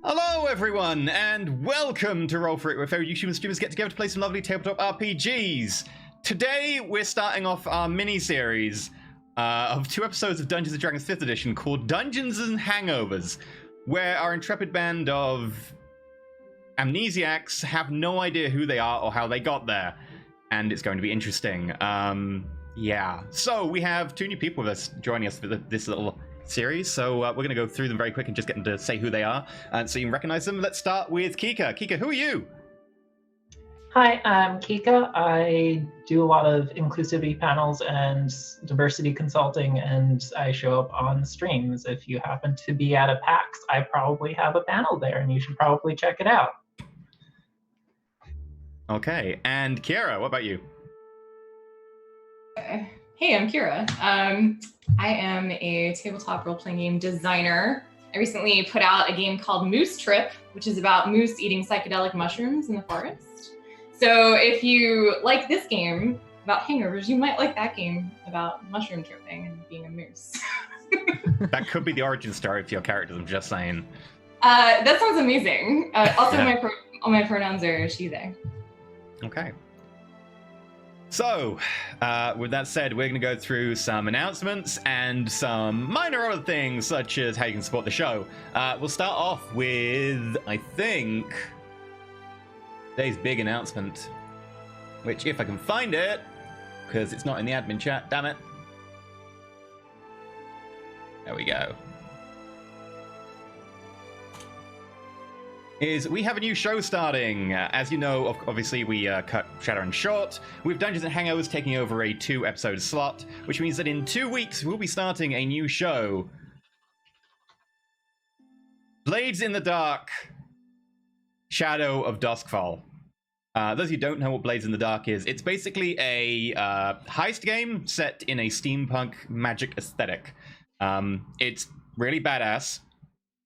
Hello everyone, and welcome to Roll For It, where fellow YouTube streamers get together to play some lovely tabletop RPGs. Today we're starting off our mini-series of 2 episodes of Dungeons & Dragons 5th edition called Dungeons and Hangovers, where our intrepid band of amnesiacs have no idea who they are or how they got there, and it's going to be interesting. Yeah, so we have 2 new people with us joining us for this little series, so we're going to go through them very quick and just get them to say who they are, so you can recognize them. Let's start with Kika. Kika, who are you? Hi, I'm Kika. I do a lot of inclusivity panels and diversity consulting, and I show up on streams. If you happen to be at a PAX, I probably have a panel there, and you should probably check it out. Okay, and Kiara, what about you? Hey, I'm Kira. I am a tabletop role-playing game designer. I recently put out a game called Moose Trip, which is about moose eating psychedelic mushrooms in the forest. So if you like this game about hangovers, you might like that game about mushroom tripping and being a moose. That could be the origin story for your characters, I'm just saying. That sounds amazing. Also, all my pronouns are she, they. Okay. So, with that said, we're going to go through some announcements and some minor other things, such as how you can support the show. We'll start off with, I think, today's big announcement, which, if I can find it, because it's not in the admin chat, damn it. There we go. Is we have a new show starting. As you know, obviously we cut Shadowrun short, with Dungeons & Hangovers taking over a 2-episode slot, which means that in 2 weeks we'll be starting a new show. Blades in the Dark, Shadow of Duskfall. Those who don't know what Blades in the Dark is, it's basically a heist game set in a steampunk magic aesthetic. It's really badass.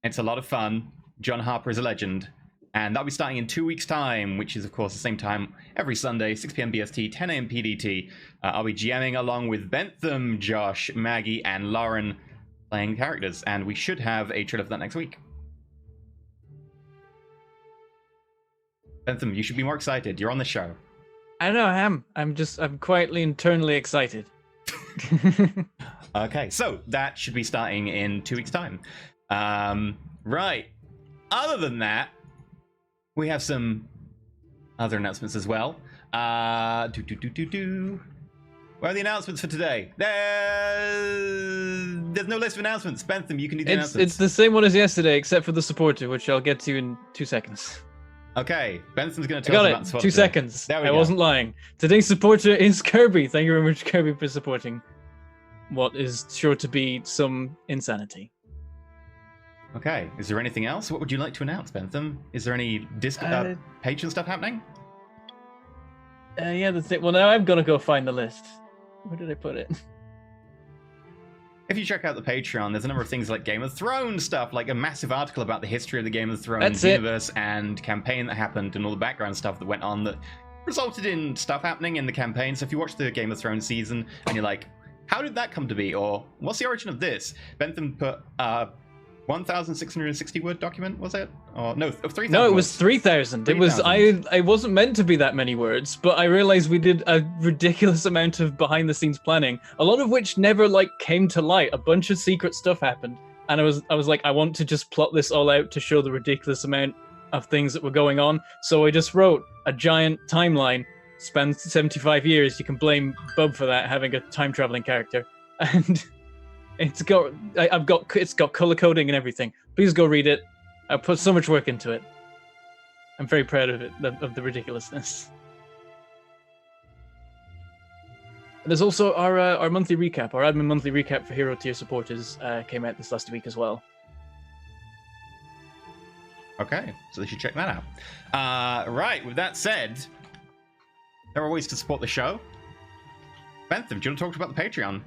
It's a lot of fun. John Harper is a legend, and that'll be starting in 2 weeks' time, which is, of course, the same time every Sunday, 6 p.m. BST, 10 a.m. PDT. I'll be GMing along with Bentham, Josh, Maggie, and Lauren playing characters, and we should have a trailer for that next week. Bentham, you should be more excited. You're on the show. I know I am. I'm quietly internally excited. Okay, so that should be starting in 2 weeks' time. Right. Other than that, we have some other announcements as well. Where are the announcements for today? There's no list of announcements. Bentham, you can do the announcements. It's the same one as yesterday, except for the supporter, which I'll get to in 2 seconds. Okay, Bentham's going to tell us about the supporter. 2 seconds. There we go. I wasn't lying. Today's supporter is Kirby. Thank you very much, Kirby, for supporting what is sure to be some insanity. Okay, is there anything else? What would you like to announce, Bentham? Is there any Patreon stuff happening? Yeah, that's it. Well, now I'm going to go find the list. Where did I put it? If you check out the Patreon, there's a number of things like Game of Thrones stuff, like a massive article about the history of the Game of Thrones universe and campaign that happened and all the background stuff that went on that resulted in stuff happening in the campaign. So if you watch the Game of Thrones season and you're like, how did that come to be? Or what's the origin of this? Bentham put 1,660 word document, was it? Or no, 3,000. No, it was 3,000. It was I wasn't meant to be that many words, but I realized we did a ridiculous amount of behind the scenes planning, a lot of which never came to light. A bunch of secret stuff happened, and I was like, I want to just plot this all out to show the ridiculous amount of things that were going on. So I just wrote a giant timeline, spans 75 years. You can blame Bub for that, having a time traveling character, and it's got color coding and everything. Please go read it. I put so much work into it. I'm very proud of it, of the ridiculousness. There's also our monthly recap, our admin monthly recap for Hero Tier supporters came out this last week as well. Okay, so they should check that out. Right, with that said, there are ways to support the show. Bentham, do you want to talk about the Patreon?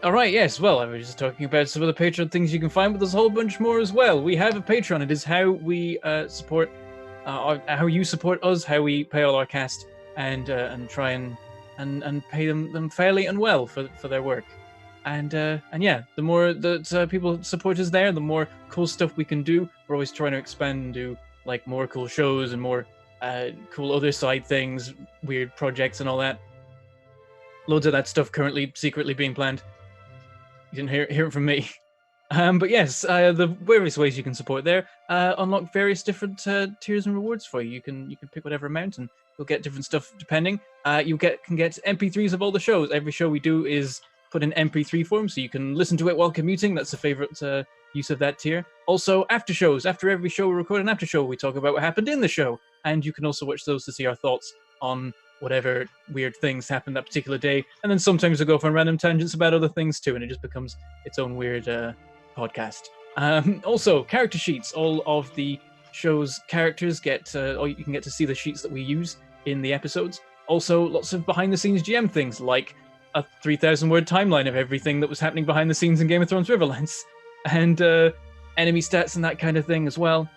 All right, yes. Well, I was just talking about some of the Patreon things you can find, but there's a whole bunch more as well. We have a Patreon. It is how we support, how you support us, how we pay all our cast, and try and pay them fairly and well for their work. And yeah, the more that people support us there, the more cool stuff we can do. We're always trying to expand and do like more cool shows and more cool other side things, weird projects and all that. Loads of that stuff currently secretly being planned. You didn't hear it from me. But yes, the various ways you can support there unlock various different tiers and rewards for you. You can pick whatever amount, and you'll get different stuff depending. You can get MP3s of all the shows. Every show we do is put in MP3 form, so you can listen to it while commuting. That's a favorite use of that tier. Also, after shows. After every show we record an after show, we talk about what happened in the show, and you can also watch those to see our thoughts on whatever weird things happened that particular day. And then sometimes we go on random tangents about other things too, and it just becomes its own weird podcast. Also, character sheets. All of the show's characters get, or you can get to see the sheets that we use in the episodes. Also, lots of behind-the-scenes GM things, like a 3,000-word timeline of everything that was happening behind the scenes in Game of Thrones Riverlands, and enemy stats and that kind of thing as well.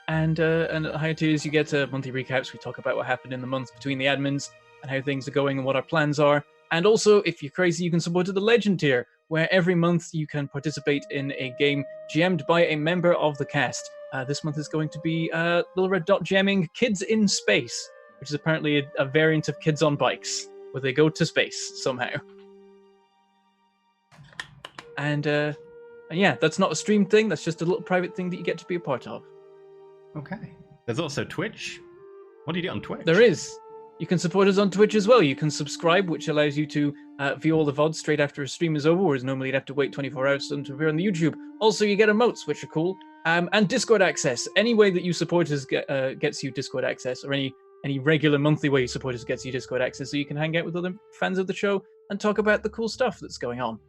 And at higher tiers, you get monthly recaps. We talk about what happened in the month between the admins and how things are going and what our plans are. And also, if you're crazy, you can support at the Legend tier, where every month you can participate in a game GM'd by a member of the cast. This month is going to be Little Red Dot GMing Kids in Space, which is apparently a variant of Kids on Bikes, where they go to space somehow. And yeah, that's not a stream thing. That's just a little private thing that you get to be a part of. Okay. There's also Twitch. What do you do on Twitch? There is. You can support us on Twitch as well. You can subscribe, which allows you to view all the VODs straight after a stream is over, whereas normally you'd have to wait 24 hours for them to appear on the YouTube. Also, you get emotes, which are cool. And Discord access. Any way that you support us gets you Discord access, or any regular monthly way you support us gets you Discord access, so you can hang out with other fans of the show and talk about the cool stuff that's going on.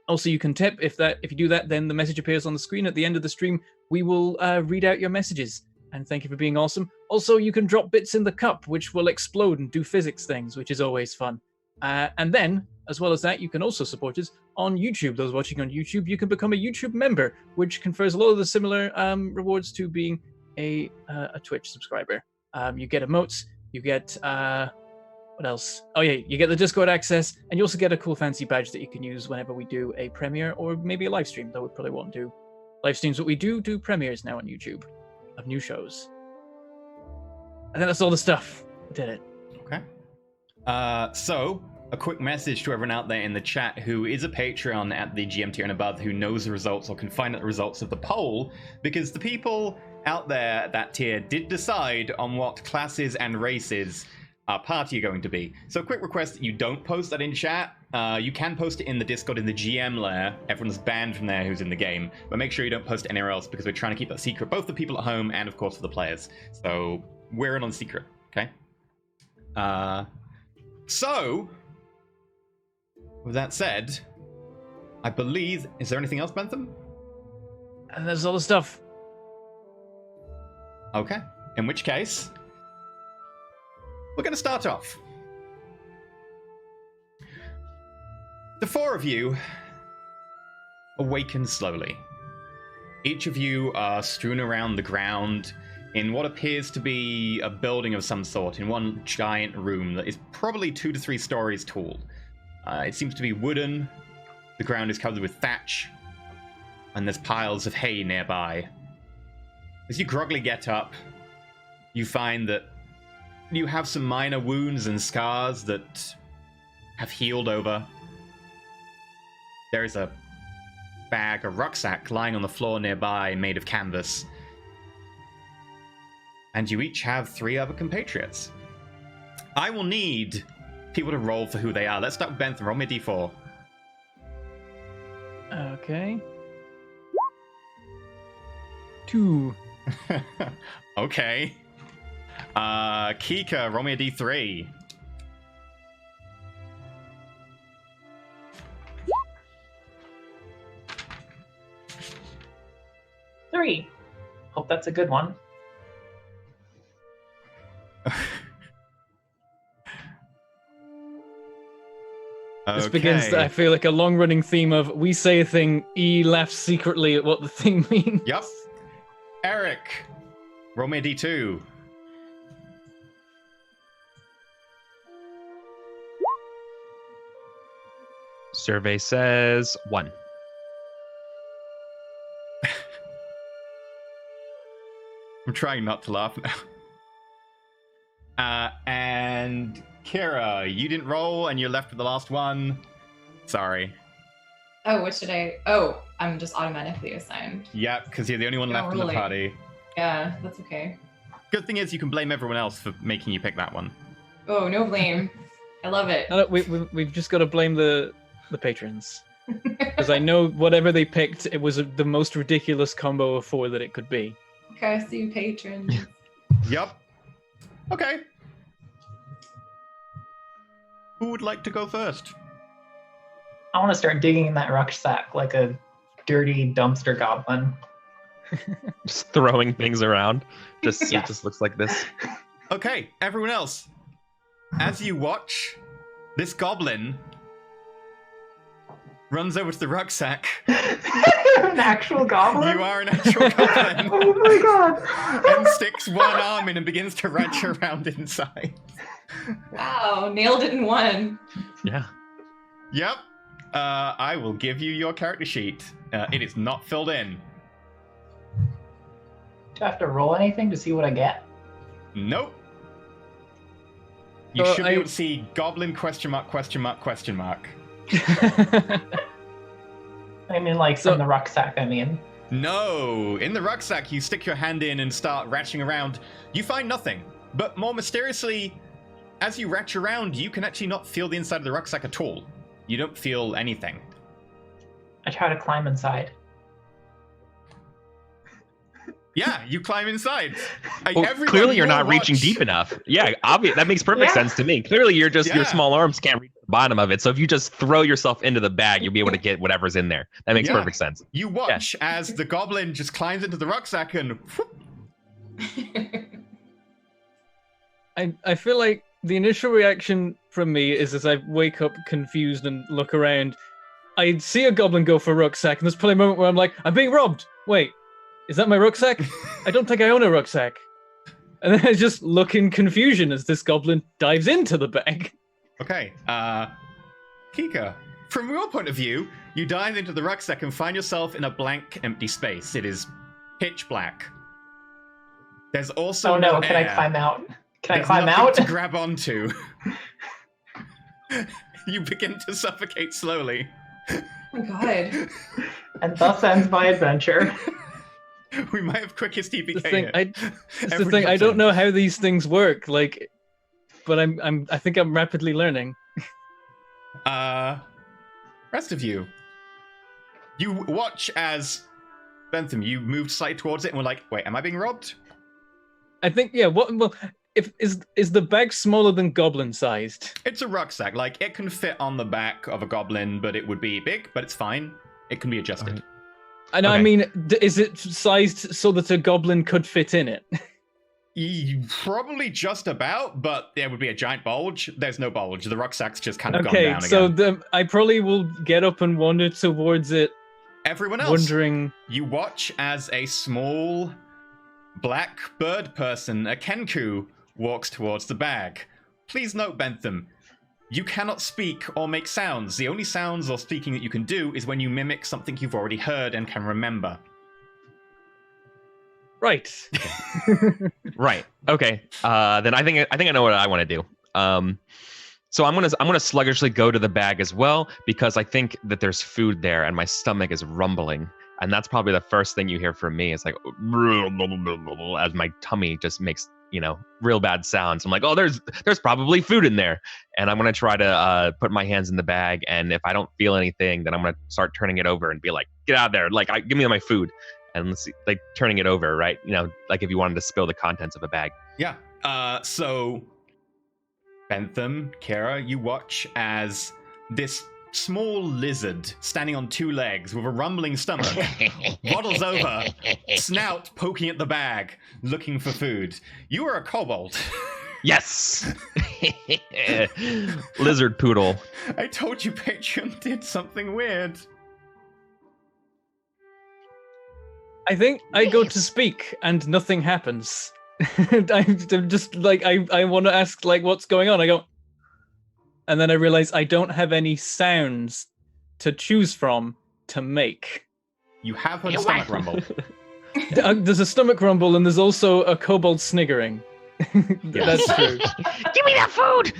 Also, you can tip. If you do that, then the message appears on the screen at the end of the stream. We will read out your messages. And thank you for being awesome. Also, you can drop bits in the cup, which will explode and do physics things, which is always fun. And then, as well as that, you can also support us on YouTube. Those watching on YouTube, you can become a YouTube member, which confers a lot of the similar rewards to being a Twitch subscriber. You get emotes, you get... what else? Oh yeah, you get the Discord access, and you also get a cool fancy badge that you can use whenever we do a premiere or maybe a live stream, though we probably won't do live streams, but we do premieres now on YouTube of new shows. I think that's all the stuff. I did it. Okay. So, a quick message to everyone out there in the chat who is a Patreon at the GM tier and above, who knows the results or can find out the results of the poll, because the people out there at that tier did decide on what classes and races our party are going to be. So quick request that you don't post that in chat. You can post it in the Discord in the GM layer. Everyone's banned from there who's in the game, but make sure you don't post it anywhere else, because we're trying to keep that secret, both the people at home and of course for the players. So we're in on secret, okay? So with that said, I believe, is there anything else, Bentham? And that's all the stuff. Okay, in which case, we're going to start off. The four of you awaken slowly. Each of you are strewn around the ground in what appears to be a building of some sort, in one giant room that is probably 2 to 3 stories tall. It seems to be wooden, the ground is covered with thatch, and there's piles of hay nearby. As you groggily get up, you find that you have some minor wounds and scars that have healed over. There is a bag, a rucksack, lying on the floor nearby, made of canvas. And you each have 3 other compatriots. I will need people to roll for who they are. Let's start with Bentham. Roll me a d4. Okay. 2. Okay. Kika, roll me a d3. 3. Hope that's a good one. This begins, I feel like, a long-running theme of we say a thing, E laughs secretly at what the thing means. Yep. Eric, roll me a d2. Survey says 1. I'm trying not to laugh now. And Kira, you didn't roll and you're left with the last one. Sorry. Oh, what should I? Oh, I'm just automatically assigned. Yep, because you're the only one Oh, left in the really? party. Yeah, that's okay. Good thing is you can blame everyone else for making you pick that one. Oh, no blame. I love it. No, we've just got to blame the patrons. Because I know whatever they picked, it was the most ridiculous combo of 4 that it could be. Curse you, patrons. Yep. Okay. Who would like to go first? I want to start digging in that rucksack like a dirty dumpster goblin. Just throwing things around. It Yes. just looks like this. Okay, everyone else. As you watch, this goblin runs over to the rucksack. An actual goblin? You are an actual goblin. Oh my god. And sticks one arm in and begins to wrench around inside. Wow, nailed it in one. Yeah. Yep. I will give you your character sheet. It is not filled in. Do I have to roll anything to see what I get? Nope. You should be able to see goblin ? I mean, like, from the rucksack, I mean. No. In the rucksack, you stick your hand in and start ratcheting around. You find nothing. But more mysteriously, as you ratchet around, you can actually not feel the inside of the rucksack at all. You don't feel anything. I try to climb inside. Yeah, you climb inside. Well, Everyone clearly you're not will reaching watch. deep enough. Yeah, obvious. That makes perfect Yeah. sense to me. Clearly your Yeah. small arms can't reach the bottom of it. So if you just throw yourself into the bag, you'll be able to get whatever's in there. That makes Yeah. perfect sense. You watch as the goblin just climbs into the rucksack and whoop. I feel like the initial reaction from me is as I wake up confused and look around, I see a goblin go for a rucksack, and there's probably a moment where I'm like, I'm being robbed! Wait, is that my rucksack? I don't think I own a rucksack. And then I just look in confusion as this goblin dives into the bag. Okay, Kika, from your point of view, you dive into the rucksack and find yourself in a blank, empty space. It is pitch black. There's also Oh no, no can I air. climb out? Can There's I climb nothing out? to grab onto. You begin to suffocate slowly. Oh my god. And thus ends my adventure. We might have quickest TPK The thing, here. it's the Everyone thing, I jumps don't in. know how these things work, like, but I think I'm rapidly learning. Rest of you. You watch as Bentham, you moved slightly towards it and were like, wait, am I being robbed? I think, yeah, well, is the bag smaller than goblin sized? It's a rucksack. Like, it can fit on the back of a goblin, but it would be big, but it's fine. It can be adjusted. And I Okay. mean, is it sized so that a goblin could fit in it? Probably just about, but there would be a giant bulge. There's no bulge. The rucksack's just kind of gone Okay, down so again. I probably will get up and wander towards it, Everyone else, wondering. you watch as a small black bird person, a kenku, walks towards the bag. Please note, Bentham, you cannot speak or make sounds. The only sounds or speaking that you can do is when you mimic something you've already heard and can remember. Right. Right. Okay. Then I think I know what I want to do. So I'm gonna sluggishly go to the bag as well because I think that there's food there and my stomach is rumbling, and that's probably the first thing you hear from me. It's like as my tummy just makes real bad sounds. I'm like, oh, there's probably food in there, and I'm gonna try to put my hands in the bag, and if I don't feel anything, then I'm gonna start turning it over and be like, get out of there, like give me my food. And let's see, like turning it over, right? Like if you wanted to spill the contents of a bag. Yeah. So Bentham, Kara, you watch as this small lizard standing on two legs with a rumbling stomach waddles over, snout poking at the bag, looking for food. You are a kobold. Yes. Lizard poodle. I told you Patreon did something weird. I think I go to speak and nothing happens. I'm just like, I want to ask, like, what's going on? I go, and then I realize I don't have any sounds to choose from to make. You have heard a stomach rumble. There's a stomach rumble, and there's also a kobold sniggering. That's true. Give me that food!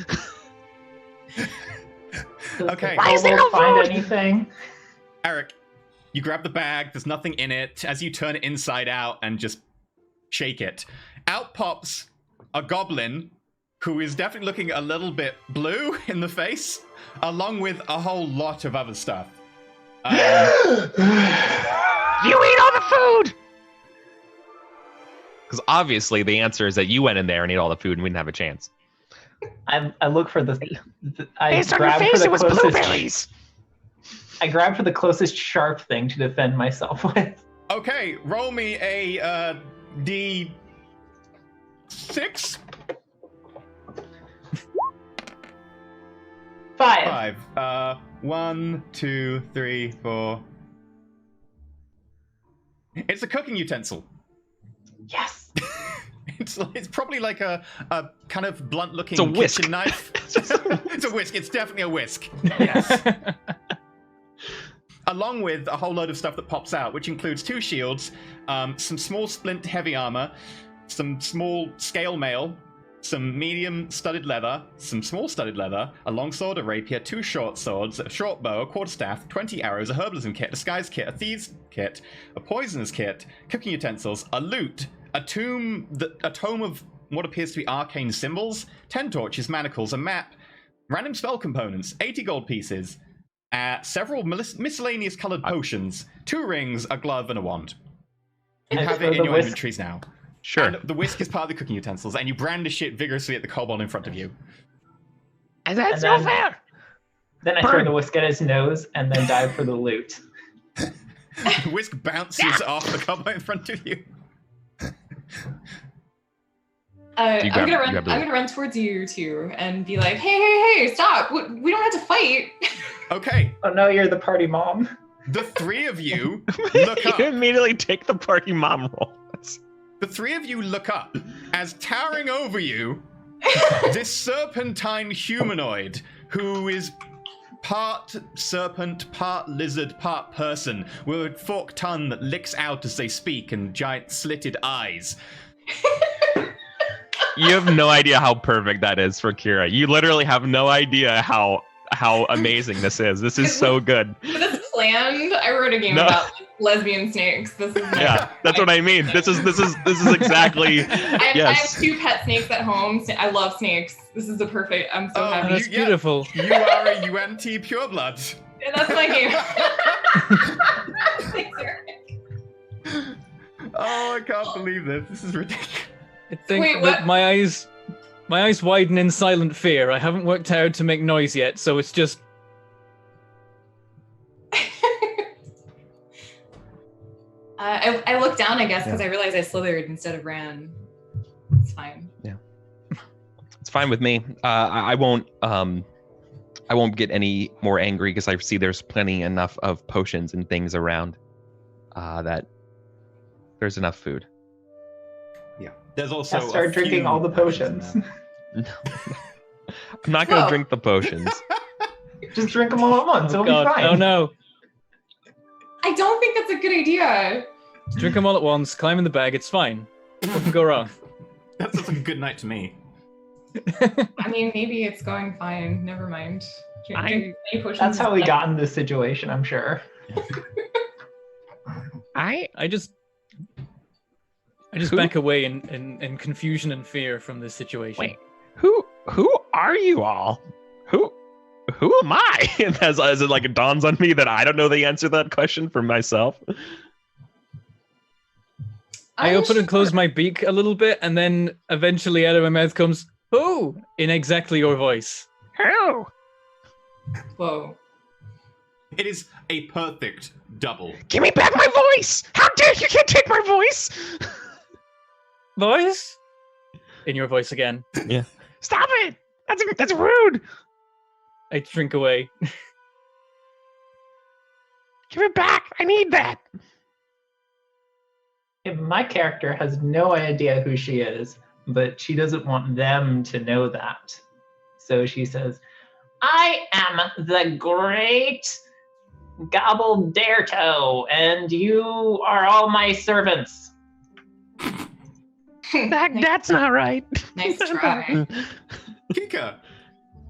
Okay. Why is there no find food? anything? Eric, you grab the bag, there's nothing in it. As you turn it inside out and just shake it, out pops a goblin who is definitely looking a little bit blue in the face, along with a whole lot of other stuff. You eat all the food! Because obviously the answer is that you went in there and ate all the food and we didn't have a chance. I look for the. I Based on your grab for face, the it was closest. blueberries! I grab for the closest sharp thing to defend myself with. Okay, roll me a D6. 5. 5. 1, 2, 3, 4. It's a cooking utensil. Yes. It's probably like a kind of blunt-looking It's a whisk. kitchen knife. It's a whisk. It's definitely a whisk. Yes. Along with a whole load of stuff that pops out, which includes 2 shields, some small splint heavy armor, some small scale mail, some medium studded leather, some small studded leather, a long sword, a rapier, 2 short swords, a short bow, a quarterstaff, 20 arrows, a herbalism kit, a disguise kit, a thieves kit, a poisoner's kit, cooking utensils, a lute, a tome of what appears to be arcane symbols, 10 torches, manacles, a map, random spell components, 80 gold pieces, several miscellaneous colored potions, 2 rings, a glove, and a wand. You And have for it in the your whisk- inventories now. Sure. And the whisk is part of the cooking utensils, and you brandish it vigorously at the kobold in front of you. And that's And no then- fair! Then I throw the whisk at his nose and then dive for the loot. The whisk bounces off the kobold in front of you. I'm grab- gonna you run. grab the I'm loot. gonna run towards you two and be like, "Hey, stop! We don't have to fight." Okay, Oh no, you're the party mom. the 3 of you look up. You immediately take the party mom role. The 3 of you look up as towering over you, this serpentine humanoid who is part serpent, part lizard, part person, with a forked tongue that licks out as they speak and giant slitted eyes. You have no idea how perfect that is for Kira. You literally have no idea how amazing this is. This is so good. This is planned. I wrote a game No. about lesbian snakes. This is Yeah, that's what I mean. This is exactly. I have Yes. 2 pet snakes at home. I love snakes. This is the perfect. I'm so Oh, happy. That's yeah. beautiful. You are a UNT pureblood. And that's my game. Thanks, Eric. Oh, I can't believe this. This is ridiculous. I think Wait, that what? my eyes widen in silent fear. I haven't worked out to make noise yet, so it's just I looked down, I guess, because I realized I slithered instead of ran. It's fine. It's fine with me. I won't get any more angry because I see there's plenty enough of potions and things around. That there's enough food. Yeah. There's also I start a drinking few all the potions potions. in there. I'm not gonna Oh. drink the potions. Just drink them all at once. oh It'll god, be fine. oh no! I don't think that's a good idea. Drink them all at once. Climb in the bag. It's fine. What can go wrong? That sounds like a good night to me. I mean, maybe it's going fine. Never mind. Drink any potions That's how we is got in this situation, I'm sure. I I just Who? back away in confusion and fear from this situation. Wait. who are you all? Who am I? And as it like dawns on me that I don't know the answer to that question for myself. I open and close my beak a little bit, and then eventually out of my mouth comes, "Oh!" in exactly your voice. Who? Whoa. It is a perfect double. Give me back my voice! How dare you can't take my voice! Voice? In your voice again. Stop it! That's rude! I shrink away. Give it back! I need that! My character has no idea who she is, but she doesn't want them to know that. So she says, I am the great Gobble Dare Toe, and you are all my servants. That's not right. Nice try. Kika,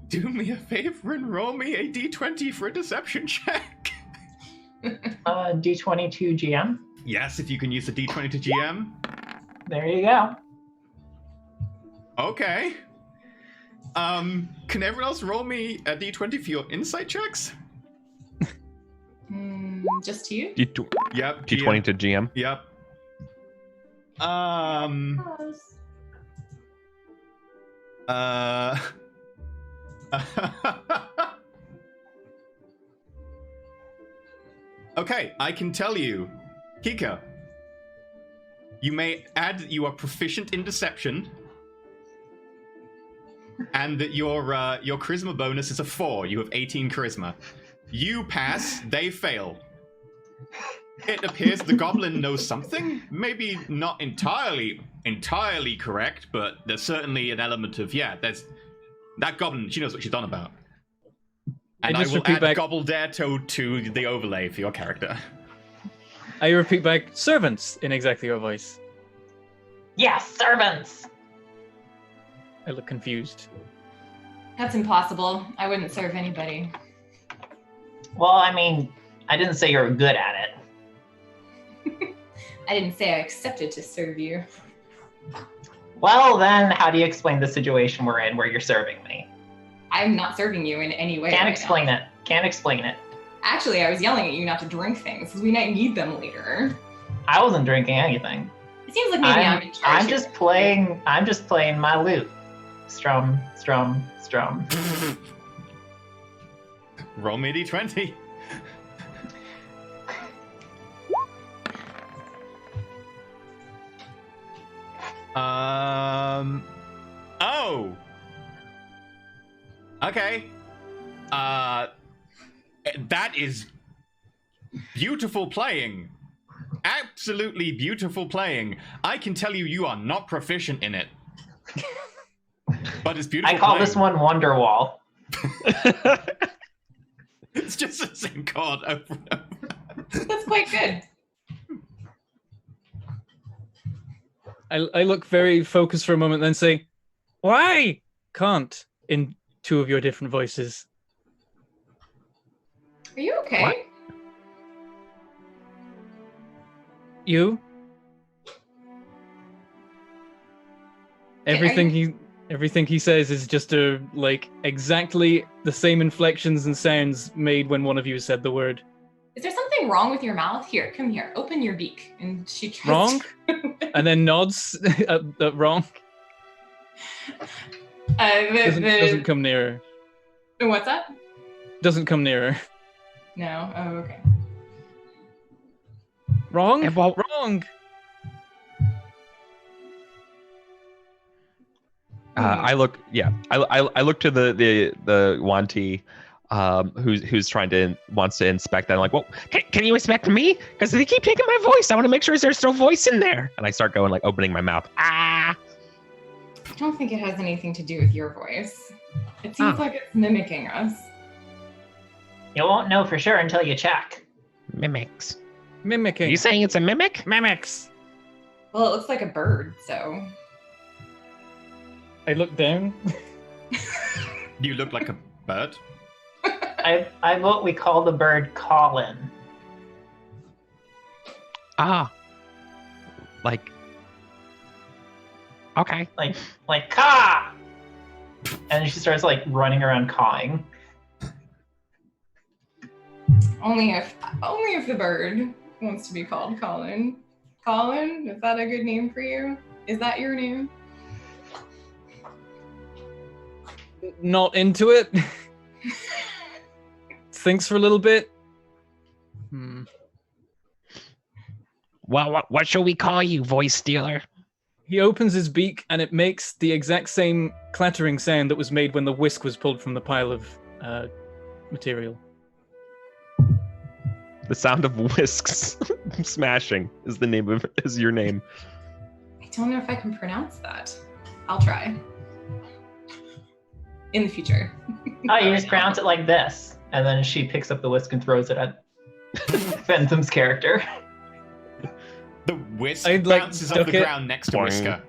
do me a favor and roll me a d20 for a deception check. D20 to GM. Yes, if you can use the d20 to GM. There you go. Okay. Can everyone else roll me a d20 for your insight checks? Just to you? Yep. D20 to GM. Yep. Okay, I can tell you, Kika, you may add that you are proficient in deception, and that your charisma bonus is a 4. You have 18 charisma. You pass, they fail. It appears the goblin knows something. Maybe not entirely correct, but there's certainly an element of, there's that goblin, she knows what she's on about. And I will add Gobble Dare Toe to the overlay for your character. I repeat back, servants, in exactly your voice. Yes, servants. I look confused. That's impossible. I wouldn't serve anybody. Well, I mean, I didn't say you were good at it. I didn't say I accepted to serve you. Well, then, how do you explain the situation we're in where you're serving me? I'm not serving you in any way. Can't explain it. Can't explain it. Actually, I was yelling at you not to drink things because we might need them later. I wasn't drinking anything. It seems like maybe I'm in charge. I'm just playing my lute. Strum, strum, strum. Roll me a d20. Oh. Okay. That is beautiful playing. Absolutely beautiful playing. I can tell you, you are not proficient in it. But it's beautiful. I call playing. this one Wonderwall. It's just the same chord over and over. That's quite good. I look very focused for a moment, then say, "Why can't?" in two of your different voices. Are you okay? What? You? Everything he says is just exactly the same inflections and sounds made when one of you said the word. Is there something wrong with your mouth? Here, come here. Open your beak. And she tries Wrong? And then nods at wrong. Doesn't come nearer. What's that? Doesn't come nearer. No. Oh, okay. Wrong? Wrong. I look to the Wanti, wants to inspect that. I'm like, well, can you inspect me? Because they keep taking my voice. I want to make sure there's still voice in there. And I start going opening my mouth. Ah. I don't think it has anything to do with your voice. It seems like it's mimicking us. You won't know for sure until you check. Mimics. Mimicking. Are you saying it's a mimic? Mimics. Well, it looks like a bird, so. I look down. You look like a bird. I vote we call the bird Colin. Ah. Okay. Like caw! And she starts running around cawing. Only if the bird wants to be called Colin. Colin, is that a good name for you? Is that your name? Not into it. Thinks for a little bit. Well, what shall we call you, voice stealer? He opens his beak and it makes the exact same clattering sound that was made when the whisk was pulled from the pile of material. The sound of whisks smashing is your name. I don't know if I can pronounce that. I'll try. In the future. Oh, you just pronounce it like this. And then she picks up the whisk and throws it at Phantom's character. The whisk I'd, like, bounces off duck the it. ground next to Boing. Whisker.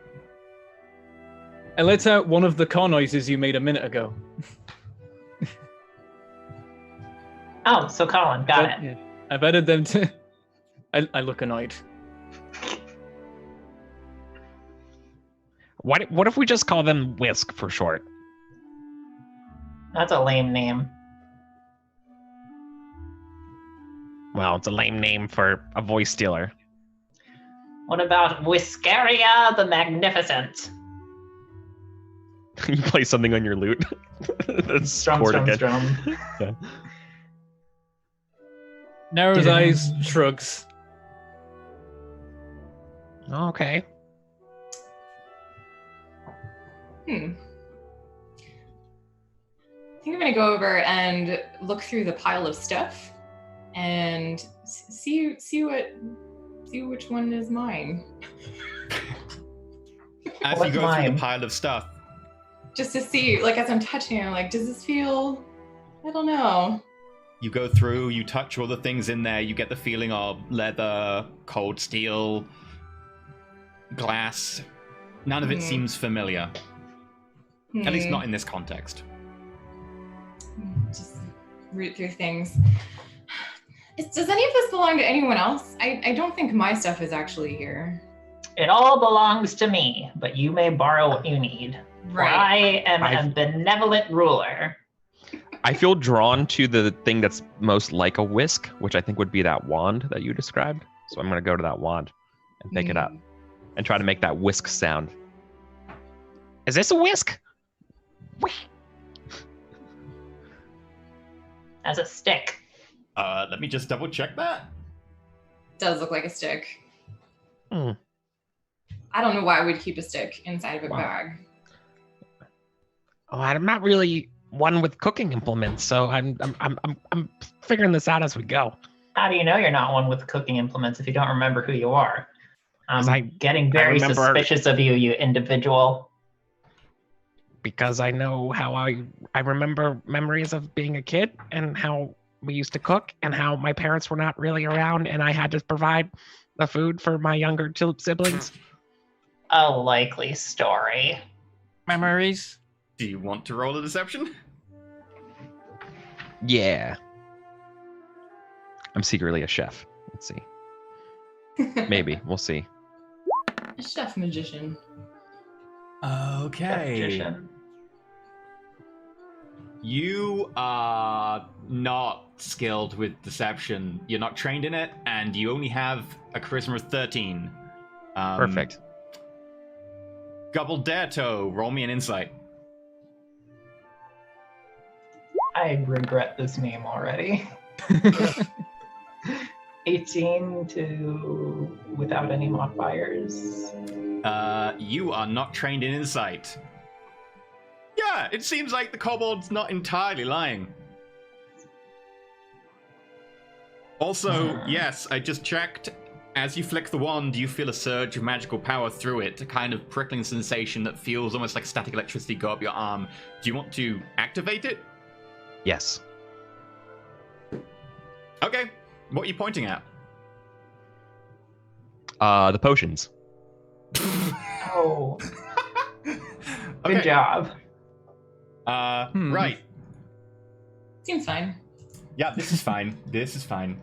I let out one of the car noises you made a minute ago. Oh, so Colin, got it. Yeah. I've added them to... I look annoyed. What if we just call them Whisk for short? That's a lame name. Well, it's a lame name for a voice stealer. What about Whiskeria the Magnificent? You play something on your lute. That's Strum, chord strum, again. strum. Yeah. Narrows eyes, shrugs. Okay. I think I'm gonna go over and look through the pile of stuff and see which one is mine. As What's you go through mine? the pile of stuff, Just to see, like, as I'm touching it, I'm like, does this feel? I don't know. you go through, you touch all the things in there, you get the feeling of leather, cold steel, glass. None of it seems familiar. At least not in this context. Just root through things. Does any of this belong to anyone else? I don't think my stuff is actually here. It all belongs to me, but you may borrow what you need. For I am a benevolent ruler. I feel drawn to the thing that's most like a whisk, which I think would be that wand that you described. So I'm going to go to that wand and pick it up and try to make that whisk sound. Is this a whisk? As a stick. Let me just double check that. Does look like a stick. Hmm. I don't know why we'd keep a stick inside of a bag. Oh, I'm not really one with cooking implements, so I'm figuring this out as we go. How do you know you're not one with cooking implements if you don't remember who you are? I'm getting I very remember- suspicious of you, you individual. Because I know how I remember memories of being a kid and how we used to cook and how my parents were not really around and I had to provide the food for my younger siblings. A likely story. Memories. Do you want to roll a deception? Yeah. I'm secretly a chef. Let's see. Maybe. We'll see. A chef magician. Okay. Magician. You are not skilled with deception. You're not trained in it, and you only have a charisma of 13. Perfect. Gobblederto, roll me an insight. I regret this name already. 18 to without any modifiers. You are not trained in insight. Yeah, it seems like the kobold's not entirely lying. Also, yes, I just checked. As you flick the wand, you feel a surge of magical power through it, a kind of prickling sensation that feels almost like static electricity go up your arm. Do you want to activate it? Yes. Okay, what are you pointing at? The potions. Oh, good Okay. job. Right. Seems fine. Yeah, this is fine. This is fine.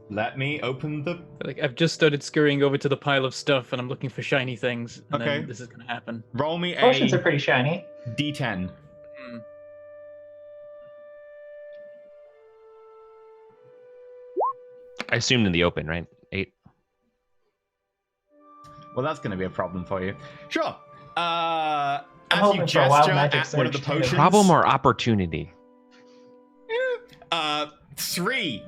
Let me open the... Like, I've just started scurrying over to the pile of stuff and I'm looking for shiny things. And Okay. then this is going to happen. Roll me Potions a are pretty shiny. D10. I assumed in the open, right? 8. Well, that's going to be a problem for you. Sure. I'm As you hoping for a wild gesture magic at one of the surge, too. potions... Problem or opportunity? 3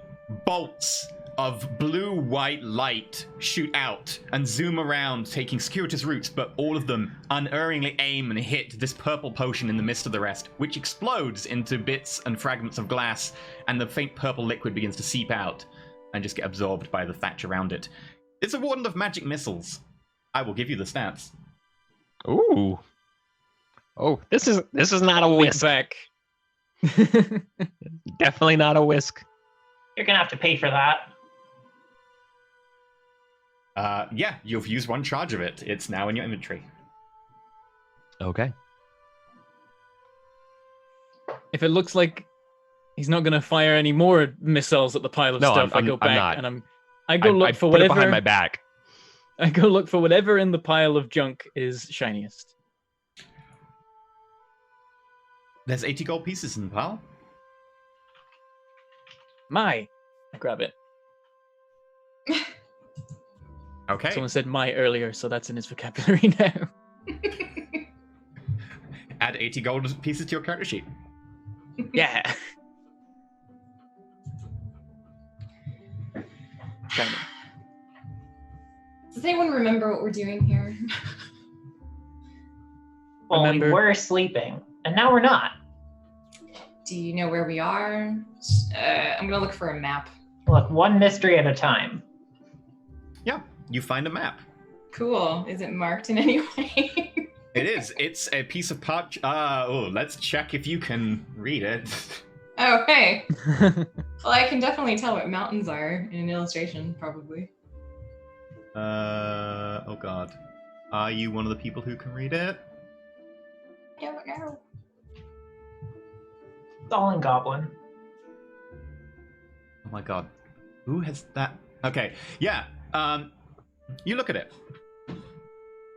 bolts of blue-white light shoot out and zoom around, taking circuitous routes, but all of them unerringly aim and hit this purple potion in the midst of the rest, which explodes into bits and fragments of glass, and the faint purple liquid begins to seep out and just get absorbed by the thatch around it. It's a wand of magic missiles. I will give you the stats. Ooh. Oh, this is not a whisk. Back. Definitely not a whisk. You're gonna have to pay for that. Yeah, you've used one charge of it. It's now in your inventory. Okay. If it looks like he's not gonna fire any more missiles at the pile of stuff, I go back not. and I go look for put it whatever behind my back. I go look for whatever in the pile of junk is shiniest. There's 80 gold pieces in the pile. I grab it. Okay. Someone said "my" earlier, so that's in his vocabulary now. Add 80 gold pieces to your character sheet. Yeah. Shiny. Does anyone remember what we're doing here? Well, we Remember- were sleeping, and now we're not. Do you know where we are? I'm gonna look for a map. Look, one mystery at a time. Yeah, you find a map. Cool. Is it marked in any way? It is. It's a piece of parch. Let's check if you can read it. Oh, hey. Well, I can definitely tell what mountains are in an illustration, probably. Oh god. Are you one of the people who can read it? I don't know. It's all in Goblin. Oh my god. Who has that? Okay, yeah. You look at it.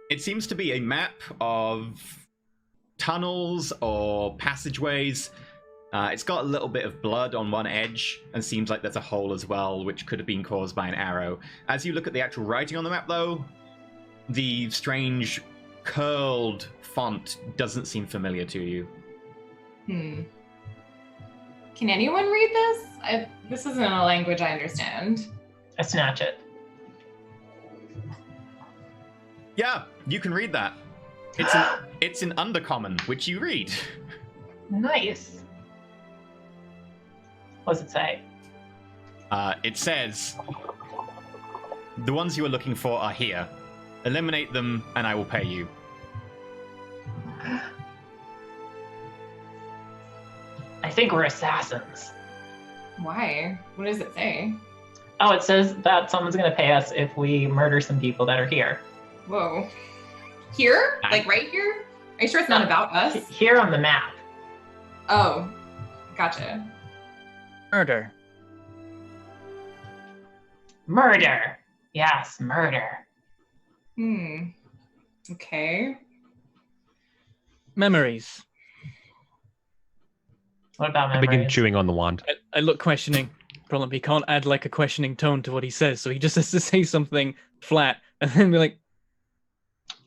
It seems to be a map of tunnels or passageways. It's got a little bit of blood on one edge, and seems like there's a hole as well, which could have been caused by an arrow. As you look at the actual writing on the map, though, the strange curled font doesn't seem familiar to you. Can anyone read this? This isn't a language I understand. I snatch it. Yeah, you can read that. It's in Undercommon, which you read. Nice. What does it say? It says, the ones you are looking for are here. Eliminate them, and I will pay you. I think we're assassins. Why? What does it say? Oh, it says that someone's going to pay us if we murder some people that are here. Whoa. Here? Like right here? Are you sure it's not about us? Here on the map. Oh, gotcha. Murder. Murder. Yes, murder. Okay. Memories. What about I memories? begin chewing on the wand. I look questioning. Problem, he can't add like a questioning tone to what he says, so he just has to say something flat and then be like,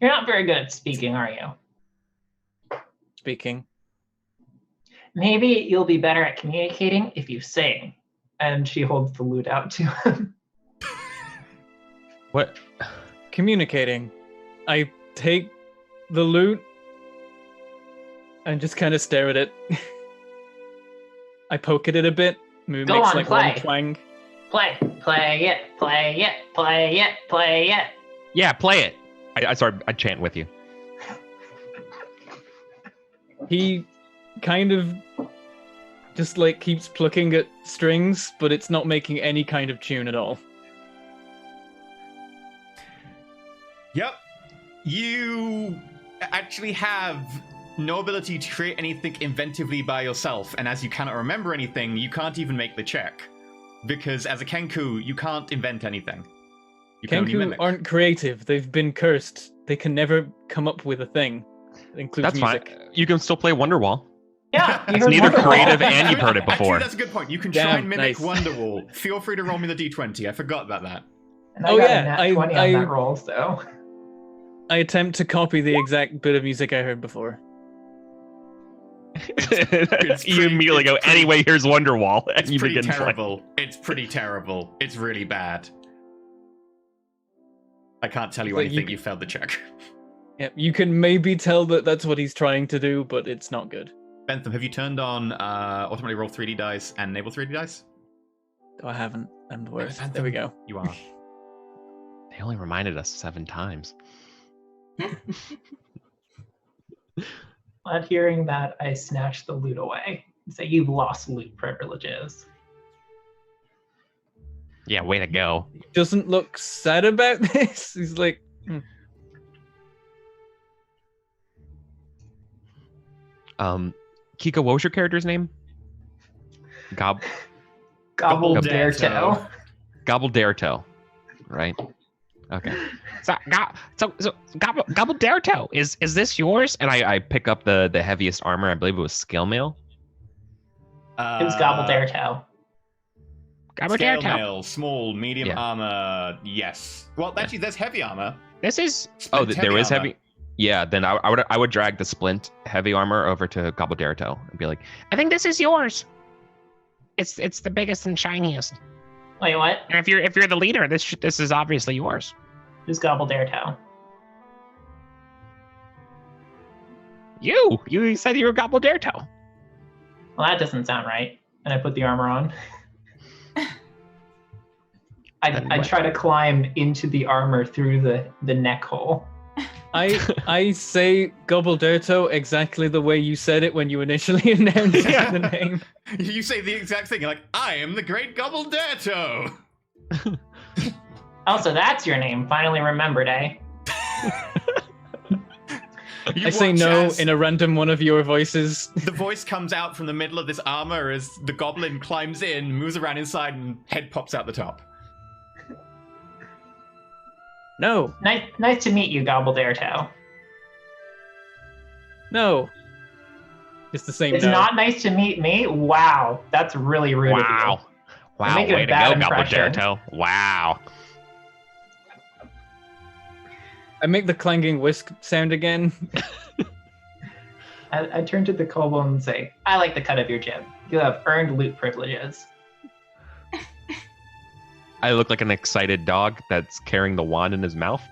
You're not very good at speaking, are you? speaking. Maybe you'll be better at communicating if you sing. And she holds the lute out to him. What? Communicating. I take the lute and just kind of stare at it. I poke at it a bit. Maybe Go makes on, like play. one twang. Play it, play it, play it, play it. Yeah, play it. I chant with you. He kind of just like keeps plucking at strings, but it's not making any kind of tune at all. Yep. You actually have no ability to create anything inventively by yourself, and as you cannot remember anything, you can't even make the check. Because as a Kenku, you can't invent anything. You can only Kenku mimic. aren't creative. They've been cursed. They can never come up with a thing that includes That's music. fine. You can still play Wonderwall. Yeah, you It's heard neither Wonderwall. creative and you've heard it Actually, before. that's a good point. You can try Damn, and mimic nice. Wonderwall. Feel free to roll me the d20. I forgot about that. And I Oh, got yeah, a nat I- 20 I- on that roll, so. I attempt to copy the exact bit of music I heard before. You immediately go, anyway, here's Wonderwall. And It's you pretty begin playing. terrible. It's pretty terrible. It's really bad. I can't tell you But you anything. c- You failed the check. Yeah, you can maybe tell that that's what he's trying to do, but it's not good. Bentham, have you turned on automatically roll 3D dice and enable 3D dice? Oh, I haven't. I'm the worst. Bentham, There we go. You are. They only reminded us 7 times. On hearing that, I snatch the loot away and say, You've lost loot privileges. Yeah, way to go. He doesn't look sad about this. He's like, Kika, what was your character's name? Gobbledaretoe. Gobbledaretoe, right? Okay. So Gobbledaretoe, is this yours? And I pick up the heaviest armor. I believe it was scale mail. It was Gobbledaretoe. Scale mail, small, medium armor. Yes. Well, actually, there's heavy armor. This is. Splint There is armor. heavy. Yeah. Then I would drag the splint heavy armor over to Gobbledaretoe and be like, I think this is yours. It's the biggest and shiniest. Wait, what? And if you're the leader, this is obviously yours. Who's Gobbledaretoe? You said you were Gobbledaretoe. Well, that doesn't sound right. And I put the armor on. I try to climb into the armor through the neck hole. I say Gobbledaretoe exactly the way you said it when you initially announced the name. You say the exact thing. You're like, I am the great Gobbledaretoe. Oh, so that's your name. Finally remembered, eh? You I say watch no as in a random one of your voices. the voice comes out from the middle of this armor as the goblin climbs in, moves around inside, and head pops out the top. No, Nice to meet you, Gobbledaretoe. no. It's the same It's no. not nice to meet me? Wow. That's really rude of you. Wow. Wow, making a way to bad go, impression. Gobbledaretoe. Wow. I make the clanging whisk sound again. I turn to the kobold and say, I like the cut of your jib. You have earned loot privileges. I look like an excited dog that's carrying the wand in his mouth.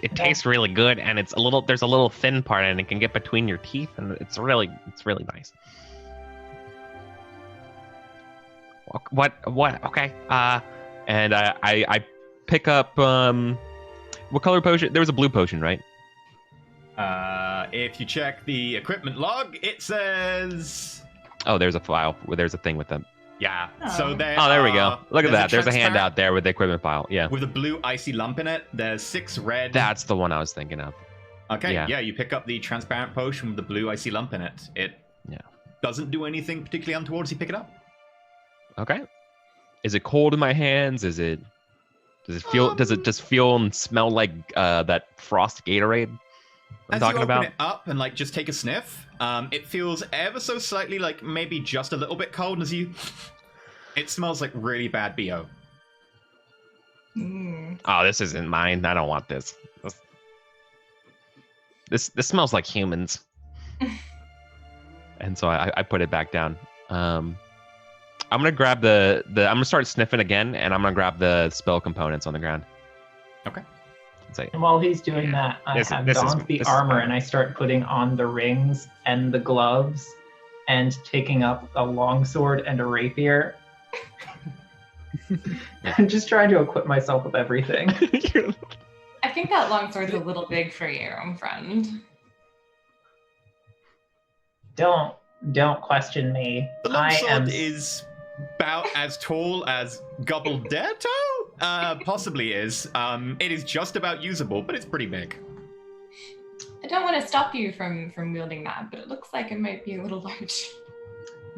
It tastes really good, and there's a little thin part, and it can get between your teeth, and it's really nice. What? Okay. And I pick up what color potion? There was a blue potion, right? If you check the equipment log, it says... Oh, there's a file. There's a thing with them. Yeah, Oh. so there Oh, there we go. Look at that. There's a transparent handout there with the equipment file. Yeah. with a blue icy lump in it. There's 6 red. That's the one I was thinking of. Okay, yeah. yeah, you pick up the transparent potion with the blue icy lump in it. It doesn't do anything particularly untoward as you pick it up. Okay. Is it cold in my hands? Does it feel? Does it just feel and smell like that frost Gatorade I'm As talking you open about? it up and like just take a sniff, it feels ever so slightly like maybe just a little bit cold as you. It smells like really bad BO. Oh, this isn't mine. I don't want this. This smells like humans. And so I put it back down. I'm gonna grab I'm gonna start sniffing again, and I'm gonna grab the spell components on the ground. Okay. Say, And while he's doing that, I This- have this is- donned the this is armor fine. and I start putting on the rings and the gloves and taking up a longsword and a rapier. I'm just trying to equip myself with everything. I think that longsword's a little big for you, friend. Don't question me. The I am longsword is about as tall as Gobbledaretoe? Possibly is. It is just about usable, but it's pretty big. I don't want to stop you from wielding that, but it looks like it might be a little large.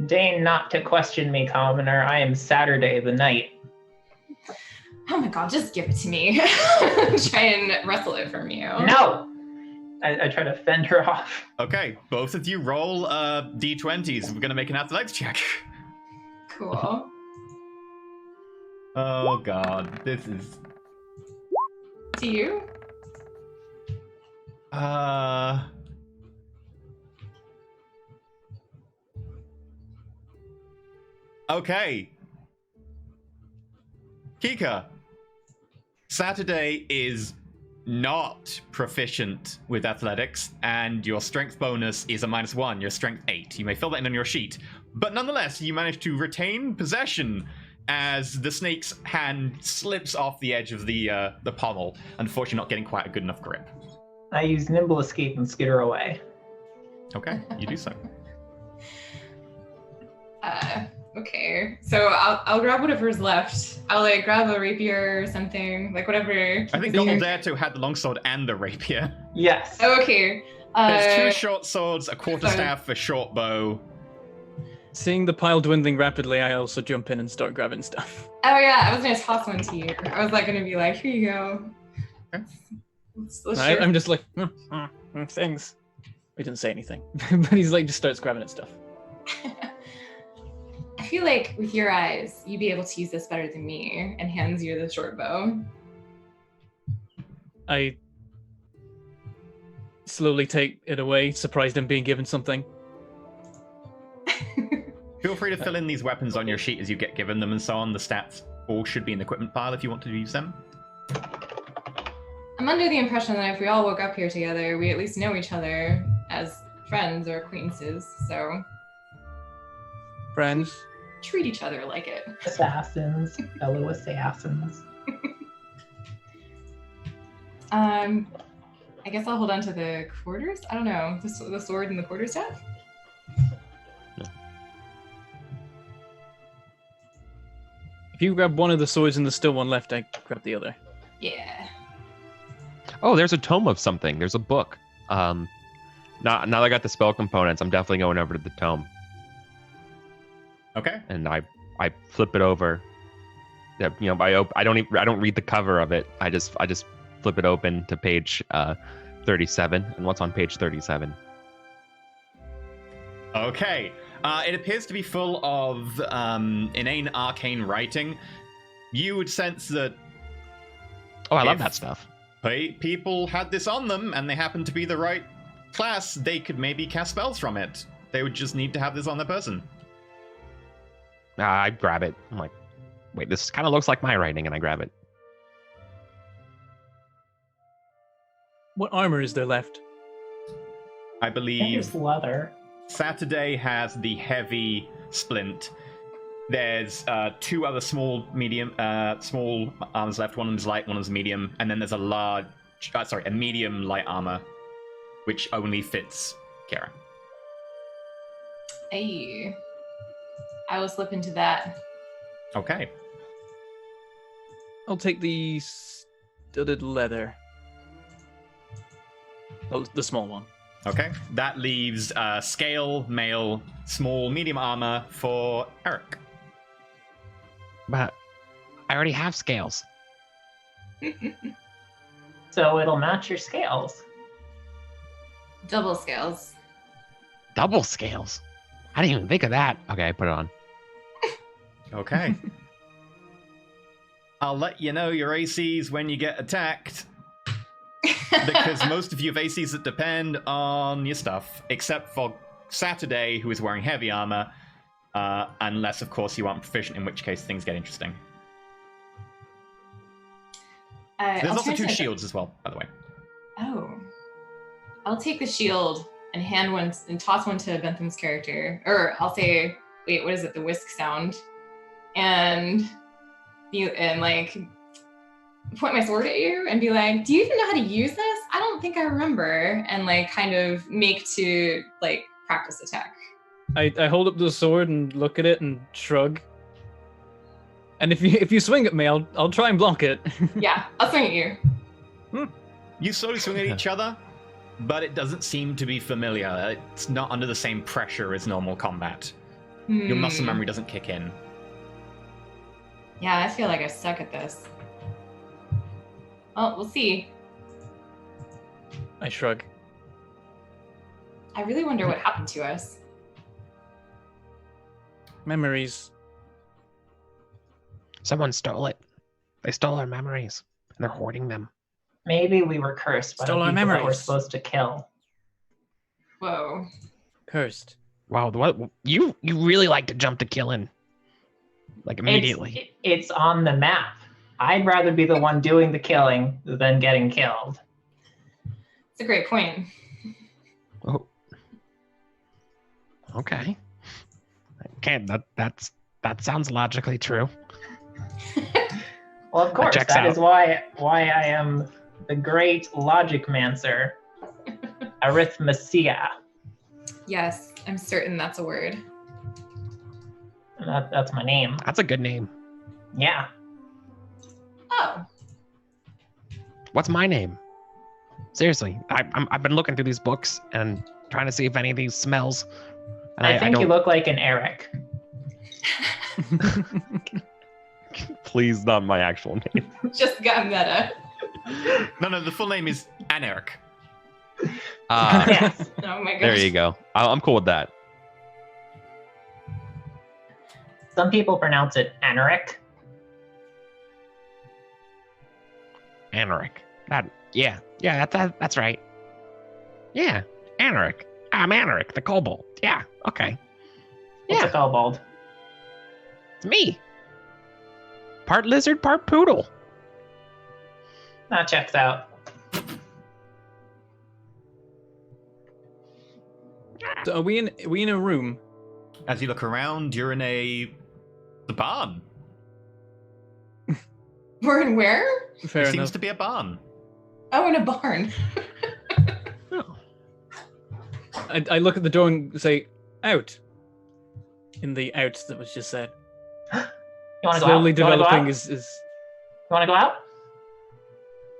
deign not to question me, commoner. I am Saturday the Night. Oh my god, just give it to me. Try and wrestle it from you. No! I try to fend her off. Okay, both of you roll d20s. We're gonna make an athletics check. Cool. Oh god, this is... Do you? Okay. Kika. Saturday is not proficient with athletics, and your strength bonus is a -1. Your strength 8. You may fill that in on your sheet. But nonetheless, you manage to retain possession as the snake's hand slips off the edge of the pommel, unfortunately not getting quite a good enough grip. I use nimble escape and skitter away. Okay, you do so. Okay, so I'll grab whatever's left. I'll like grab a rapier or something, like whatever. I think Double Dare to had the longsword and the rapier. Yes. Oh, okay. There's 2 short swords, a quarterstaff, a short bow. Seeing the pile dwindling rapidly, I also jump in and start grabbing stuff. Oh yeah, I was gonna toss one to you. I was like gonna be like, here you go. Okay. Let's share. I'm just like, thanks. He didn't say anything, but he's like just starts grabbing at stuff. I feel like with your eyes, you'd be able to use this better than me, and hands you the short bow. I slowly take it away, surprised I'm being given something. Feel free to fill in these weapons on your sheet as you get given them and so on. The stats all should be in the equipment pile if you want to use them. I'm under the impression that if we all woke up here together, we at least know each other as friends or acquaintances, so Friends. treat each other like it. Assassins, fellow assassins. I guess I'll hold on to the quarters? I don't know. The sword and the quarterstaff? If you grab one of the swords and there's still one left, I grab the other. Yeah. Oh, there's a tome of something. There's a book. Now that I got the spell components, I'm definitely going over to the tome. Okay. And I flip it over. Yeah, you know, I don't read the cover of it. I just flip it open to page 37. And what's on page 37? Okay. It appears to be full of inane arcane writing. You would sense that Oh, I love If- that stuff. people had this on them and they happened to be the right class, they could maybe cast spells from it. They would just need to have this on their person. I grab it. I'm like, wait, this kind of looks like my writing, and I grab it. What armor is there left? I believe There's leather. Saturday has the heavy splint. There's 2 other small armors left. One of them's light, one of them's medium, and then there's a medium light armor, which only fits Kara. Hey. I will slip into that. Okay. I'll take the studded leather. Oh, the small one. Okay. That leaves scale, mail, small, medium armor for Eric. But I already have scales. So it'll match your scales. Double scales. Double scales. I didn't even think of that. Okay, I put it on. Okay. I'll let you know your ACs when you get attacked. Because most of you have ACs that depend on your stuff, except for Saturday, who is wearing heavy armor, unless, of course, you aren't proficient, in which case things get interesting. There's I'll also try 2 to- shields as well, by the way. Oh. I'll take the shield and hand one and toss one to Bentham's character. Or I'll say, wait, what is it? The whisk sound. And like point my sword at you and be like, do you even know how to use this? I don't think I remember. And like kind of make to like practice attack. I hold up the sword and look at it and shrug. And if you swing at me, I'll try and block it. Yeah, I'll swing at you. You slowly swing at each other, but it doesn't seem to be familiar. It's not under the same pressure as normal combat. Your muscle memory doesn't kick in. Yeah, I feel like I suck at this. Well, we'll see. I shrug. I really wonder what happened to us. Memories. Someone stole it. They stole our memories. And they're hoarding them. Maybe we were cursed by the Stole our people that we're memories. supposed to kill. Whoa. Cursed. Wow, what you really like to jump to killing. Like immediately. It's on the map. I'd rather be the one doing the killing than getting killed. It's a great point. Oh. Okay. Okay, that sounds logically true. Well, of course, checks that out. is why I am the great logic mancer, arithmesia. Yes, I'm certain that's a word. That's my name. That's a good name. Yeah. Oh, What's my name? Seriously, I've been looking through these books and trying to see if any of these smells. And I think don't... you look like an Eric. Please, not my actual name. just got meta. No, the full name is Aneric. Yes. Oh my gosh. There you go. I'm cool with that. Some people pronounce it Aneric. Aneric. That's right. Yeah, Aneric. I'm Aneric, the kobold. Yeah, okay. What's a kobold? It's me. Part lizard, part poodle. That checks out. So are we in a room? As you look around, you're in the barn. We're in where? Fair It enough. seems to be a barn. Oh, in a barn. I look at the door and say, out. In the out that was just said. You want to go out? Slowly You wanna go developing out? is You want to go out?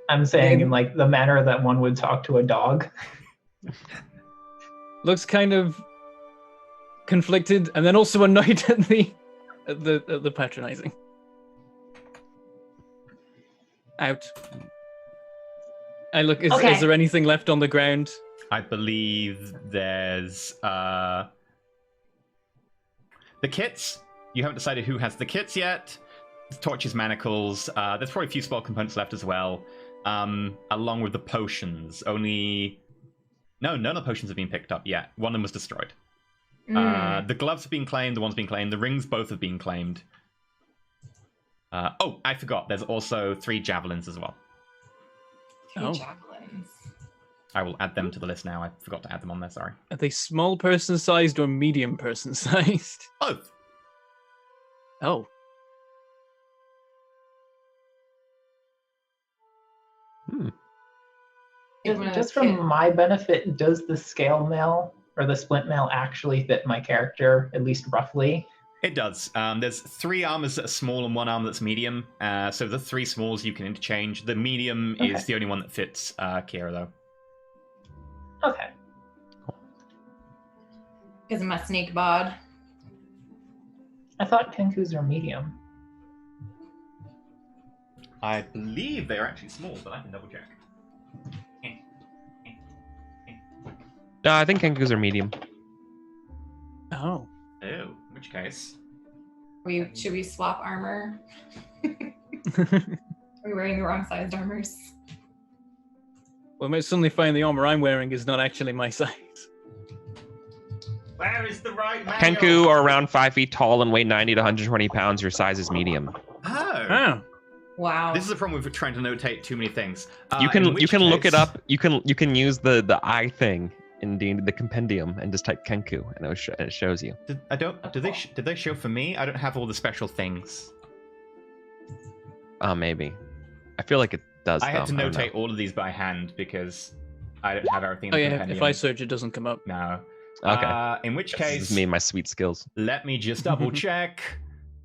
I'm saying Yeah. in like the manner that one would talk to a dog. looks kind of conflicted and then also annoyed at the patronizing. Out. I look, is Okay. there anything left on the ground? I believe there's the kits. You haven't decided who has the kits yet. Torches, manacles. There's probably a few small components left as well. Along with the potions. None of the potions have been picked up yet. One of them was destroyed. The gloves have been claimed. The one's been claimed. The rings both have been claimed. Oh, I forgot. There's also 3 javelins as well. Three Oh. javelins. I will add them to the list now. I forgot to add them on there. Sorry. Are they small person sized or medium person sized? Both. Oh. Get one of Just those for kits. my benefit, does the scale mail or the splint mail actually fit my character, at least roughly? It does. There's 3 armors that are small and 1 armor that's medium. So the 3 smalls you can interchange. The medium Okay. is the only one that fits Kira, though. Okay. Because of my snake bod. I thought Kenkus are medium. I believe they're actually small, but I can double check. No, I think Kenkus are medium. Oh. Oh, in which case... Should we swap armor? Are we wearing the wrong sized armors? Well, I might suddenly find the armor I'm wearing is not actually my size. Where is the right manual? Kenku are around 5 feet tall and weigh 90 to 120 pounds. Your size is medium. Oh. Oh. Wow. This is the problem with trying to notate too many things. You can in which look it case- up. You can use the I thing in the compendium and just type Kenku and it shows you. Did they show for me? I don't have all the special things. Maybe. I feel like it does. I had to though. I don't notate all of these by hand because I don't have everything in Oh the yeah, compendium. if I search it doesn't come up. No. know. Okay. In which This case, is me and my sweet skills. let me just double check.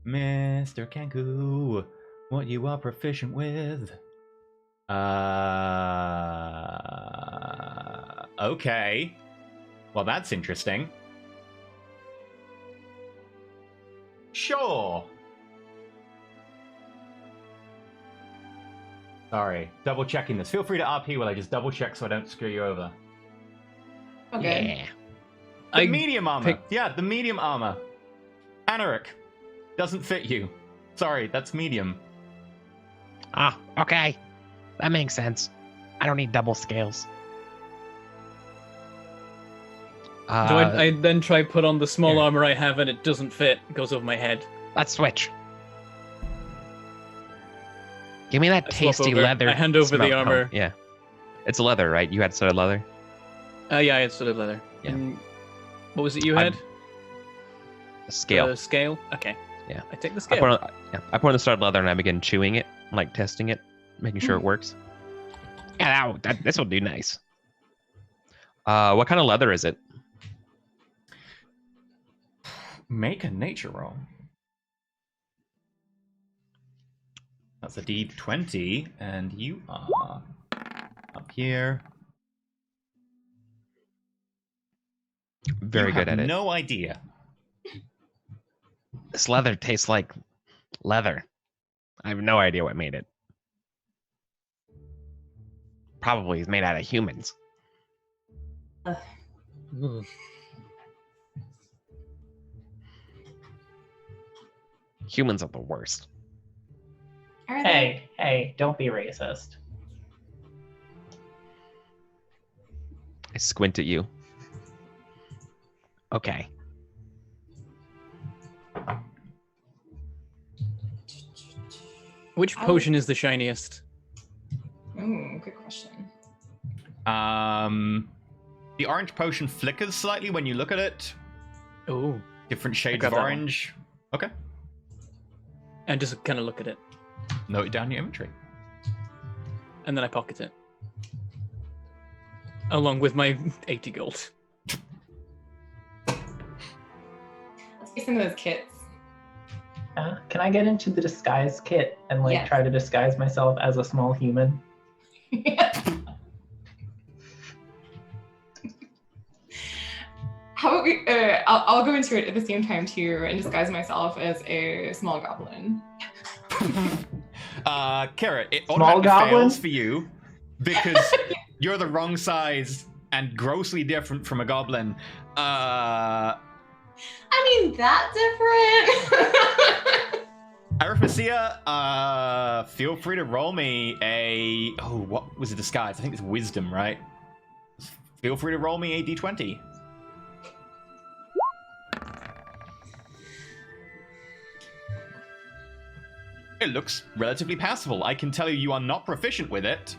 Mr. Kenku, what you are proficient with. Okay. Well, that's interesting. Sure. Sorry, double checking this. Feel free to RP while I just double check so I don't screw you over. Okay. Yeah. The I medium armor. pick- Yeah, the medium armor. Anaric. Doesn't fit you. Sorry, that's medium. Ah, okay. That makes sense. I don't need double scales. Do I then try put on the small Here. armor I have and it doesn't fit? It goes over my head. Let's switch. Give me that I swap tasty over. leather. I hand over the smell. armor. Oh, yeah. It's leather, right? You had studded leather? Yeah, it's studded leather. Yeah. And what was it you I'm- had? A scale. The scale? Okay. Yeah. I take the I scale. put on the studded leather and I begin chewing it, like testing it, making sure it works. Yeah, this will do nice. What kind of leather is it? Make a nature roll. That's a D20, and you are up here. Very good at it. No idea. This leather tastes like leather. I have no idea what made it. Probably is made out of humans. Ugh. Humans are the worst. Are they? Hey, don't be racist. I squint at you. Okay. Which potion is the shiniest? Ooh, good question. The orange potion flickers slightly when you look at it. Oh. Different shades got of that one. orange. Okay. And just kind of look at it. Note it down in your inventory. And then I pocket it. Along with my 80 gold. Let's get some of those kits. Can I get into the disguise kit and Yes. try to disguise myself as a small human? How about we? I'll go into it at the same time too and disguise myself as a small goblin. Kara, it Small automatically goblin? fails for you because you're the wrong size and grossly different from a goblin. I mean, that different. Arithmesia, feel free to roll me a... Oh, what was a disguise? I think it's wisdom, right? Feel free to roll me a d20. It looks relatively passable. I can tell you you are not proficient with it.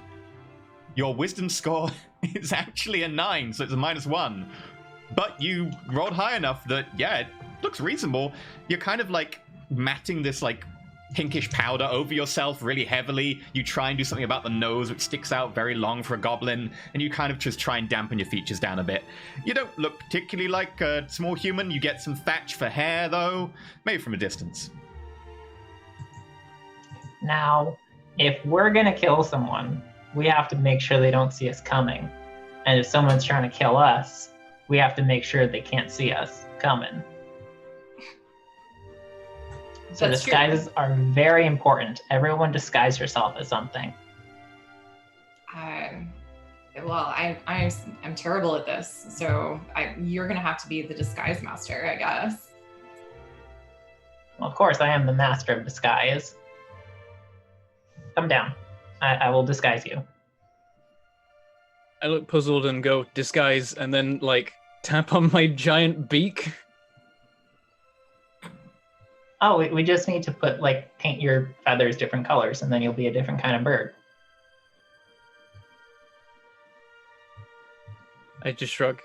Your wisdom score is actually a 9, so it's a -1. But you rolled high enough that, yeah, it looks reasonable. You're kind of matting this pinkish powder over yourself really heavily. You try and do something about the nose, which sticks out very long for a goblin, and you kind of just try and dampen your features down a bit. You don't look particularly like a small human. You get some thatch for hair, though, maybe from a distance. Now, if we're gonna kill someone, we have to make sure they don't see us coming. And if someone's trying to kill us, we have to make sure they can't see us coming. So That's true. disguises are very important. Everyone disguise yourself as something. Well, I'm terrible at this, so you're gonna have to be the disguise master, I guess. Well, of course, I am the master of disguise. Come down. I will disguise you. I look puzzled and go, disguise, and then, tap on my giant beak. Oh, we just need to put, paint your feathers different colors, and then you'll be a different kind of bird. I just shrug.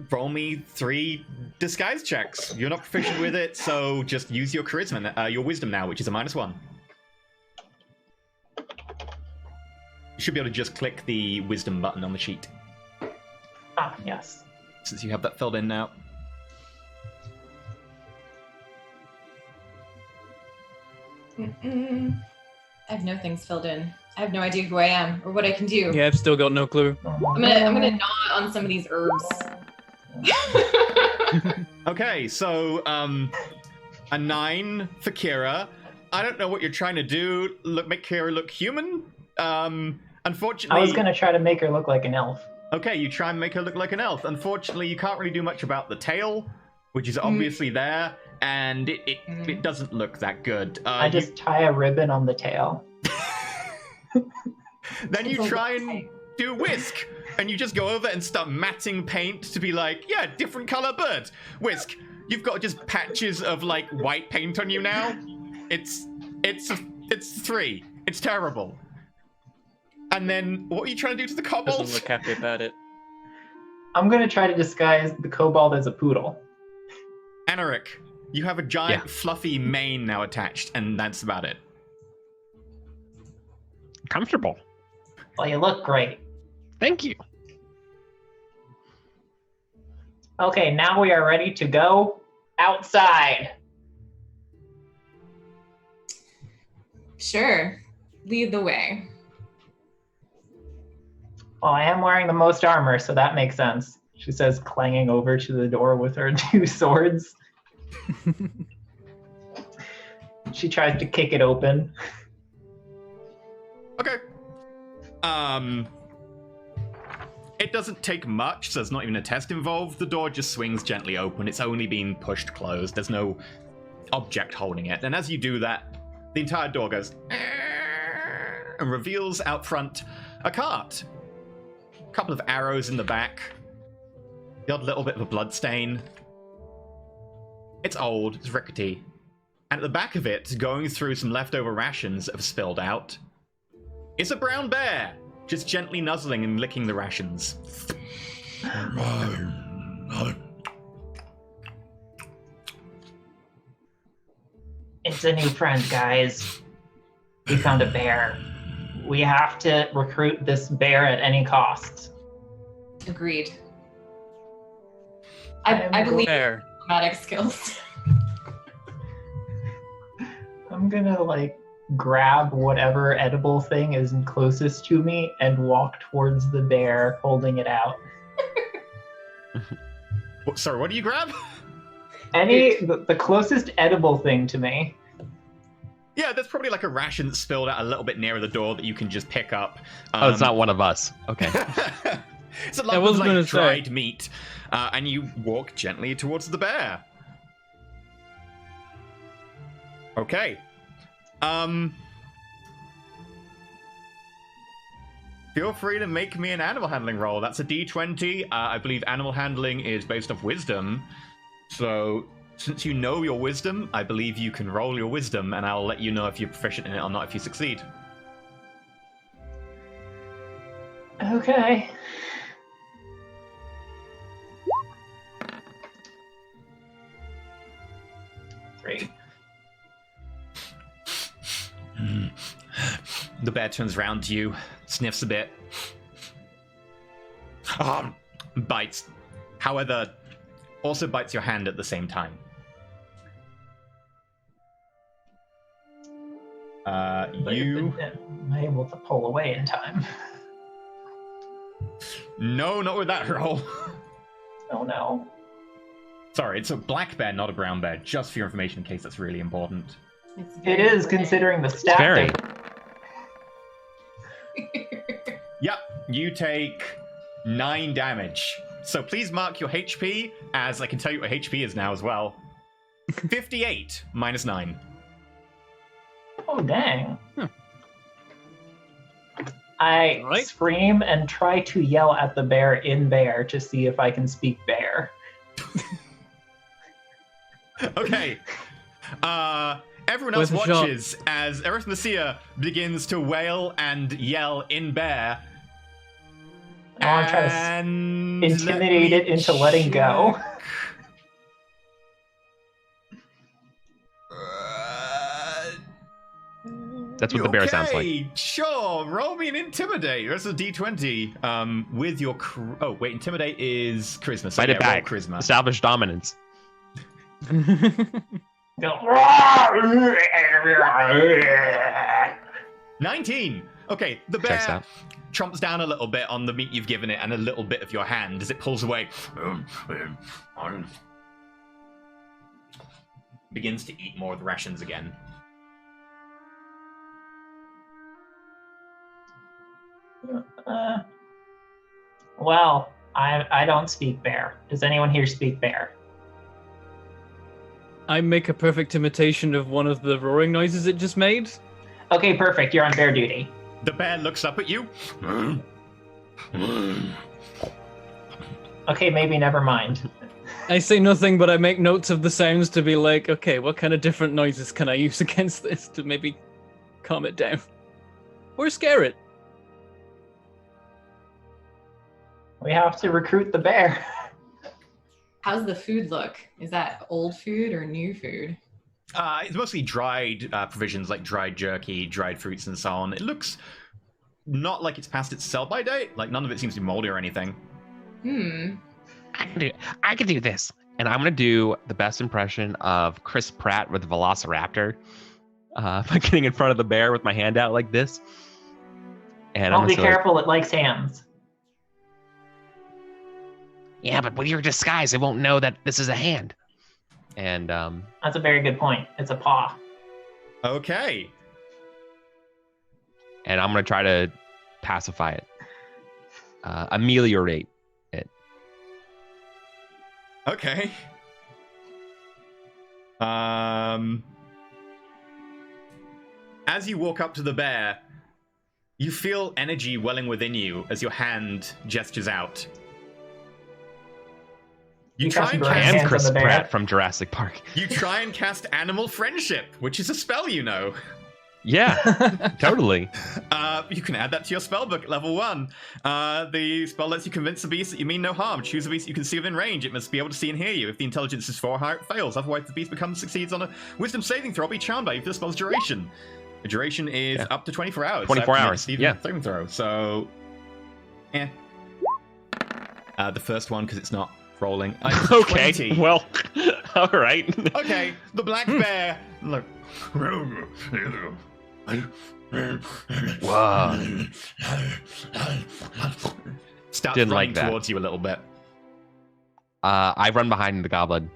Roll me 3 disguise checks. You're not proficient with it, so just use your charisma, your wisdom now, which is a -1. You should be able to just click the wisdom button on the sheet, Ah, yes. since you have that filled in now. I have no things filled in. I have no idea who I am or what I can do. Yeah, I've still got no clue. I'm gonna gnaw on some of these herbs. Okay, so a 9 for Kira. I don't know what you're trying to do. Make Kira look human. Unfortunately, I was going to try to make her look like an elf. Okay, you try and make her look like an elf. Unfortunately, you can't really do much about the tail, which is obviously there, and it doesn't look that good. I just tie a ribbon on the tail. Then you try and do whisk, and you just go over and start matting paint to be like, yeah, different color bird. Whisk, you've got just patches of white paint on you now. It's 3. It's terrible. And then what are you trying to do to the Doesn't kobold? look happy about it. I'm going to try to disguise the kobold as a poodle. Anaric, you have a giant fluffy mane now attached, and that's about it. Comfortable. Well, you look great. Thank you. Okay, now we are ready to go outside. Sure. Lead the way. Well, I am wearing the most armor, so that makes sense. She says, clanging over to the door with her 2 swords. She tries to kick it open. Okay. It doesn't take much, so there's not even a test involved. The door just swings gently open. It's only being pushed closed. There's no object holding it. And as you do that, the entire door goes and reveals out front a cart. A couple of arrows in the back. The odd little bit of a blood stain. It's old, it's rickety. And at the back of it, going through some leftover rations that have spilled out, is a brown bear, just gently nuzzling and licking the rations. It's a new friend, guys. We found a bear. We have to recruit this bear at any cost. Agreed. I believe Bear. dramatic skills. I'm gonna, grab whatever edible thing is closest to me and walk towards the bear, holding it out. Sorry, what do you grab? The closest edible thing to me. Yeah, there's probably a ration that's spilled out a little bit nearer the door that you can just pick up. Oh, it's not one of us. Okay. It's a lump of dried meat, and you walk gently towards the bear. Okay. Feel free to make me an animal handling roll. That's a D20. I believe animal handling is based off wisdom. So, since you know your wisdom, I believe you can roll your wisdom, and I'll let you know if you're proficient in it or not if you succeed. Okay. Three. The bear turns around to you, sniffs a bit, bites. However, also bites your hand at the same time. You... Am I able to pull away in time? No, not with that roll. Oh no. Sorry, it's a black bear, not a brown bear, just for your information in case that's really important. It is, considering the stat. Very. Yep, you take 9 damage. So please mark your HP, as I can tell you what HP is now as well. 58 minus 9. Oh, dang. I scream and try to yell at the bear in bear to see if I can speak bear. Okay. Everyone else watches as Arithmesia begins to wail and yell in bear. I want to try to intimidate it into letting go. That's what the bear sounds like. Sure. Roll me an intimidate. That's a D20. With your... Oh, wait. Intimidate is charisma. So Fight it back. Charisma. Establish dominance. 19. Okay, the bear chomps down a little bit on the meat you've given it and a little bit of your hand as it pulls away. Begins to eat more of the rations again. Well, I don't speak bear. Does anyone here speak bear? I make a perfect imitation of one of the roaring noises it just made. Okay, perfect. You're on bear duty. The bear looks up at you. Okay, maybe never mind. I say nothing, but I make notes of the sounds to be like, okay, what kind of different noises can I use against this to maybe calm it down? Or scare it? We have to recruit the bear. How's the food look? Is that old food or new food? It's mostly dried provisions like dried jerky, dried fruits, and so on. It looks not like it's past its sell-by date. Like, none of it seems to be moldy or anything. I can do this. And I'm going to do the best impression of Chris Pratt with Velociraptor. by getting in front of the bear with my hand out like this. And Be careful, it likes hands. Yeah, but with your disguise, it won't know that this is a hand. And that's a very good point. It's a paw. Okay. And I'm gonna try to pacify it, ameliorate it. Okay. As you walk up to the bear, you feel energy welling within you as your hand gestures out. You try and cast and Chris Pratt from Jurassic Park. You try and cast Animal Friendship, which is a spell you know. Yeah, totally. You can add that to your spellbook at level 1. The spell lets you convince the beast that you mean no harm. Choose a beast you can see within range. It must be able to see and hear you. If the intelligence is 4 or higher, it fails. Otherwise, the beast succeeds on a wisdom saving throw. Be charmed by you for the spell's duration. The duration is up to 24 hours. 24 hours, saving throw. So, the first one, because it's not rolling. Okay, 20. well, all right. Okay, the black bear. Look. Wow. Starts Didn't running like that. towards you a little bit. I run behind the goblin.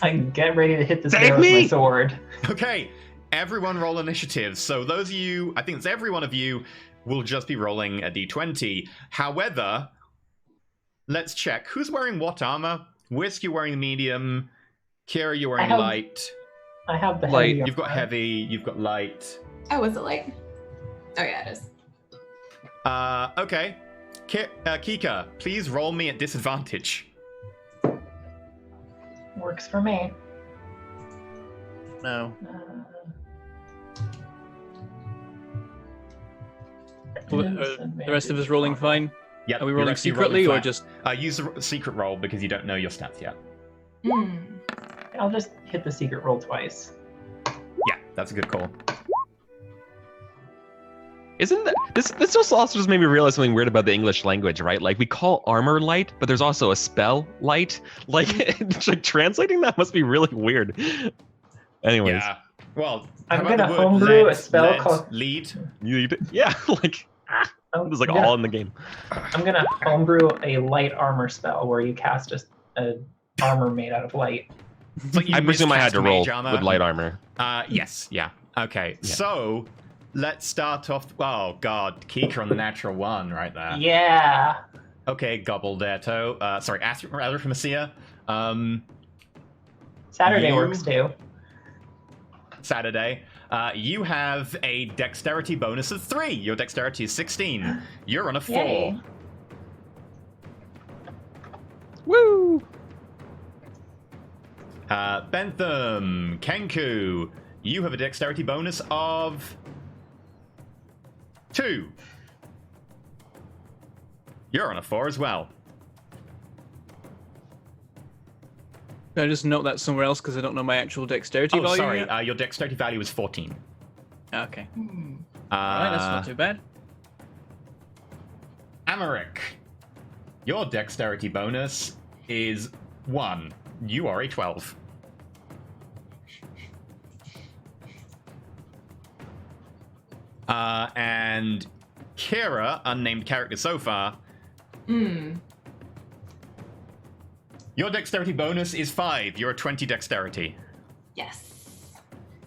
I get ready to hit this Save bear with me! my sword. Okay, everyone roll initiative. So those of you, I think it's every one of you, will just be rolling a d20. However, let's check. Who's wearing what armor? Whisk, you're wearing medium. Kira, you're wearing light. I have the Light. heavy. You've got heavy. You've got light. Oh, was it light? Oh yeah, it is. Okay. Kika, please roll me at disadvantage. Works for me. No. The rest of us rolling fine? Yep, Are we the rolling rest of you secretly or flat. just... Use the secret roll because you don't know your stats yet. I'll just hit the secret roll twice. Yeah, that's a good call. Isn't that this also just made me realize something weird about the English language, right? Like we call armor light, but there's also a spell light. Like translating that must be really weird. Anyways. Yeah. Well, I'm gonna homebrew a spell called lead. Yeah, like it was like all in the game. I'm gonna homebrew a light armor spell where you cast a armor made out of light. Like I presume I had to roll armor. with light armor. Yes, yeah. Okay, Yeah. so let's start off. Oh god, Kika on the natural 1 right there. Yeah. Okay, Gobbledetto. Sorry, Arithmesia. Saturday You- works too. Saturday. You have a dexterity bonus of 3. Your dexterity is 16. You're on a 4. Yay. Woo! Bentham, Kenku, you have a dexterity bonus of 2. You're on a 4 as well. Can I just note that somewhere else because I don't know my actual dexterity value Sorry. yet? Your dexterity value is 14. Okay. Hmm. Alright, that's not too bad. Amaric, your dexterity bonus is 1. You are a 12. And Kira, unnamed character so far, your dexterity bonus is 5. You're a 20 dexterity. Yes.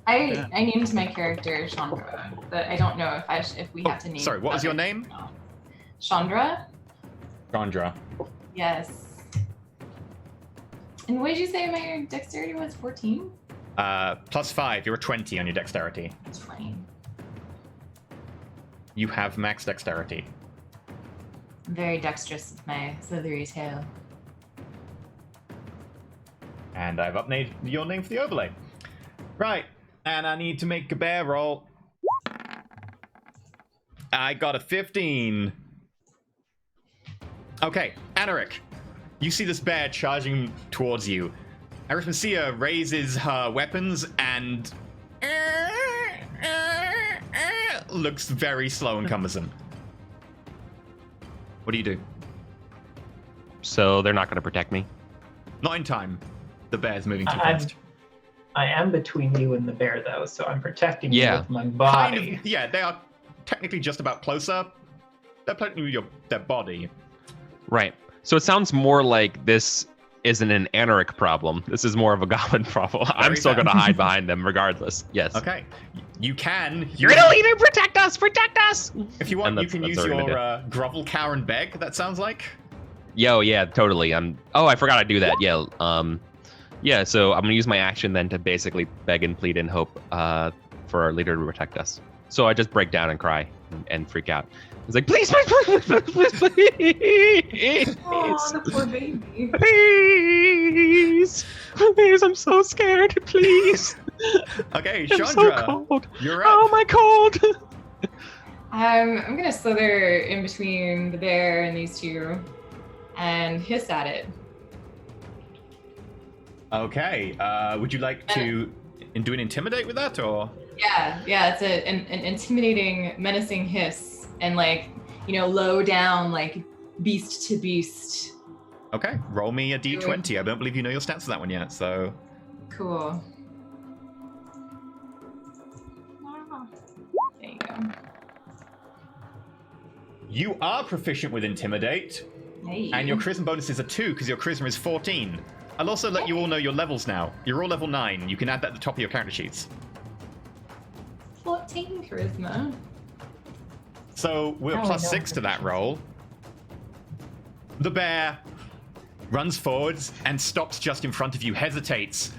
I named my character Chandra, but I don't know if we have to name. Sorry, what was your name? No. Chandra. Chandra. Yes. And what did you say my dexterity was? 14? Plus 5. You're a 20 on your dexterity. 20. You have max dexterity. I'm very dexterous with my slithery tail. And I've updated your name for the overlay. Right, and I need to make a bear roll. I got a 15. Okay, Anaric, you see this bear charging towards you. Arithmesia raises her weapons and looks very slow and cumbersome. What do you do? So they're not going to protect me. Not in time. The bear's moving too fast. I am between you and the bear, though, so I'm protecting you Yeah. with my body. Kind of, yeah, they are technically just about closer. They're protecting you with their body. Right. So it sounds more like this isn't an Anaric problem. This is more of a goblin problem. I'm still fair. going to hide behind them regardless. Yes. Okay. You can. You're the leader. Protect us. Protect us. If you want, And you can use what we're gonna your grovel, cower, and beg. That sounds like. Yo, yeah, totally. Oh, I forgot to do that. Yeah. Yeah. So I'm gonna use my action then to basically beg and plead and hope for our leader to protect us. So I just break down and cry and freak out. It's like, please, please, please, please, please, Oh, the poor baby. please, please. I'm so scared. Please. Okay, I'm Chandra, so cold. you're up. Oh, my cold. I'm gonna slither in between the bear and these two and hiss at it. Okay. Would you like to do an intimidate with that, or? Yeah, it's an intimidating, menacing hiss, and low down, like beast to beast. Okay, roll me a d20. I don't believe you know your stats for that one yet, so. Cool. There you go. You are proficient with intimidate, Hey. and your charisma bonus is a 2 because your charisma is 14. I'll also let you all know your levels now. You're all level 9. You can add that at the top of your character sheets. 14 charisma. So we're Oh, plus no. 6 to that roll. The bear runs forwards and stops just in front of you, hesitates.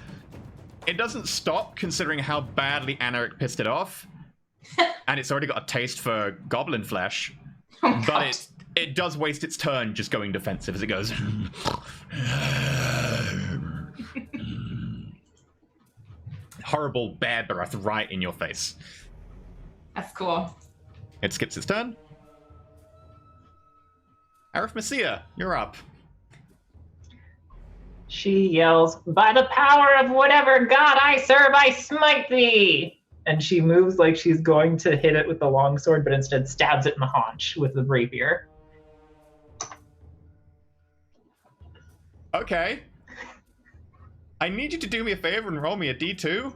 It doesn't stop considering how badly Anaric pissed it off. And it's already got a taste for goblin flesh. Oh my But God. it does waste its turn just going defensive as it goes. Horrible bear breath right in your face. That's cool. It skips its turn. Arithmesia, you're up. She yells, "By the power of whatever god I serve, I smite thee!" And she moves like she's going to hit it with the longsword, but instead stabs it in the haunch with the rapier. Okay. I need you to do me a favor and roll me a d2.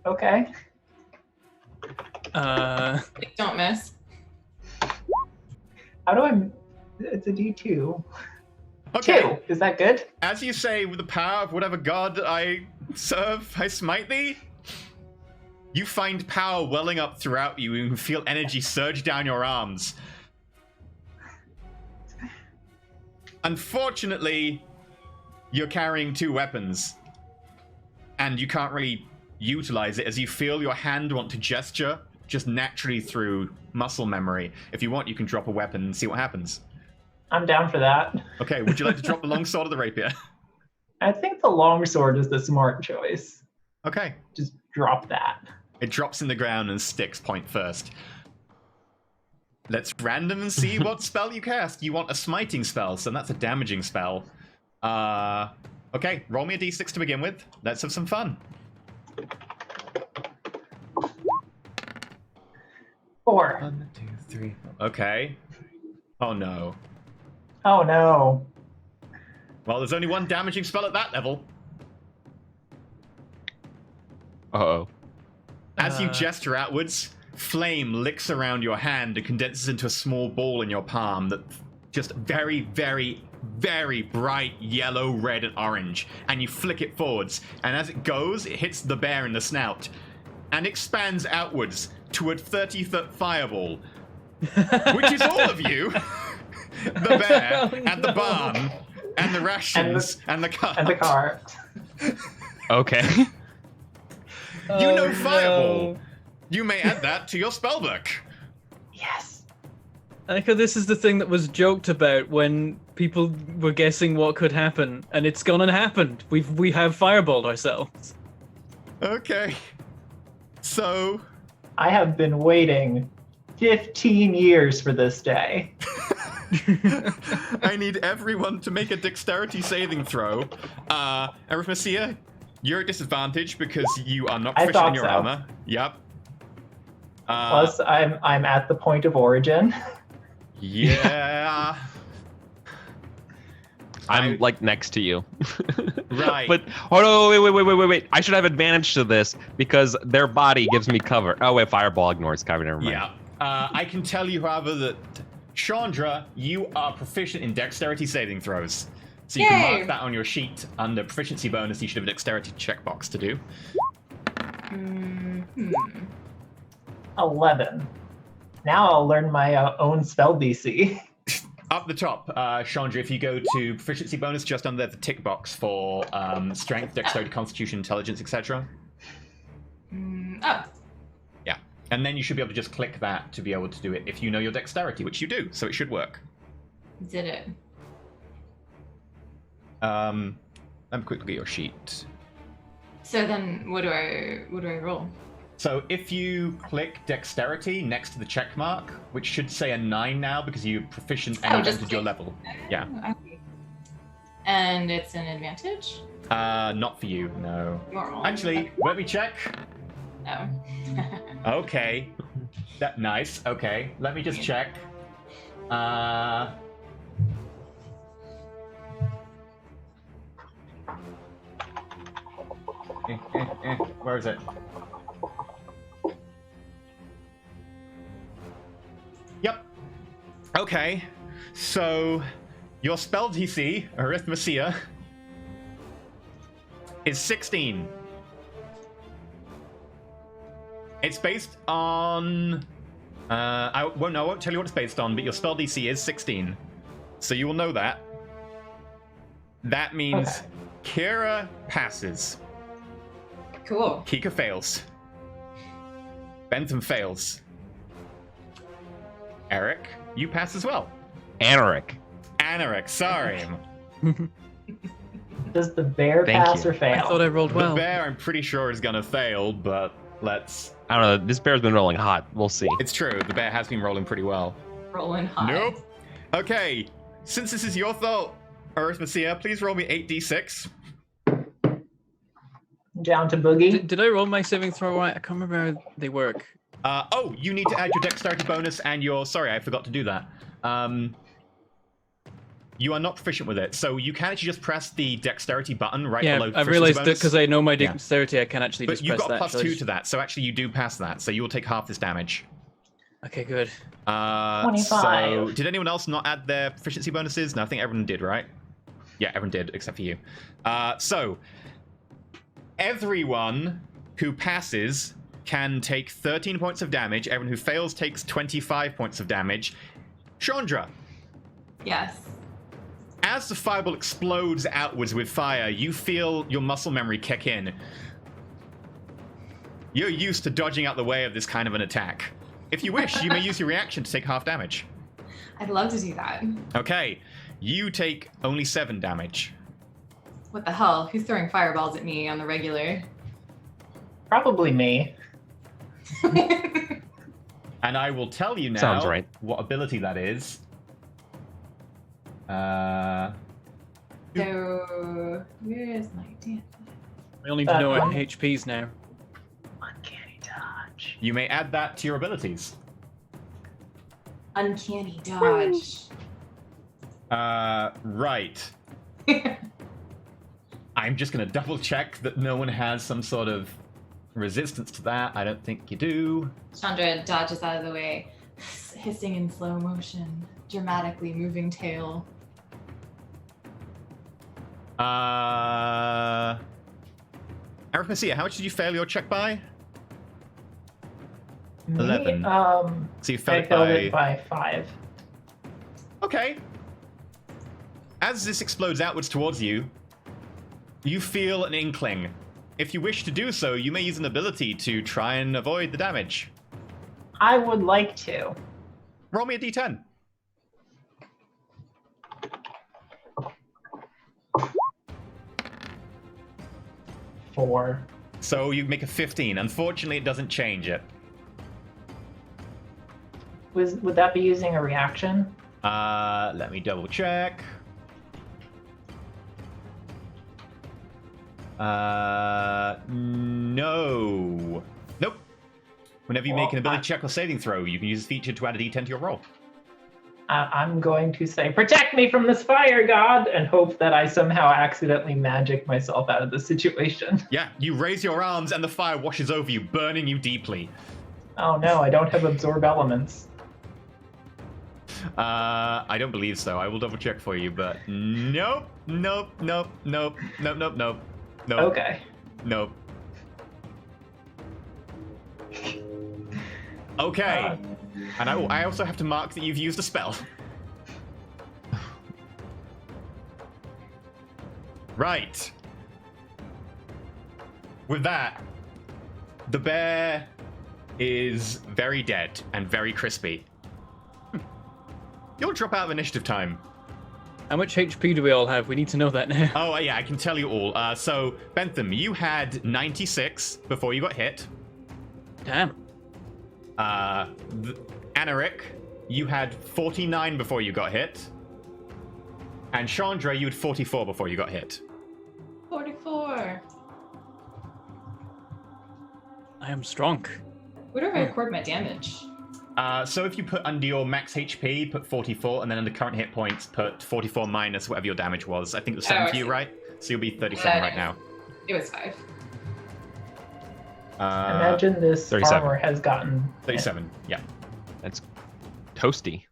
Okay. Don't miss. How do I... It's a D2. Okay. 2. Is that good? As you say, with the power of whatever god I serve, I smite thee. You find power welling up throughout you. You can feel energy surge down your arms. Unfortunately, you're carrying 2 weapons. And you can't really utilize it as you feel your hand want to gesture just naturally through muscle memory. If you want, you can drop a weapon and see what happens. I'm down for that. Okay, would you like to drop the longsword or the rapier? I think the longsword is the smart choice. Okay. Just drop that. It drops in the ground and sticks point first. Let's random and see what spell you cast. You want a smiting spell, so that's a damaging spell. Okay, roll me a d6 to begin with. Let's have some fun. 4. 1, 2, 3. Okay. Oh no. Oh no. Well, there's only one damaging spell at that level. Uh-oh. As you gesture outwards, flame licks around your hand and condenses into a small ball in your palm that just very, very, very bright yellow, red, and orange. And you flick it forwards, and as it goes, it hits the bear in the snout and expands outwards to a 30-foot fireball, which is all of you. The bear, and the barn, and the rations, and the cart. And the car. Okay. You know fireball. You may add that to your spellbook. Yes. I think this is the thing that was joked about when people were guessing what could happen, and it's gone and happened. We have fireballed ourselves. Okay. So, I have been waiting 15 years for this day. I need everyone to make a dexterity saving throw. Arithmesia, you're at disadvantage because you are not I proficient thought in your so. armor. Yep. Plus, I'm at the point of origin. Yeah. I'm like next to you. Right. But hold on, wait. I should have advantage to this because their body gives me cover. Oh wait, fireball ignores cover. Never mind. Yeah. I can tell you, however, that Chandra, you are proficient in dexterity saving throws. So you can Yay. mark that on your sheet under proficiency bonus. You should have a dexterity checkbox to do. 11. Now I'll learn my own spell DC. Up the top, Chandra, if you go to proficiency bonus, just under the tick box for strength, dexterity, constitution, intelligence, etc. Oh, Yeah. And then you should be able to just click that to be able to do it if you know your dexterity, which you do, so it should work. did it. Let me quickly look at your sheet. So then, what do I roll? So if you click dexterity next to the check mark, which should say a 9 now because you're proficient and just entered your level. Yeah. Okay. And it's an advantage? Not for you, no. Normal. Actually, let me check. Oh. Okay. That nice. Okay. Let me just check. Where is it? Yep. Okay. So your spell DC, Arithmesia, is 16. It's based on I won't tell you what it's based on, but your spell DC is 16. So you will know that. That means Kira passes. Cool. Kika fails. Bentham fails. Eric, you pass as well. Anaric. Anaric, sorry. Does the bear Thank pass you. or fail? I thought I rolled The well. bear, I'm pretty sure, is gonna fail, but let's... I don't know. This bear's been rolling hot. We'll see. It's true, the bear has been rolling pretty well. Rolling high. Nope. Okay, since this is your fault, Arithmesia, please roll me 8d6. Down to Boogie. Did I roll my saving throw right? I can't remember how they work. Oh, you need to add your dexterity bonus and your... Sorry, I forgot to do that. You are not proficient with it, so you can actually just press the dexterity button right below Yeah, I proficiency realized that bonus. because I know my Yeah. dexterity, I can actually But just you've press got that. plus 2 to that, so actually you do pass that, so you will take half this damage. Okay, good. 25. So, did anyone else not add their proficiency bonuses? No, I think everyone did, right? Yeah, everyone did, except for you. So, everyone who passes can take 13 points of damage. Everyone who fails takes 25 points of damage. Chandra, Yes. as the fireball explodes outwards with fire, you feel your muscle memory kick in. You're used to dodging out the way of this kind of an attack. If you wish, you may use your reaction to take half damage. I'd love to do that. Okay, you take only 7 damage. What the hell? Who's throwing fireballs at me on the regular? Probably me. And I will tell you now Sounds right. what ability that is. So, where is my damn? We all need to know our HPs now. Uncanny dodge. You may add that to your abilities. Uncanny dodge. Right. I'm just going to double check that no one has some sort of resistance to that. I don't think you do. Chandra dodges out of the way, hissing in slow motion, dramatically moving tail. Arithmesia, how much did you fail your check by? Me? 11. So you I failed failed it by 5. Okay. As this explodes outwards towards you, you feel an inkling. If you wish to do so, you may use an ability to try and avoid the damage. I would like to. Roll me a d10. Four. So you make a 15. Unfortunately, it doesn't change it. Would that be using a reaction? Let me double check. No. Nope. Whenever you make an ability check or saving throw, you can use this feature to add a d10 to your roll. I'm going to say, protect me from this fire, God, and hope that I somehow accidentally magic myself out of the situation. Yeah, you raise your arms and the fire washes over you, burning you deeply. Oh no, I don't have absorb elements. I don't believe so. I will double check for you, but nope. Okay. Nope. Okay. And I also have to mark that you've used a spell. Right. With that, the bear is very dead and very crispy. You'll drop out of initiative time. How much HP do we all have? We need to know that now. Oh, yeah, I can tell you all. So, Bentham, you had 96 before you got hit. Damn. Anaric, you had 49 before you got hit. And Chandra, you had 44 before you got hit. 44. I am strong. What do I record my damage? So if you put under your max HP, put 44, and then under current hit points, put 44 minus whatever your damage was. I think it was 7 for you, right? So you'll be 37 right now. It was 5. Imagine this 37. armor has gotten... 37, yeah. That's toasty.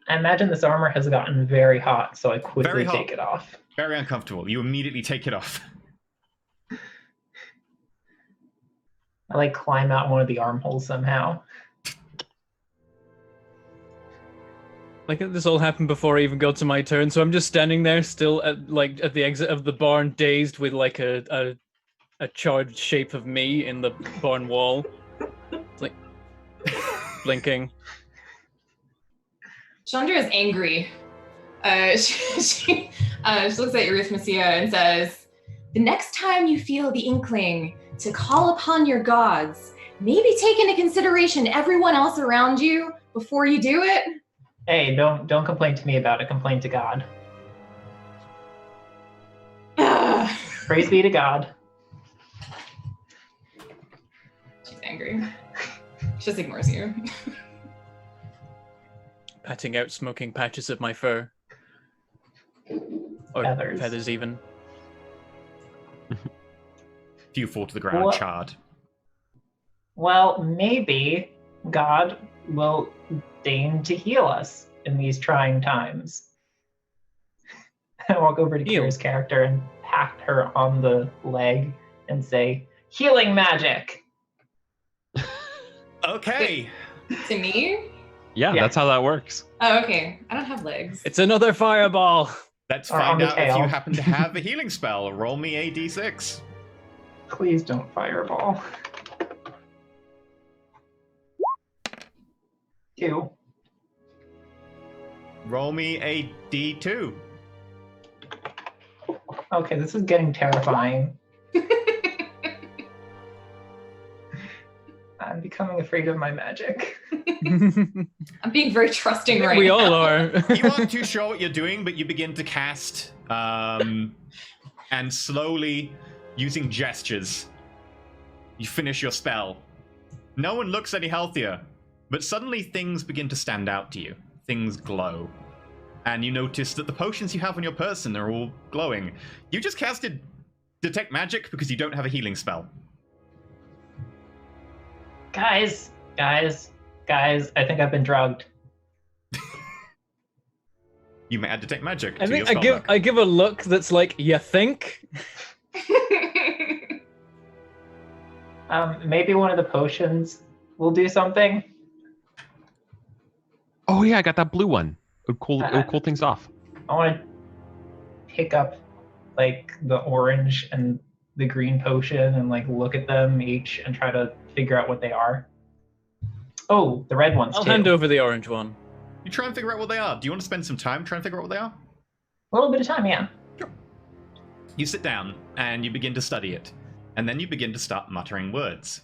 I imagine this armor has gotten very hot, so I Very quickly hot. take it off. Very uncomfortable. You immediately take it off. I like climb out one of the armholes somehow. Like this all happened before I even got to my turn, so I'm just standing there still at the exit of the barn, dazed with like a charged shape of me in the barn wall. It's like blinking. Chandra is angry. She looks at Eurythmesia and says, "The next time you feel the inkling to call upon your gods, maybe take into consideration everyone else around you before you do it." Hey, don't complain to me about it. Complain to God. Praise be to God. She's angry. She just ignores you. Patting out smoking patches of my fur. Or feathers even. Few fall to the ground, What? charred. Well, maybe God will deign to heal us in these trying times. I walk over to Heal. Kira's character and pat her on the leg and say, "Healing magic!" Okay. To me? Yeah, Yeah. that's how that works. Oh, okay. I don't have legs. It's another fireball. Let's Or on find the out if tail. you happen to have a healing spell. Roll me a d6. Please don't fireball. 2. Roll me a d2. Okay, this is getting terrifying. I'm becoming afraid of my magic. I'm being very trusting right We now. all are. You aren't too sure what you're doing, but you begin to cast, and slowly, using gestures, you finish your spell. No one looks any healthier, but suddenly things begin to stand out to you. Things glow. And you notice that the potions you have on your person are all glowing. You just casted Detect Magic because you don't have a healing spell. Guys, I think I've been drugged. You may add Detect Magic I to your think spell book. I give a look that's like, you think? Maybe one of the potions will do something. Oh yeah, I got that blue one. It would cool things off. I want to pick up like the orange and the green potion and like look at them each and try to figure out what they are. Oh, the red ones I'll too. hand over the orange one. You try and figure out what they are. Do you want to spend some time trying to figure out what they are? A little bit of time, yeah. You sit down and you begin to study it. And then you begin to start muttering words.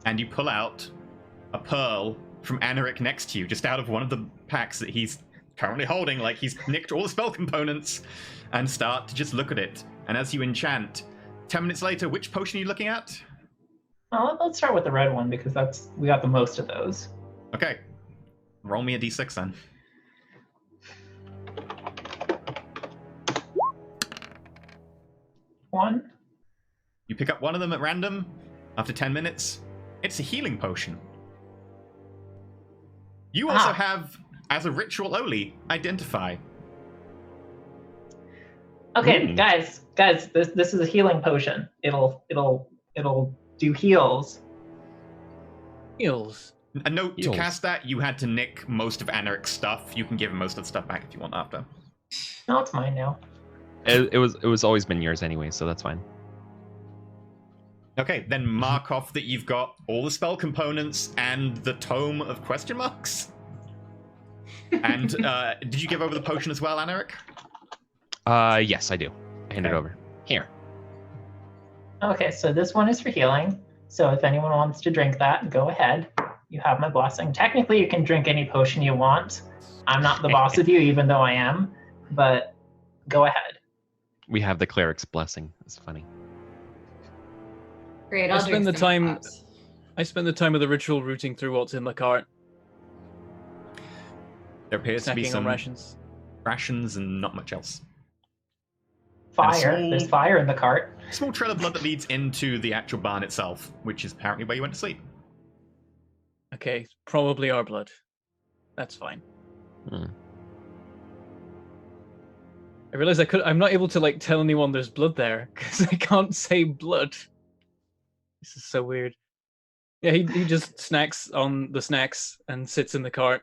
And you pull out a pearl from Anaric next to you, just out of one of the packs that he's currently holding, like he's nicked all the spell components, and start to just look at it. And as you enchant, 10 minutes later, which potion are you looking at? Well, let's start with the red one because we got the most of those. Okay. Roll me a d6 then. One. You pick up one of them at random. After 10 minutes, it's a healing potion. You also have, as a ritual only, identify. Okay, guys, this is a healing potion. It'll do heals. Heals. A note to Heals. cast that, you had to nick most of Aneric's stuff. You can give him most of the stuff back if you want after. No, it's mine now. It was always been yours anyway, so that's fine. Okay, then mark off that you've got all the spell components and the tome of question marks. And did you give over the potion as well, Aneric? Yes, I do. I hand it over. Here. Okay, so this one is for healing. So if anyone wants to drink that, go ahead. You have my blessing. Technically, you can drink any potion you want. I'm not the boss of you, even though I am. But go ahead. We have the cleric's blessing. It's funny. Great. I I'll spend drink the some time. pops. I spend the time of the ritual rooting through what's in the cart, There appears to be snacking on some rations. and not much else. Fire. small- There's fire in the cart. Small trail of blood that leads into the actual barn itself, which is apparently where you went to sleep. Okay, probably our blood. That's fine. Hmm. I realize I'm not able to tell anyone there's blood there because I can't say blood. This is so weird. Yeah, he just snacks on the snacks and sits in the cart.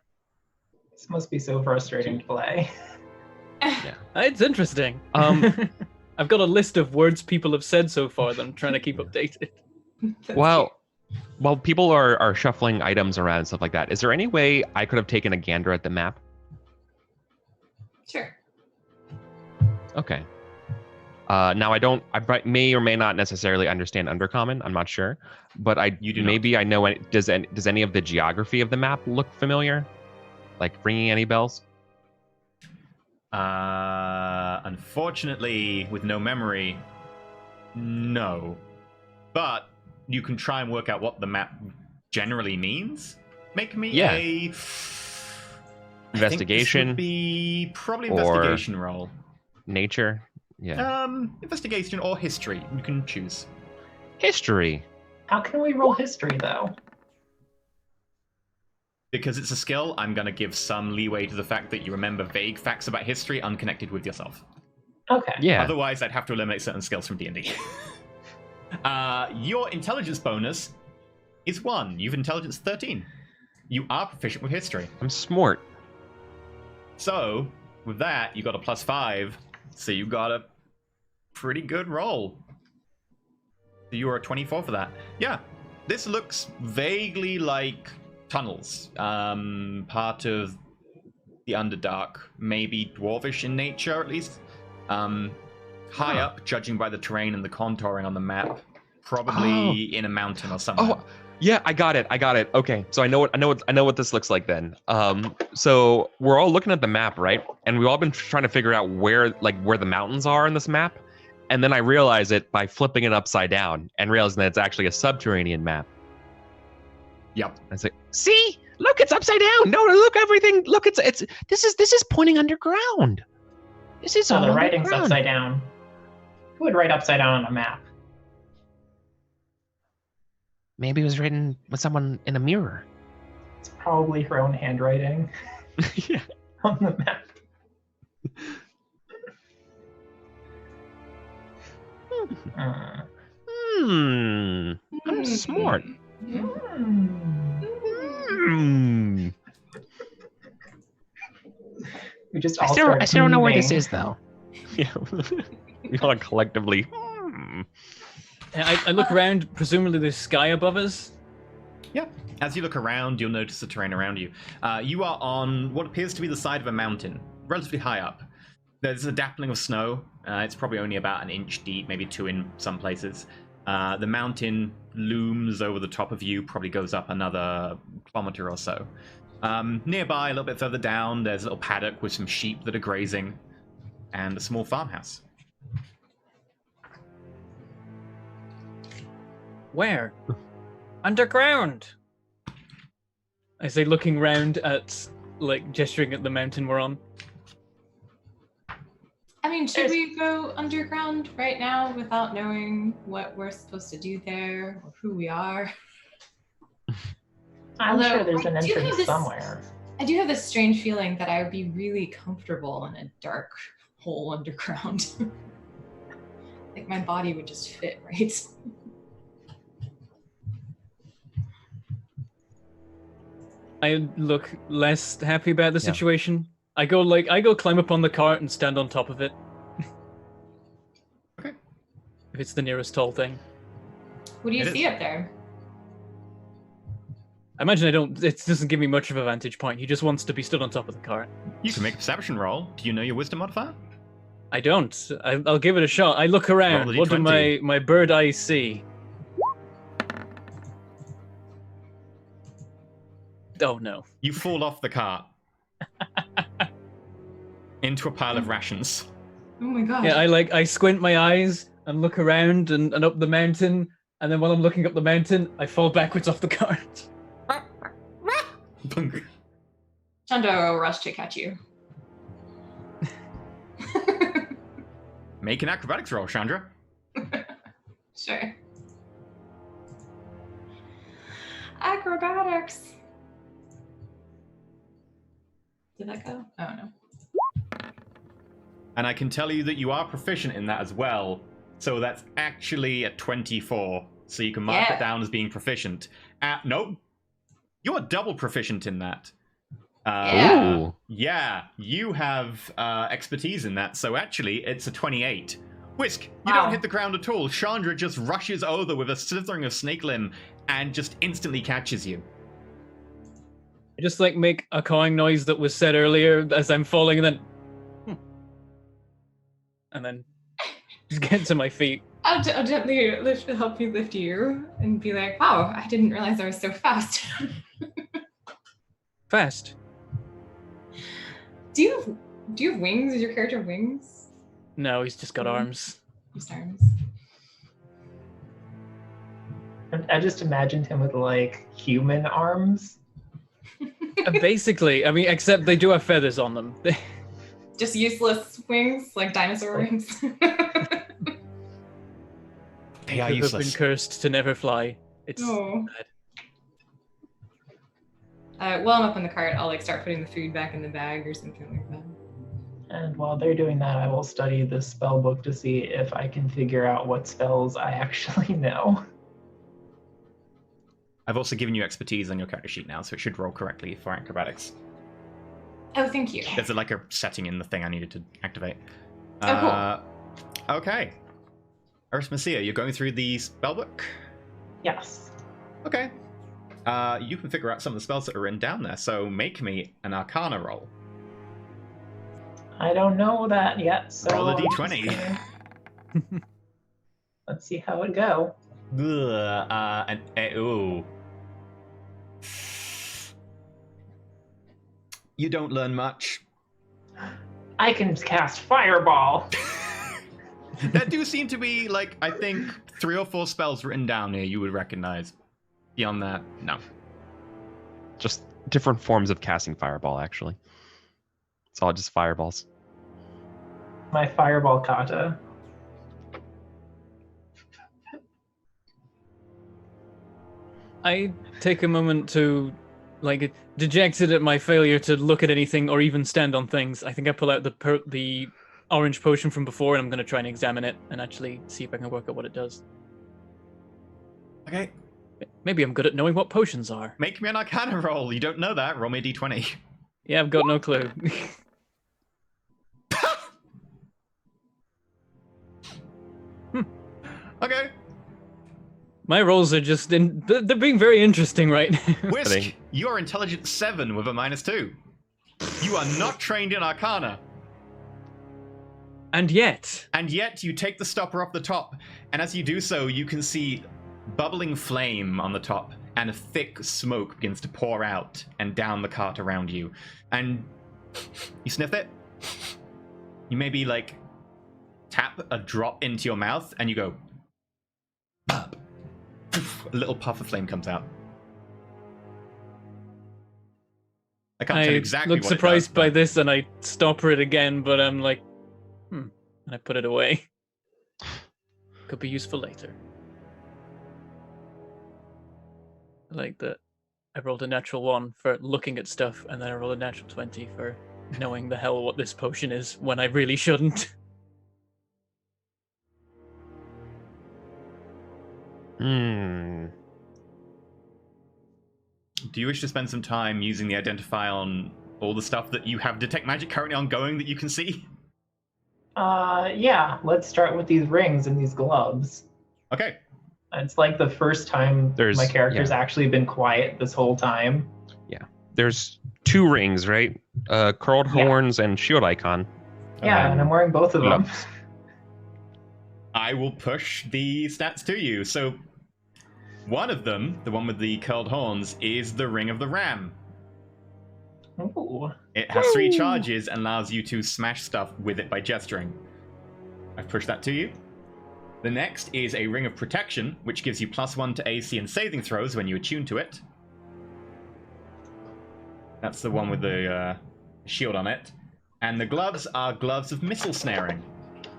This must be so frustrating to play. It's interesting. Um, I've got a list of words people have said so far that I'm trying to keep updated. While people are shuffling items around and stuff like that, is there any way I could have taken a gander at the map? Sure. Okay. Now I may or may not necessarily understand Undercommon. I'm not sure, but You do not. maybe I know. Does any of the geography of the map look familiar? Like ringing any bells? Unfortunately, with no memory, no. But you can try and work out what the map generally means. Make me Yeah. a Investigation I think this would be probably or- investigation roll. Nature? Yeah. Investigation or history. You can choose. History. How can we roll history, though? Because it's a skill, I'm going to give some leeway to the fact that you remember vague facts about history unconnected with yourself. Okay. Yeah. Otherwise, I'd have to eliminate certain skills from D&D. Your intelligence bonus is 1. You've intelligence 13. You are proficient with history. I'm smart. So, with that, you got a +5. So you got a pretty good roll. So you are a 24 for that. Yeah, this looks vaguely like tunnels. Part of the Underdark, maybe dwarvish in nature at least. High up, judging by the terrain and the contouring on the map, probably in a mountain or somewhere. Oh, yeah, I got it. Okay, so I know what this looks like then. So we're all looking at the map, right? And we've all been trying to figure out where the mountains are in this map. And then I realize it by flipping it upside down and realizing that it's actually a subterranean map. Yep. I say, see, look, it's upside down. No, look, everything. Look, this is pointing underground. This is So all the writing's underground. upside down. Who would write upside down on a map? Maybe it was written with someone in a mirror. It's probably her own handwriting Yeah. on the map. I'm smart. We just I all still don't know where this beaming. is though. Yeah. We all collectively. I look around. Presumably, there's sky above us. As you look around, you'll notice the terrain around you. You are on what appears to be the side of a mountain, relatively high up. There's a dappling of snow. It's probably only about an inch deep, maybe 2 in some places. The mountain looms over the top of you, probably goes up another kilometer or so. Nearby, a little bit further down, there's a little paddock with some sheep that are grazing, and a small farmhouse. Where? Underground. I say, looking round at, like, gesturing at the mountain we're on. I mean, should we go underground right now without knowing what we're supposed to do there or who we are? I'm sure there's an entrance somewhere. I do have this strange feeling that I would be really comfortable in a dark hole underground. Like my body would just fit right. I look less happy about the situation. I go climb up on the cart and stand on top of it. Okay. If it's the nearest tall thing. What do you see up there? I imagine it doesn't give me much of a vantage point. He just wants to be stood on top of the cart. You can make a perception roll. Do you know your wisdom modifier? I don't. I'll give it a shot. I look around. What do my bird eyes see? Oh no. You fall off the cart. Into a pile of rations. Oh my god. Yeah, I squint my eyes and look around and up the mountain, and then while I'm looking up the mountain, I fall backwards off the cart. Chandra will rush to catch you. Make an acrobatics roll, Chandra. Sure. Acrobatics. Did that go? Oh no. And I can tell you that you are proficient in that as well. So that's actually a 24. So you can mark it down as being proficient. Nope. You're double proficient in that. Yeah, you have expertise in that. So actually, it's a 28. Whisk, you don't hit the ground at all. Chandra just rushes over with a slithering of snake limb and just instantly catches you. I just make a cawing noise that was said earlier as I'm falling, and then and then just get to my feet. I'll gently help you lift you and be like, wow, I didn't realize I was so fast. Fast? Do you have wings? Is your character wings? No, he's just got arms. Just arms. I just imagined him with human arms. Basically, I mean, except they do have feathers on them. Just useless wings, like dinosaur wings. They are Who useless. have been cursed to never fly. It's bad. While I'm up in the cart, I'll start putting the food back in the bag or something like that. And while they're doing that, I will study the spell book to see if I can figure out what spells I actually know. I've also given you expertise on your character sheet now, so it should roll correctly for acrobatics. Oh, thank you. There's a setting in the thing I needed to activate. Oh, cool. Okay. Arithmesia, you're going through the spellbook? Yes. Okay. You can figure out some of the spells that are written down there, so make me an Arcana roll. I don't know that yet, so... Roll a d20. Let's see how it go. Ooh. You don't learn much. I can cast Fireball. There do seem to be, I think 3 or 4 spells written down here you would recognize. Beyond that, no. Just different forms of casting fireball, actually. It's all just fireballs. My Fireball kata. I take a moment to, dejected at my failure to look at anything or even stand on things. I think I pull out the orange potion from before, and I'm going to try and examine it and actually see if I can work out what it does. Okay. Maybe I'm good at knowing what potions are. Make me an Arcana roll. You don't know that. Roll me a d20. Yeah, I've got no clue. Okay. My rolls are just they're being very interesting right now. Whisk, you're intelligence 7 with a -2. You are not trained in Arcana. And yet you take the stopper off the top, and as you do so, you can see bubbling flame on the top, and a thick smoke begins to pour out and down the cart around you. And you sniff it. You maybe tap a drop into your mouth, and you go, "Up." A little puff of flame comes out. can't tell you exactly look what it surprised does, by but- this, and I stop it again, but I'm like, and I put it away. Could be useful later. I like that. I rolled a natural 1 for looking at stuff, and then I rolled a natural 20 for knowing the hell what this potion is when I really shouldn't. Hmm. Do you wish to spend some time using the identify on all the stuff that you have detect magic currently ongoing that you can see? Yeah, let's start with these rings and these gloves. Okay. It's like the first time my character's yeah. actually been quiet this whole time. There's 2 rings, right? Curled Yeah. horns and shield icon. Yeah, and I'm wearing both of them. gloves. I will push the stats to you. So one of them, the one with the curled horns, is the Ring of the Ram. Ooh. It has 3 charges and allows you to smash stuff with it by gesturing. I've pushed that to you. The next is a Ring of Protection, which gives you +1 to AC and saving throws when you attune to it. That's the one with the shield on it. And the gloves are gloves of missile snaring.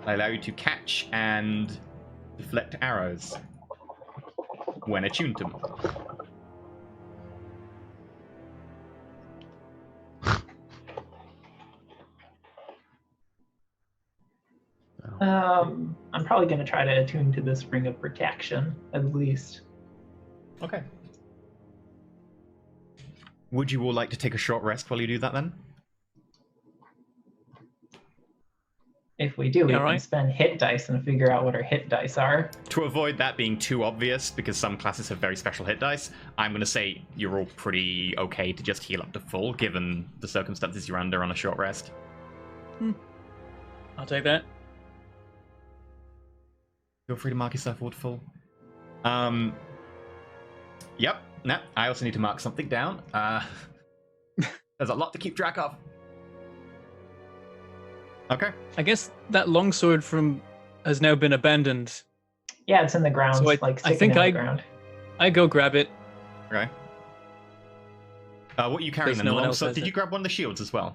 They allow you to catch and deflect arrows when attuned to them. I'm probably going to try to attune to this Ring of Protection, at least. Okay. Would you all like to take a short rest while you do that then? If we do, we Yeah, can right. spend hit dice and figure out what our hit dice are. To avoid that being too obvious, because some classes have very special hit dice, I'm going to say you're all pretty okay to just heal up to full, given the circumstances you're under on a short rest. I'll take that. Feel free to mark yourself all to full. Yep. No, I also need to mark something down. There's a lot to keep track of. Okay. I guess that longsword has now been abandoned. Yeah, it's in the ground, So like I sticking think in the ground. I go grab it. Okay. What are you carrying Because then? no The one long else sword? has Did it. you grab one of the shields as well?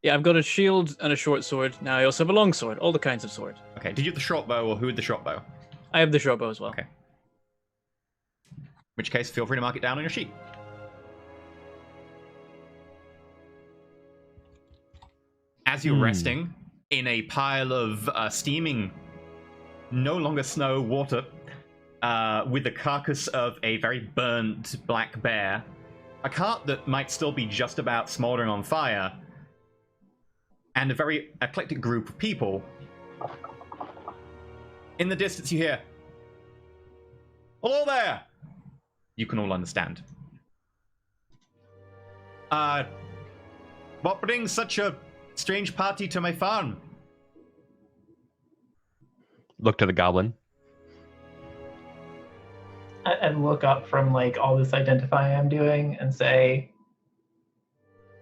Yeah, I've got a shield and a short sword. Now I also have a long sword. All the kinds of sword. Okay. Did you have the short bow, or who had the short bow? I have the short bow as well. Okay. In which case, feel free to mark it down on your sheet. As you're resting in a pile of steaming, no longer snow, water, with the carcass of a very burnt black bear, a cart that might still be just about smoldering on fire, and a very eclectic group of people. In the distance you hear, "Hello there!" You can all understand. What brings such a strange party to my farm? Look to the goblin. I look up from like all this identifying I'm doing and say,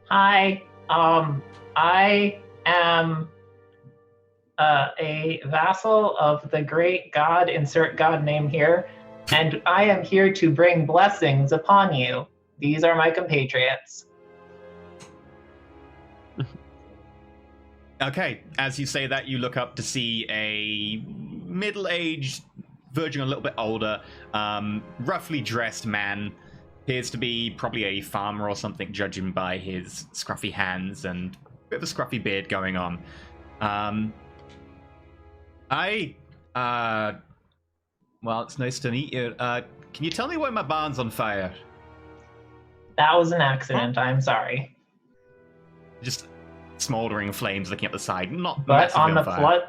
"Hi, I am a vassal of the great god, insert god name here, and I am here to bring blessings upon you. These are my compatriots." Okay, as you say that, you look up to see a middle-aged, verging a little bit older, roughly dressed man. Appears to be probably a farmer or something, judging by his scruffy hands and a bit of a scruffy beard going on. Well, it's nice to meet you. Can you tell me why my barn's on fire? That was an accident. I'm sorry. Just smoldering flames looking up the side, not But massively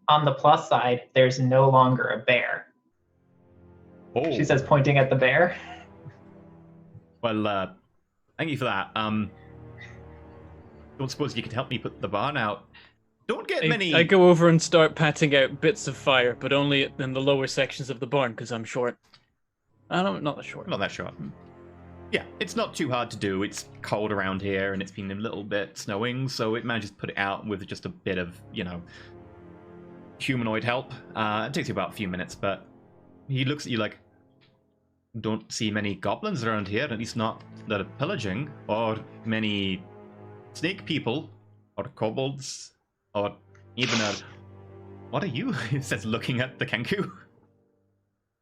on the plus side, there's no longer a bear. Oh. She says, pointing at the bear. Well, thank you for that. Don't suppose you could help me put the barn out. Don't get many. I go over and start patting out bits of fire, but only in the lower sections of the barn because I'm short. Not that short. Not that short. Yeah, it's not too hard to do. It's cold around here, and it's been a little bit snowing, so it manages to put it out with just a bit of, humanoid help. It takes you about a few minutes, but he looks at you like, don't see many goblins around here, at least not that are pillaging, or many snake people, or kobolds, or even a... What are you? It says looking at the Kenku.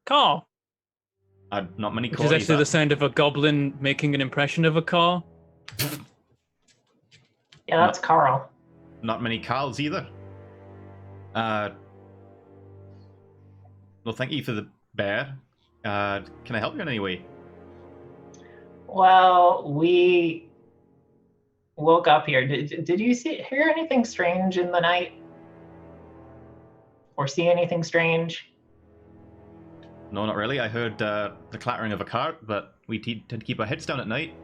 Car. Not many Which is actually the sound of a goblin making an impression of a car. Yeah, that's Carl. Not many Carls either. Well, thank you for the bear. Can I help you in any way? Well, we woke up here. Did you hear anything strange in the night? Or see anything strange? No, not really. I heard the clattering of a cart, but we tend to keep our heads down at night.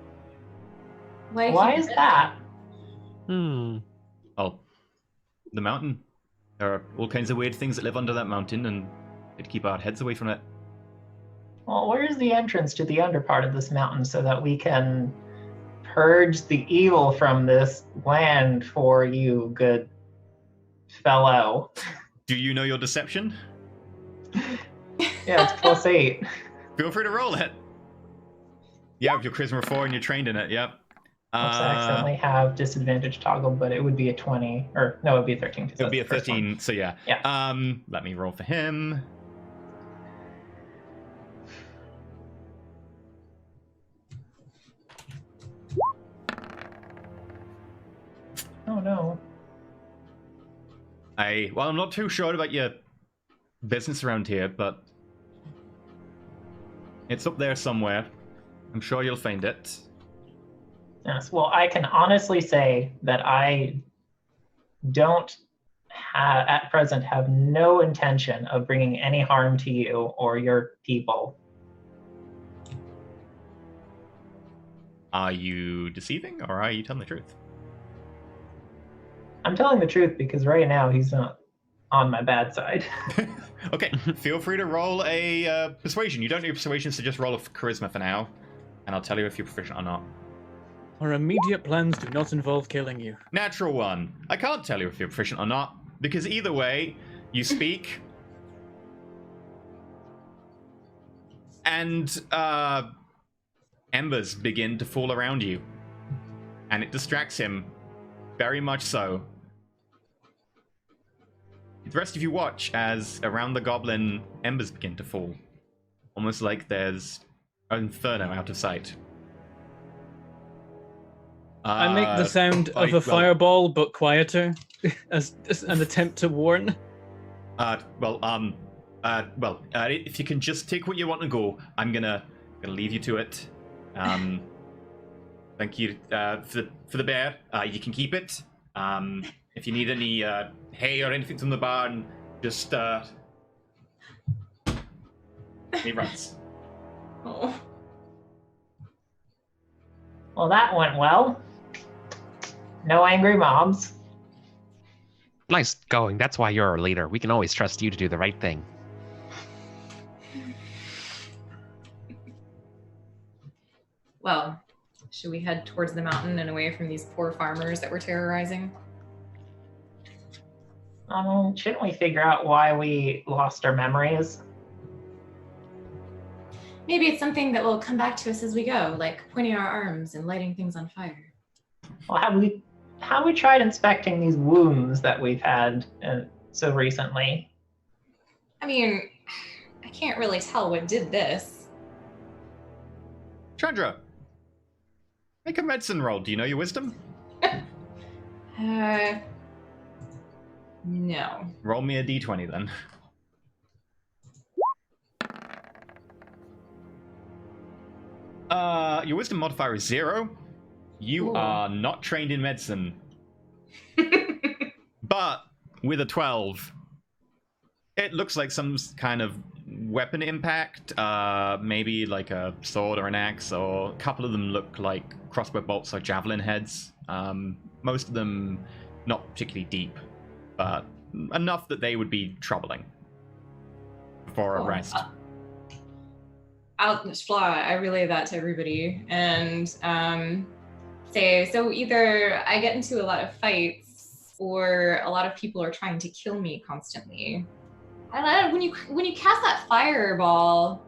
Why is that? Hmm. Oh, the mountain. There are all kinds of weird things that live under that mountain, and we'd keep our heads away from it. Well, where's the entrance to the under part of this mountain so that we can purge the evil from this land for you, good fellow? Do you know your deception? Yeah, it's +8. Feel free to roll it. Yeah, if you're Charisma 4 and you're trained in it, yep. Oops, I accidentally have disadvantage toggled, but it would be a 20, or no, it would be a 13. It would be a 13, so yeah. Yeah. Let me roll for him. Oh no. Well, I'm not too sure about your business around here, but it's up there somewhere. I'm sure you'll find it. Yes, well, I can honestly say that I don't at present have no intention of bringing any harm to you or your people. Are you deceiving, or are you telling the truth? I'm telling the truth because right now he's not on my bad side. Okay, feel free to roll a persuasion. You don't need persuasion, so just roll a charisma for now, and I'll tell you if you're proficient or not. Our immediate plans do not involve killing you. Natural 1. I can't tell you if you're proficient or not, because either way, you speak, and embers begin to fall around you, and it distracts him, very much so. The rest of you watch as around the goblin, embers begin to fall, almost like there's an inferno out of sight. I make the sound of a fireball, but quieter, as an attempt to warn. If you can just take what you want and go, I'm gonna leave you to it. Thank you for the bear. You can keep it. If you need any hay or anything from the barn, just he runs. Oh. Well, that went well. No angry mobs. Nice going. That's why you're our leader. We can always trust you to do the right thing. Well, should we head towards the mountain and away from these poor farmers that we're terrorizing? Shouldn't we figure out why we lost our memories? Maybe it's something that will come back to us as we go, like pointing our arms and lighting things on fire. Well, have we tried inspecting these wounds that we've had so recently? I mean, I can't really tell what did this. Chandra, make a medicine roll. Do you know your wisdom? No. Roll me a d20 then. Your wisdom modifier is 0. You are not trained in medicine. But with a 12, it looks like some kind of weapon impact. Maybe like a sword or an axe, or a couple of them look like crossbow bolts or javelin heads. Most of them not particularly deep, but enough that they would be troubling for a rest. I relay that to everybody and say, so either I get into a lot of fights or a lot of people are trying to kill me constantly. When you cast that fireball,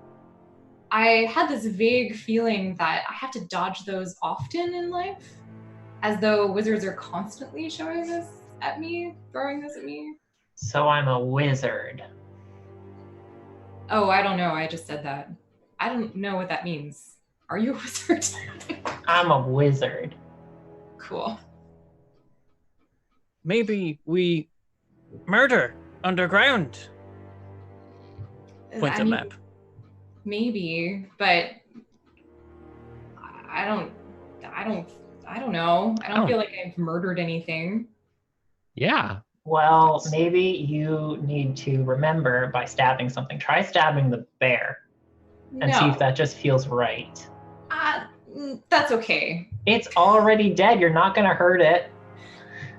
I had this vague feeling that I have to dodge those often in life, as though wizards are constantly showing this at me, throwing this at me. So I'm a wizard. Oh, I don't know. I just said that. I don't know what that means. Are you a wizard? I'm a wizard. Cool. Maybe we murder underground. Point I the mean, map. Maybe, but I don't know. I don't feel like I've murdered anything. Yeah. Well, maybe you need to remember by stabbing something. Try stabbing the bear and see if that just feels right. That's okay. It's already dead. You're not going to hurt it.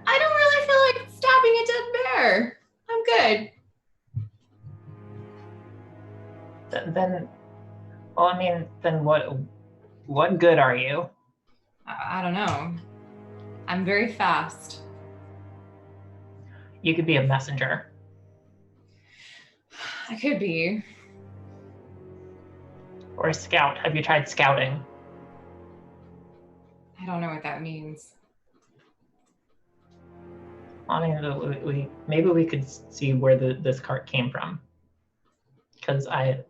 I don't really feel like stabbing a dead bear. I'm good. Then what good are you? I don't know. I'm very fast. You could be a messenger. I could be. Or a scout. Have you tried scouting? I don't know what that means. I mean, maybe we could see where this cart came from. Because I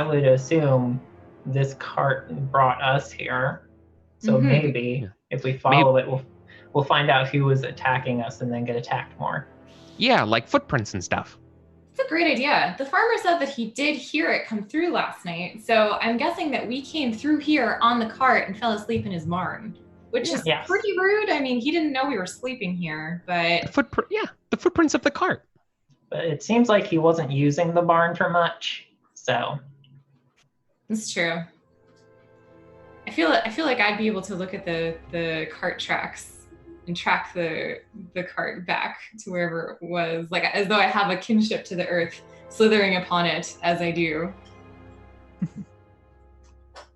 would assume this cart brought us here. So maybe if we follow it, we'll find out who was attacking us and then get attacked more. Yeah, like footprints and stuff. It's a great idea. The farmer said that he did hear it come through last night. So I'm guessing that we came through here on the cart and fell asleep in his barn, which is pretty rude. I mean, he didn't know we were sleeping here, but... The footprints of the cart. But it seems like he wasn't using the barn for much, so... It's true. I feel like I'd be able to look at the cart tracks and track the cart back to wherever it was, like as though I have a kinship to the earth, slithering upon it as I do.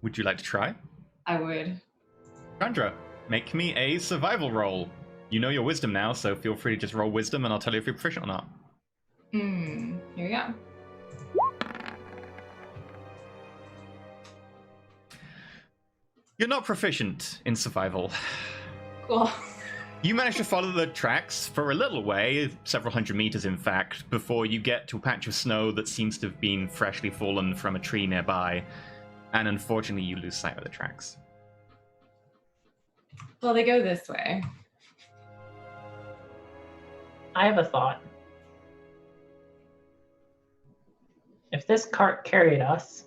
Would you like to try? I would. Chandra, make me a survival roll. You know your wisdom now, so feel free to just roll wisdom and I'll tell you if you're proficient or not. Here we go. You're not proficient in survival. Cool. You manage to follow the tracks for a little way, several hundred meters in fact, before you get to a patch of snow that seems to have been freshly fallen from a tree nearby, and unfortunately you lose sight of the tracks. Well, they go this way. I have a thought. If this cart carried us,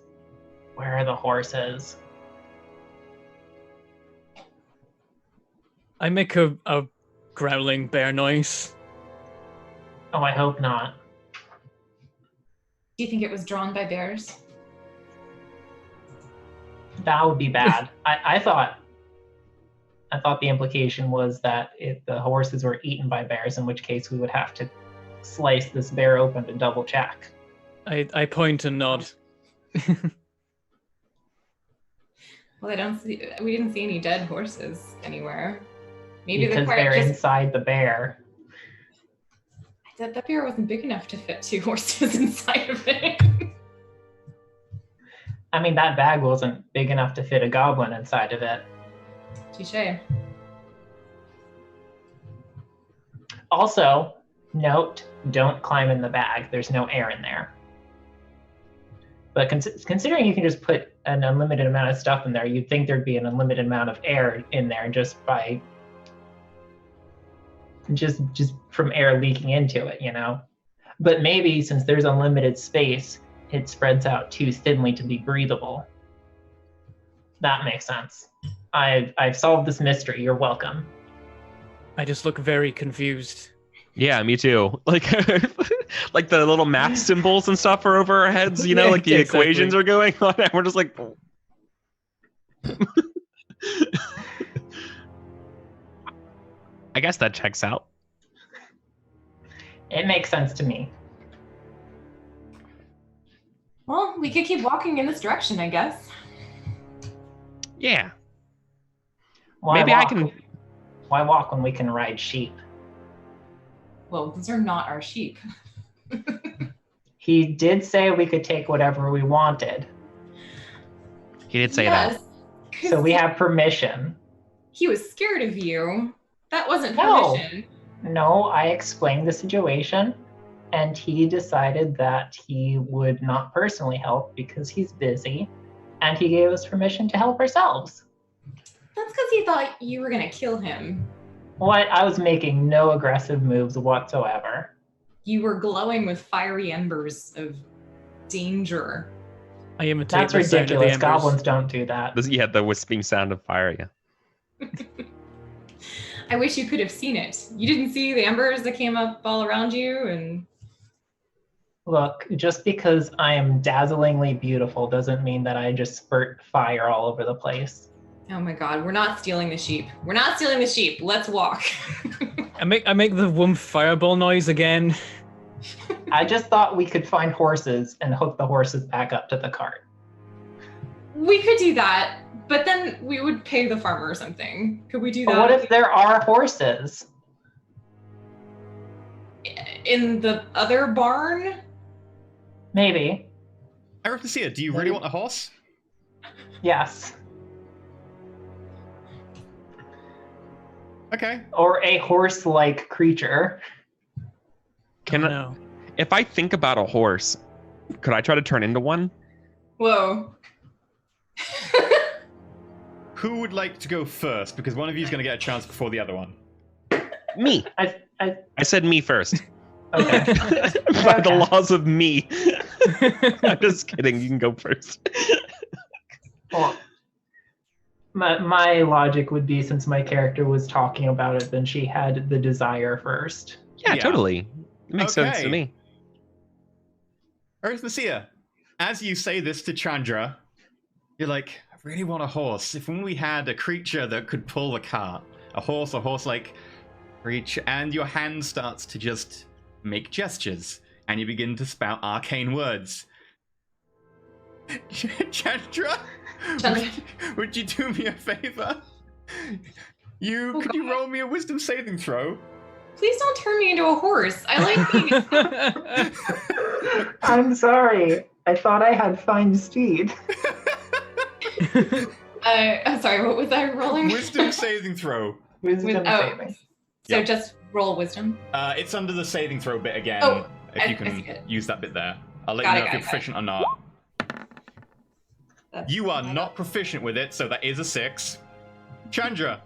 where are the horses? I make a growling bear noise. Oh, I hope not. Do you think it was drawn by bears? That would be bad. I thought the implication was that the horses were eaten by bears, in which case we would have to slice this bear open to double check. I point and nod. Well, we didn't see any dead horses anywhere. Maybe because they're inside the bear. That bear wasn't big enough to fit 2 horses inside of it. I mean, that bag wasn't big enough to fit a goblin inside of it. Touché. Also, note, don't climb in the bag. There's no air in there. But considering you can just put an unlimited amount of stuff in there, you'd think there'd be an unlimited amount of air in there just by... just from air leaking into it, you know? But maybe since there's unlimited space, it spreads out too thinly to be breathable. That makes sense. I've solved this mystery. You're welcome. I just look very confused. Yeah, me too. Like, like the little math symbols and stuff are over our heads, you know, Yeah, like the exactly. equations are going on, and we're just like... I guess that checks out. It makes sense to me. Well, we could keep walking in this direction, I guess. Yeah. Why Maybe walk? I can... Why walk when we can ride sheep? Well, those are not our sheep. He did say we could take whatever we wanted. He did say Yes. that. So we have permission. He was scared of you. That wasn't No. permission. No, I explained the situation, and he decided that he would not personally help because he's busy, and he gave us permission to help ourselves. That's because he thought you were gonna kill him. What? I was making no aggressive moves whatsoever. You were glowing with fiery embers of danger. I imitate That's the sound of the ridiculous. embers. Goblins don't do that. Yeah, the wisping sound of fire, yeah. I wish you could have seen it. You didn't see the embers that came up all around you, and Look, just because I am dazzlingly beautiful doesn't mean that I just spurt fire all over the place. oh my god, we're not stealing the sheep. We're not stealing the sheep. Let's walk. I make the one fireball noise again. I just thought we could find horses and hook the horses back up to the cart. We could do that, but then we would pay the farmer or something. Could we do that? But what if there are horses? in the other barn? Maybe. Arithmesia, do you really want a horse? Yes. Okay. Or a horse-like creature. Can I, No. if I think about a horse, could I try to turn into one? Whoa. Who would like to go first? Because one of you is going to get a chance before the other one. Me. I I said me first. okay. By the laws of me. I'm just kidding. You can go first. Well, my logic would be, since my character was talking about it, then she had the desire first. Yeah, Yeah. totally. It makes sense to Okay. me. Arithmesia, as you say this to Chandra, you're like, I really want a horse. If only we had a creature that could pull the cart. A horse-like creature. And your hand starts to just make gestures. And you begin to spout arcane words. Chandra? Would you do me a favor? Could you roll me a wisdom saving throw? Please don't turn me into a horse. I like being I'm sorry. I thought I had fine speed. I'm sorry, what was I rolling? Wisdom saving throw. Wisdom saving. So Yep. just roll wisdom. It's under the saving throw bit again. Oh, if you I see can it. use that bit there. I'll let Got you it, know if got you're it, got proficient or not. That's You are my not bad. proficient with it, so that is a 6. Chandra,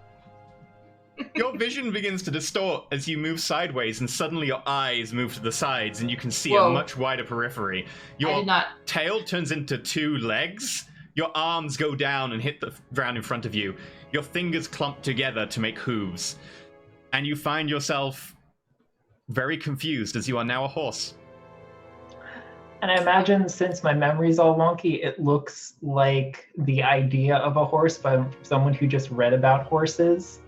your vision begins to distort as you move sideways, and suddenly your eyes move to the sides, and you can see a Whoa. much wider periphery. I Your did not. tail turns into 2 legs. Your arms go down and hit the ground in front of you. Your fingers clump together to make hooves. And you find yourself very confused as you are now a horse. And I imagine, since my memory's all wonky, it looks like the idea of a horse by someone who just read about horses.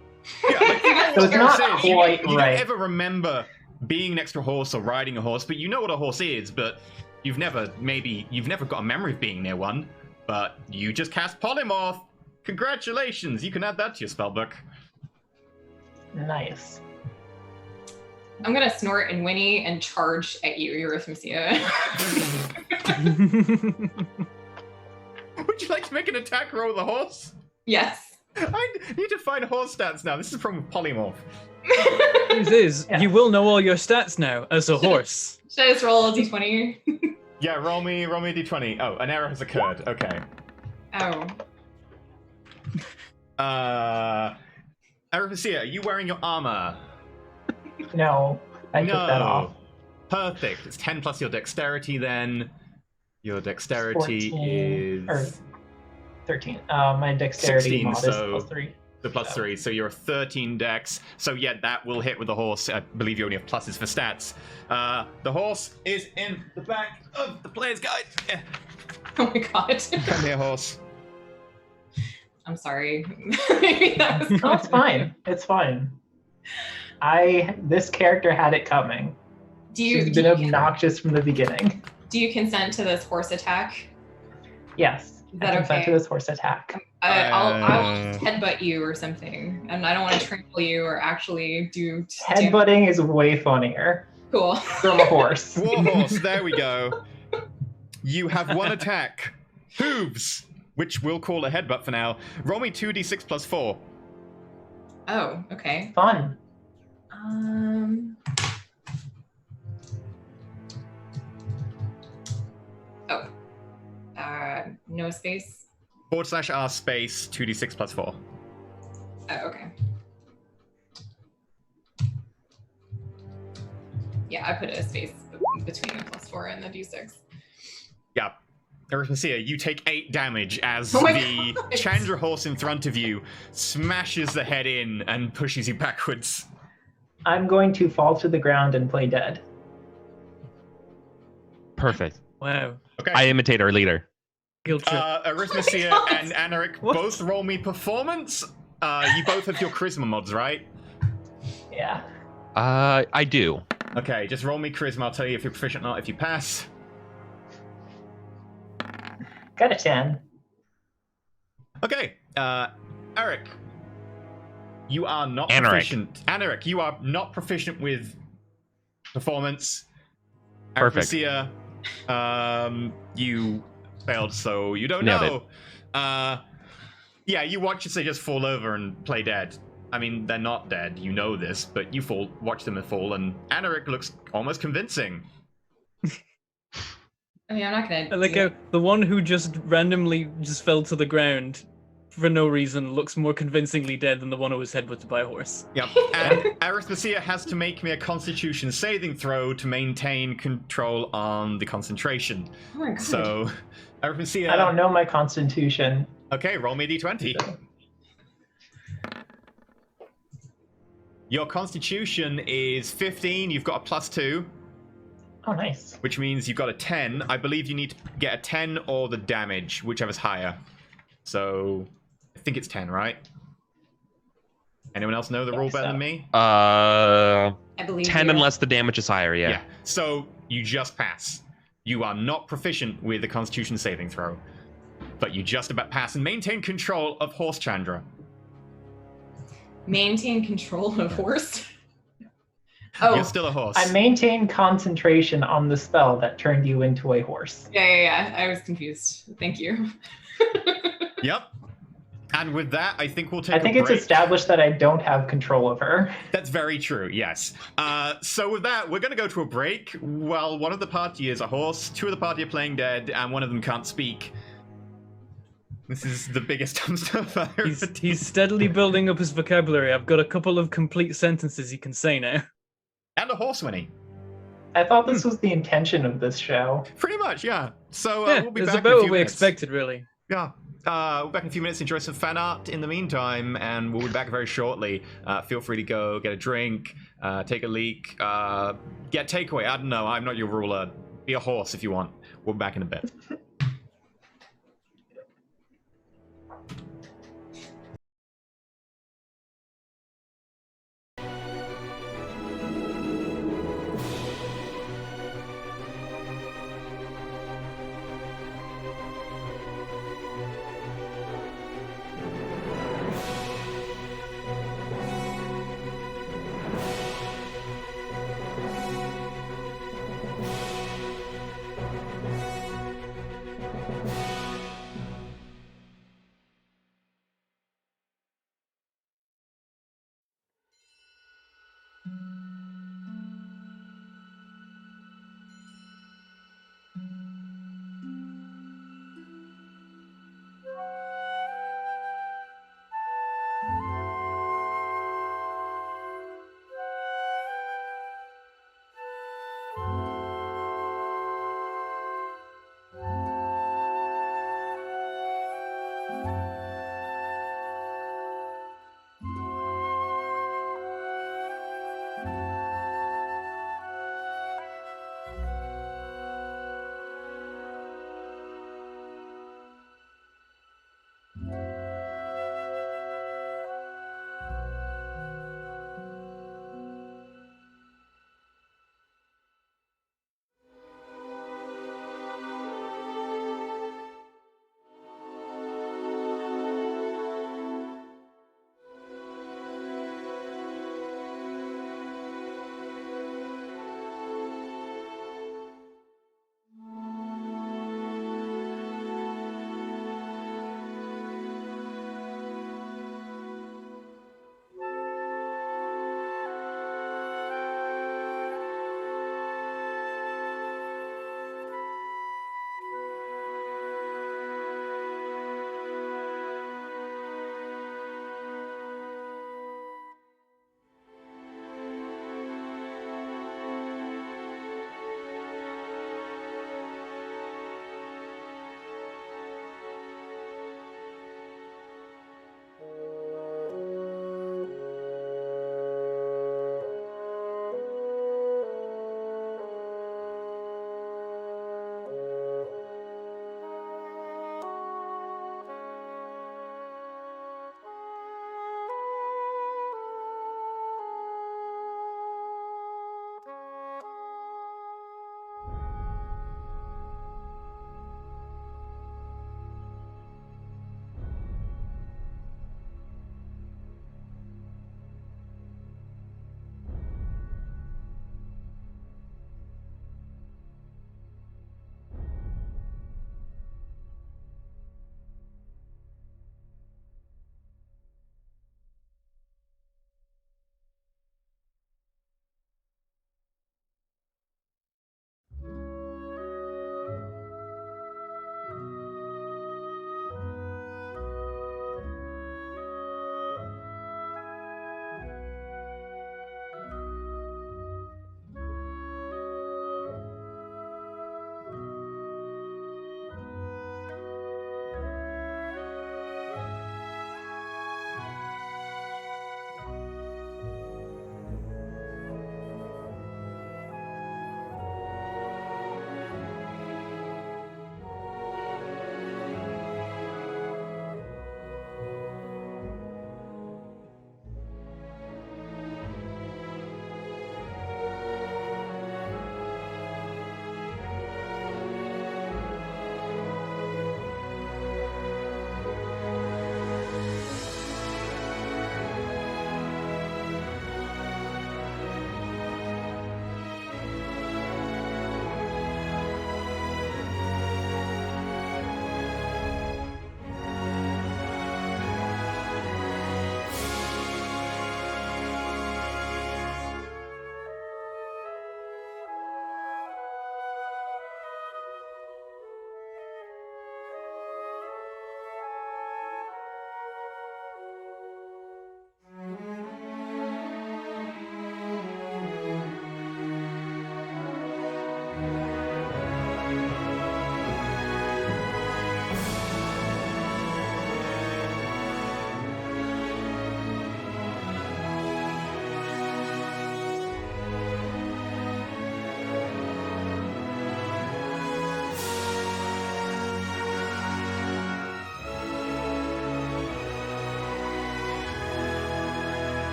Yeah, like, you know So what it's a not horse is. quite You right. don't ever remember being next to a horse or riding a horse, but you know what a horse is, but you've never got a memory of being near one, but you just cast Polymorph. Congratulations, you can add that to your spellbook. Nice. I'm gonna snort and whinny and charge at you, Arithmesia. Would you like to make an attack roll with a horse? Yes. I need to find horse stats now. This is from Polymorph. News is, Yeah. you will know all your stats now as a horse. Should I just roll a d20? Yeah, roll me a d20. Oh, an error has occurred. Okay. Oh. Arithmesia, are you wearing your armor? No, I took that off. Perfect. It's 10 plus your dexterity then. Your dexterity 14, or is 13. My dexterity 16, mod is so- plus 3. the plus 3, so you're a 13 dex. So yeah, that will hit with the horse. I believe you only have pluses for stats. The horse is in the back of the player's guide. Yeah. Oh my god. Come here, horse. I'm sorry. Maybe that was No, it's fine. It's fine. This character had it coming. She's been obnoxious from the beginning. Do you consent to this horse attack? Yes. Is that I consent okay? to this horse attack. I'll just headbutt you or something, and I don't want to trample you or actually do. Headbutting is way funnier Cool. from a horse. War horse, there we go. You have one attack. Hooves. which we'll call a headbutt for now. Roll me 2d6 plus 4. Oh, okay. Fun. Oh. No space. /r space 2d6 plus 4. Oh, okay. Yeah, I put a space between the +4 and the d6. Yeah. Arithmesia, you take 8 damage as Oh my the God. Chandra horse in front of you smashes the head in and pushes you backwards. I'm going to fall to the ground and play dead. Perfect. Wow. Okay. I imitate our leader. Guilt trip. Arithmesia God. and Anaric What? both roll me performance. You both have your charisma mods, right? Yeah. I do. Okay, just roll me charisma. I'll tell you if you're proficient or not if you pass. Got a 10. Okay, Eric, you are not Anaric. proficient. Anaric, you are not proficient with performance. Perfect. Arithmesia, you failed, so you don't Nailed know. Yeah, you watch as they just fall over and play dead. I mean, they're not dead, you know this, but you watch them fall, and Anaric looks almost convincing. I mean, I'm not gonna. I like how the one who just randomly just fell to the ground for no reason looks more convincingly dead than the one who was headbutted by a horse. Yep, and Arithmesia has to make me a Constitution saving throw to maintain control on the concentration. Oh my God. So, Arithmesia... I don't know my constitution. Okay, roll me a d20. Your Constitution is 15, you've got a +2. Oh, nice. Which means you've got a 10. I believe you need to get a 10 or the damage, whichever's higher. So, I think it's 10, right? Anyone else know the rule better than me? I believe 10 you. unless the damage is higher, yeah. So, you just pass. You are not proficient with the Constitution saving throw. But you just about pass and maintain control of Horse Chandra. Maintain control of horse. Oh, You're still a horse. I maintain concentration on the spell that turned you into a horse. yeah. I was confused. Thank you. Yep. And with that, I think we'll take I think a it's break. established that I don't have control of her. That's very true, yes. So with that, we're going to go to a break. While one of the party is a horse, 2 of the party are playing dead, and one of them can't speak. This is the biggest dumpster fire. He's steadily building up his vocabulary. I've got a couple of complete sentences he can say now. And a horse, Winnie. I thought this was the intention of this show. Pretty much, yeah. So Yeah, we'll be it's back in a about few what we minutes. expected, really. Yeah. We're back in a few minutes. Enjoy some fan art in the meantime, and we'll be back very shortly. Feel free to go get a drink, take a leak, get takeaway. I don't know. I'm not your ruler. Be a horse if you want. We'll be back in a bit.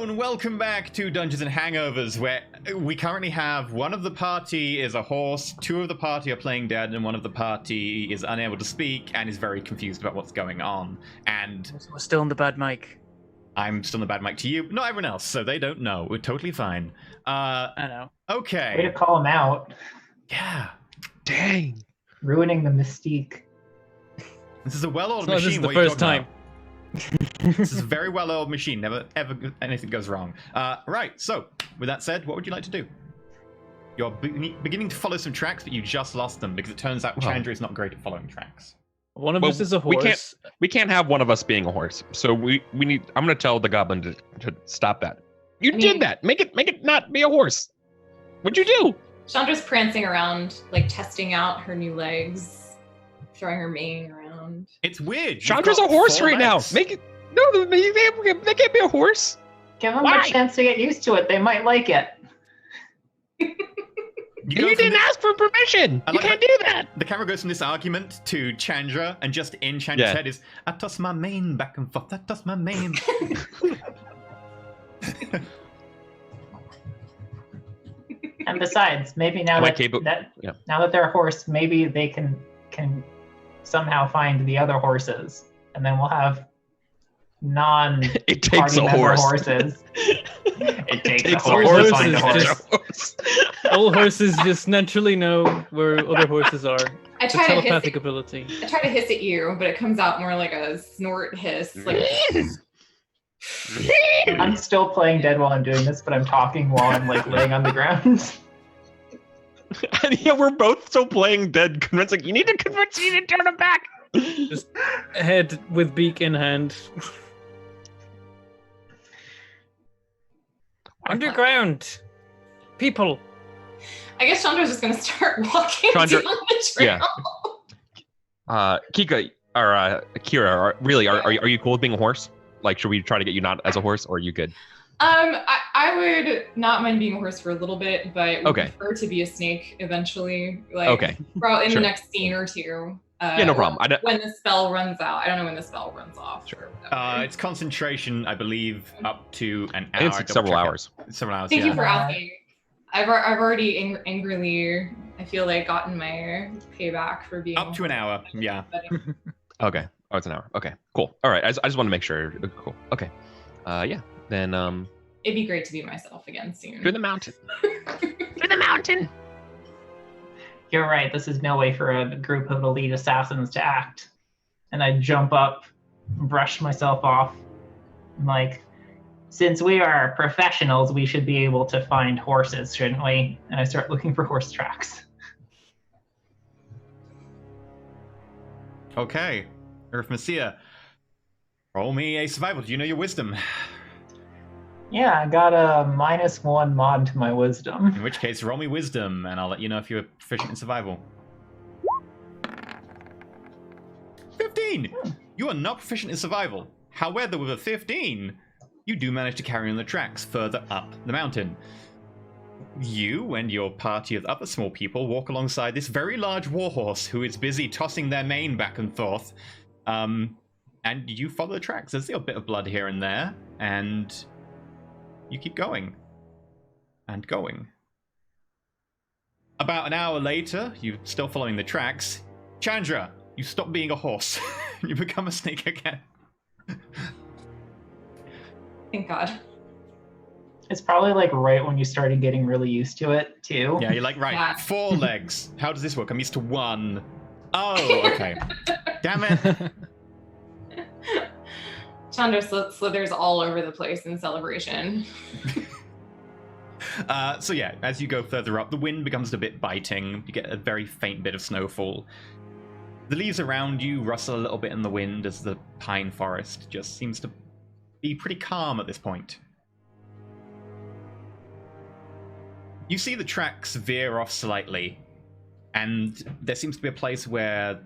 Hello and welcome back to Dungeons and Hangovers, where we currently have one of the party is a horse, two of the party are playing dead, and one of the party is unable to speak and is very confused about what's going on. And We're still on the bad mic. I'm still on the bad mic to you, not everyone else, so they don't know. We're totally fine. I know. Okay. Way to call him out. Yeah. Dang. Ruining the mystique. This is a well-oiled So this machine. is the what are you first talking time. about? This is a very well-oiled machine. Never, ever anything goes wrong. Right, so, with that said, what would you like to do? You're beginning to follow some tracks, but you just lost them, because it turns out Chandra is not great at following tracks. One of us is a horse. We can't have one of us being a horse. So we need. I'm gonna tell the goblin to stop that. You did that. Make it not be a horse. What'd you do? Chandra's prancing around, like testing out her new legs, throwing her mane around. It's weird. Chandra's a horse right now. Make it. No, they can't be a horse. Give them Why? a chance to get used to it. They might like it. You didn't ask for permission. You can't do that. The camera goes from this argument to Chandra, and just in Chandra's head is, I toss my mane back and forth, I toss my mane. And besides, maybe now now that they're a horse, maybe they can somehow find the other horses, and then we'll have It takes a horse. horses. It takes a a horse horse to find a to horse. horse. All horses just naturally know where other horses are. I It's try a to telepathic hiss. ability. I try to hiss at you, but it comes out more like a snort hiss. Like I'm still playing dead while I'm doing this, but I'm talking while I'm like laying on the ground. And yeah, we're both still playing dead, convincing you need to turn him back. Just head with beak in hand. Underground. People. I guess Chandra's just gonna start walking Chandra- down the trail. Kika or Kira, are you cool with being a horse? Like, should we try to get you not as a horse, or are you good? I would not mind being a horse for a little bit, but would prefer to be a snake eventually. Like, probably in the next scene or two. Yeah, no problem. When the spell runs out. I don't know when the spell runs off. Sure. It's concentration, I believe, up to an hour. I think it's several hours. Several hours, Thank you for asking. I've already angrily, I feel like, gotten my payback for being up to an hour. Yeah. Okay. Oh, it's an hour. Okay. Cool. All right. I just want to make sure. Cool. Okay. Yeah. Then it'd be great to be myself again soon. Through the mountain. Through the mountain. You're right. This is no way for a group of elite assassins to act. And I jump up, brush myself off. I'm like, since we are professionals, we should be able to find horses, shouldn't we? And I start looking for horse tracks. Okay. Arithmesia. Roll me a survival. Do you know your wisdom? Yeah, I got a -1 mod to my wisdom. In which case, roll me wisdom, and I'll let you know if you're proficient in survival. 15! You are not proficient in survival. However, with a 15, you do manage to carry on the tracks further up the mountain. You and your party of other small people walk alongside this very large warhorse who is busy tossing their mane back and forth. And you follow the tracks. There's a bit of blood here and there, and you keep going. And going. About an hour later, you're still following the tracks. Chandra, you stop being a horse. You become a snake again. Thank God. It's probably like right when you started getting really used to it, too. Yeah, you're like, right, Yeah. 4 legs. How does this work? I'm used to 1. Oh, okay. Damn it. Chandra slithers all over the place in celebration. So yeah, as you go further up, the wind becomes a bit biting. You get a very faint bit of snowfall. The leaves around you rustle a little bit in the wind as the pine forest just seems to be pretty calm at this point. You see the tracks veer off slightly, and there seems to be a place where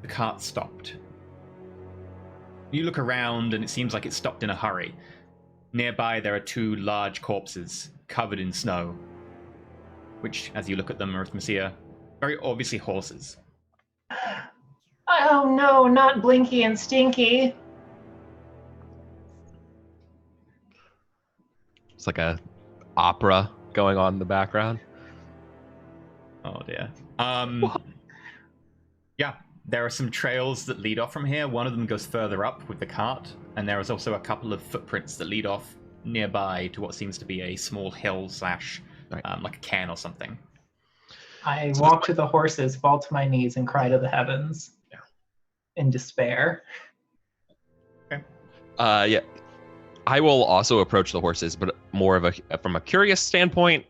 the cart stopped. You look around, and it seems like it stopped in a hurry. Nearby, there are 2 large corpses covered in snow, which, as you look at them, Arithmesia, very obviously horses. Oh no, not Blinky and Stinky. It's like a opera going on in the background. Oh dear. Yeah, there are some trails that lead off from here. One of them goes further up with the cart, and there is also a couple of footprints that lead off nearby to what seems to be a small hill slash like a cairn or something. I walk to the horses, fall to my knees, and cry to the heavens in despair. Okay. Yeah. I will also approach the horses, but more of from a curious standpoint,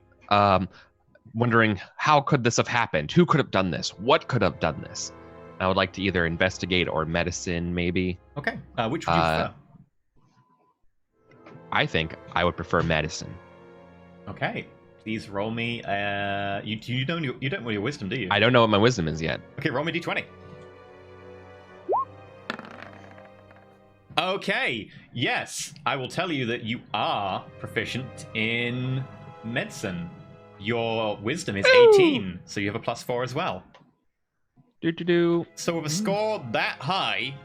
wondering how could this have happened? Who could have done this? What could have done this? I would like to either investigate or medicine, maybe. Okay. Which would you prefer? I think I would prefer medicine. Okay. Please roll me. You don't know your wisdom, do you? I don't know what my wisdom is yet. Okay, roll me d20. Okay. Yes, I will tell you that you are proficient in medicine. Your wisdom is 18, so you have a +4 as well. So with a score that high,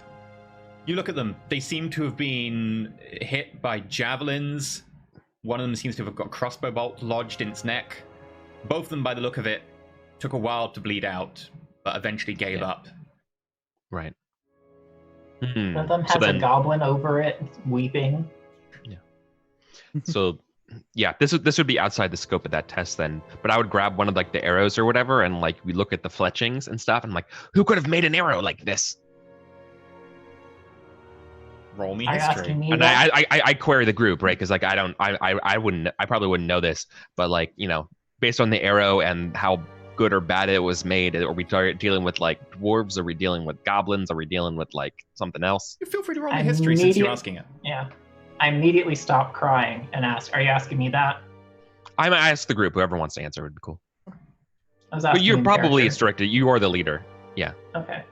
you look at them. They seem to have been hit by javelins. One of them seems to have got a crossbow bolt lodged in its neck. Both of them, by the look of it, took a while to bleed out, but eventually gave up. Right. One of them has a goblin over it, weeping. Yeah. So, yeah, this would be outside the scope of that test then. But I would grab one of like the arrows or whatever, and like we look at the fletchings and stuff, and I'm like, who could have made an arrow like this? Roll me history. And I query the group, right? Because like I probably wouldn't know this, but like, you know, based on the arrow and how good or bad it was made, are we dealing with like dwarves? Are we dealing with goblins? Are we dealing with like something else? Feel free to roll me history since you're asking it. Yeah. I immediately stop crying and ask, are you asking me that? I'm gonna ask the group. Whoever wants to answer would be cool. But you're probably instructed. You are the leader. Yeah. Okay.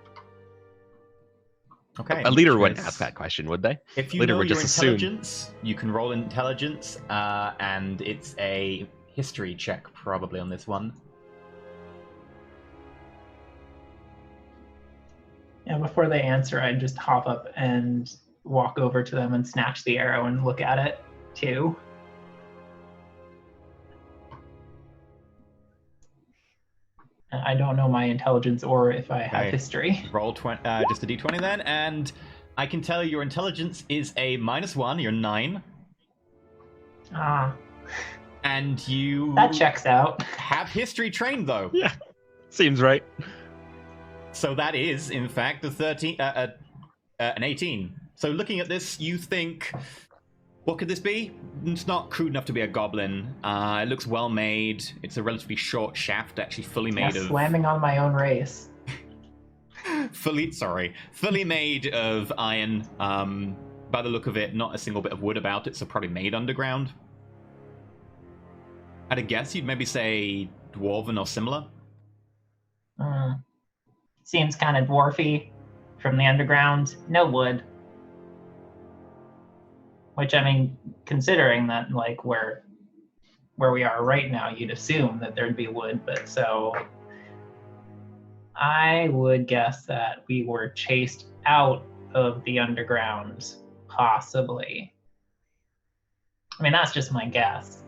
Okay. A leader wouldn't ask that question, would they? If you leader know would your just intelligence, you can roll intelligence, and it's a history check probably on this one. Yeah, before they answer, I just hop up and walk over to them and snatch the arrow and look at it too. I don't know my intelligence or if I have history. Roll just a d20 then, and I can tell you your intelligence is a -1. You're 9. And you... That checks out. Have history trained though. Yeah, seems right. So that is, in fact, an 18. So looking at this, you think, what could this be? It's not crude enough to be a goblin. It looks well made. It's a relatively short shaft, actually fully made of... Slamming on my own race. fully made of iron. By the look of it, not a single bit of wood about it, so probably made underground. I'd a guess you'd maybe say dwarven or similar. Seems kind of dwarfy from the underground. No wood. Which, I mean, considering that, like, where we are right now, you'd assume that there'd be wood, but so... I would guess that we were chased out of the underground, possibly. I mean, that's just my guess.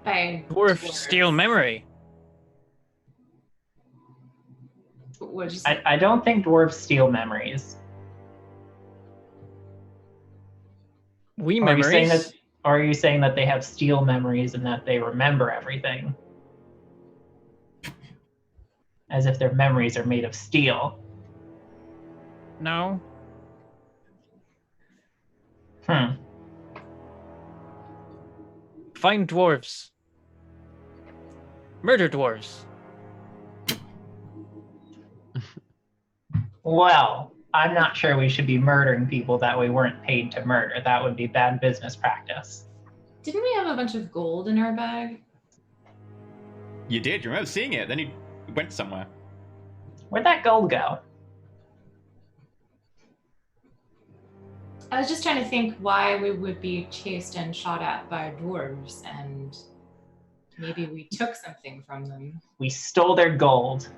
By Dwarf steal memory. What'd you say? I don't think dwarves steal memories. Memories? Or are you saying that they have steal memories and that they remember everything? As if their memories are made of steel. No. Find dwarves. Murder dwarves. Well, I'm not sure we should be murdering people that we weren't paid to murder. That would be bad business practice. Didn't we have a bunch of gold in our bag? You did. You remember seeing it. Then you went somewhere. Where'd that gold go? I was just trying to think why we would be chased and shot at by dwarves, and maybe we took something from them. We stole their gold.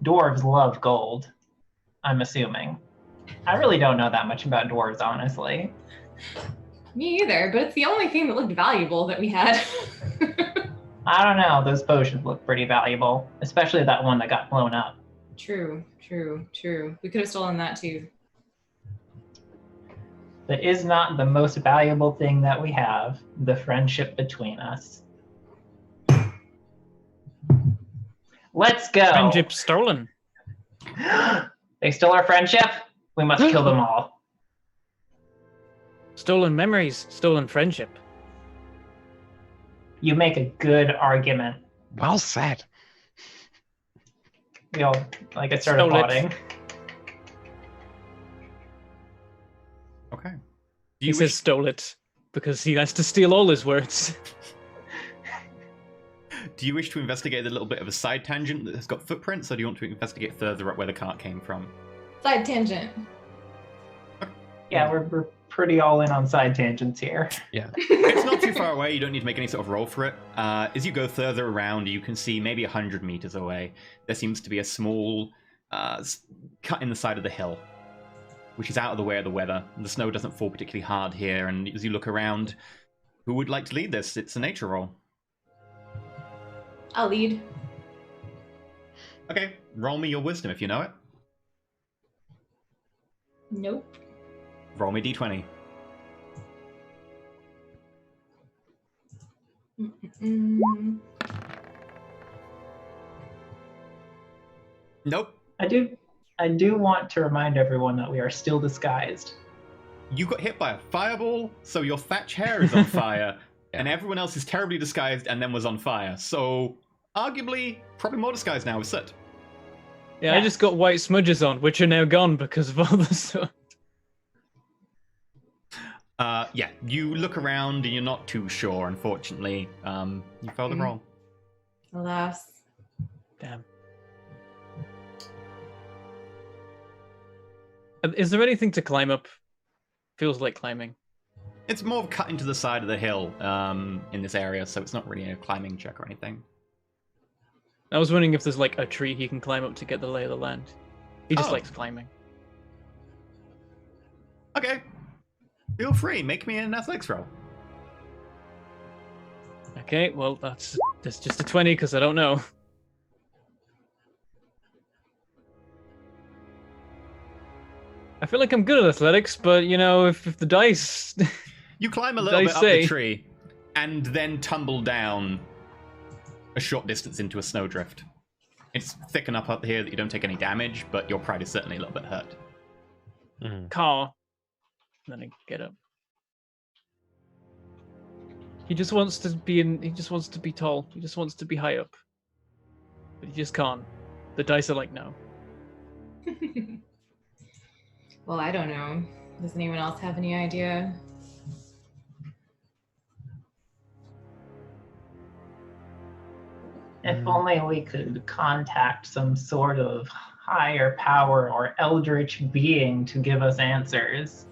Dwarves love gold, I'm assuming. I really don't know that much about dwarves, honestly. Me either, but it's the only thing that looked valuable that we had. I don't know. Those potions look pretty valuable, especially that one that got blown up. True. We could have stolen that too. That is not the most valuable thing that we have, the friendship between us. Let's go. Friendship stolen. They stole our friendship? We must kill them all. Stolen memories, stolen friendship. You make a good argument. Well said. We all, like, I started Stole it. applauding. Okay. Do He you says wish, stole it because he has to steal all his words. do you wish to investigate a little bit of a side tangent that has got footprints, or do you want to investigate further up where the cart came from? Side tangent. Yeah, we're pretty all in on side tangents here. Yeah. It's not too far away. You don't need to make any sort of roll for it. As you go further around, you can see maybe 100 meters away, there seems to be a small cut in the side of the hill, which is out of the way of the weather. The snow doesn't fall particularly hard here, and as you look around, who would like to lead this? It's a nature roll. I'll lead. Okay, roll me your wisdom if you know it. Nope. Roll me d20. Mm-mm-mm. Nope. I do want to remind everyone that we are still disguised. You got hit by a fireball, so your thatch hair is on fire, and everyone else is terribly disguised and then was on fire. So, arguably, probably more disguised now with soot. Yeah, I just got white smudges on, which are now gone because of all the stuff. Yeah, you look around and you're not too sure, unfortunately. You failed the roll. Alas. Damn. Is there anything to climb up? Feels like climbing. It's more of a cut into the side of the hill in this area, so it's not really a climbing check or anything. I was wondering if there's like a tree he can climb up to get the lay of the land. He just Oh. likes climbing. Okay. Feel free, make me an athletics roll. Okay, well that's just a 20 because I don't know. I feel like I'm good at athletics, but you know, if the dice... You climb a little bit up say. the tree, and then tumble down a short distance into a snowdrift. It's thick enough up here that you don't take any damage, but your pride is certainly a little bit hurt. Car. Then I get up. He just wants to be he just wants to be tall. He just wants to be high up. But he just can't. The dice are like, no. Well, I don't know. Does anyone else have any idea? If only we could contact some sort of higher power or eldritch being to give us answers.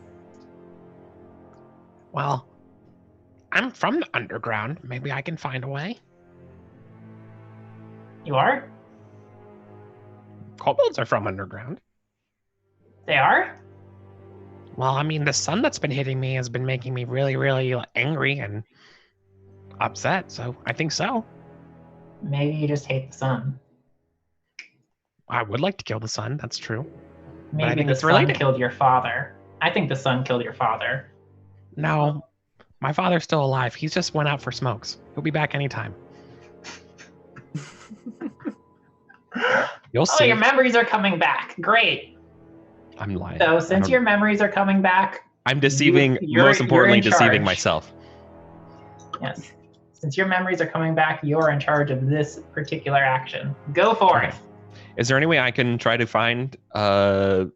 Well, I'm from the underground. Maybe I can find a way. You are? Kobolds are from underground. They are? Well, I mean, the sun that's been hitting me has been making me really, really angry and upset, so I think so. Maybe you just hate the sun. I would like to kill the sun, that's true. I Maybe think the it's sun related. killed your father. I think the sun killed your father. No, my father's still alive. He's just went out for smokes. He'll be back anytime. You'll Oh, see. your memories are coming back. Great. I'm lying. So I since don't- your memories are coming back, I'm deceiving, you're most importantly, in charge. deceiving myself. yes. Since your memories are coming back, you're in charge of this particular action. Go for Okay. it. Is there any way I can try to find what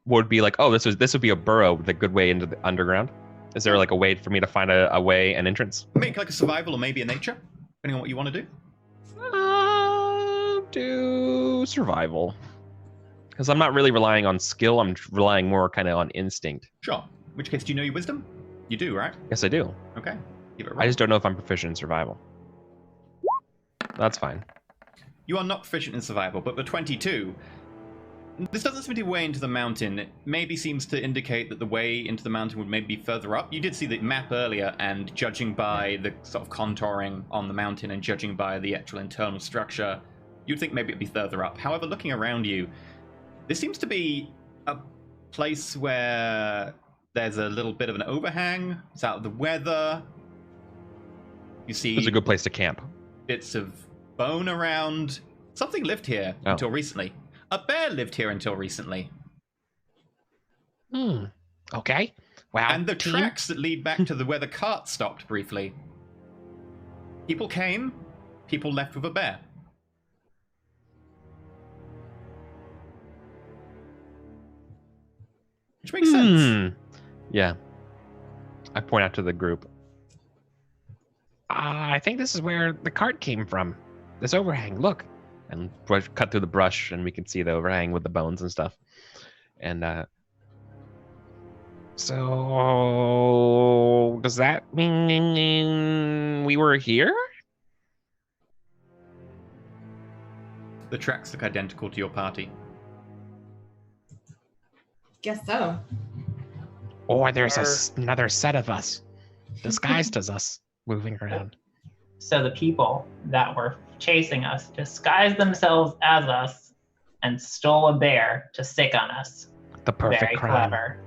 would be like, oh, this would be a burrow with a good way into the underground? Is there like a way for me to find a way, an entrance? Make like a survival or maybe a nature, depending on what you want to do. Do survival. Because I'm not really relying on skill, I'm relying more kind of on instinct. Sure. In which case, do you know your wisdom? You do, right? Yes, I do. Okay. Give it a roll. I just don't know if I'm proficient in survival. That's fine. You are not proficient in survival, but the 22. this doesn't seem to be way into the mountain. It maybe seems to indicate that the way into the mountain would maybe be further up. You did see the map earlier, and judging by the sort of contouring on the mountain and judging by the actual internal structure, you'd think maybe it'd be further up. However, looking around you, this seems to be a place where there's a little bit of an overhang. It's out of the weather. You see It's a good place to camp. bits of bone around. Something lived here until recently. A bear lived here until recently. Okay. Wow. And the tracks that lead back to where the cart stopped briefly. People came, people left with a bear. Which makes sense. Yeah. I point out to the group. I think this is where the cart came from. This overhang. Look. And cut through the brush, and we can see the overhang with the bones and stuff. And so does that mean we were here? The tracks look identical to your party. Guess so. Or there's another set of us, disguised as us, moving around. So the people that were chasing us disguised themselves as us and stole a bear to stick on us. The perfect Very crime. clever.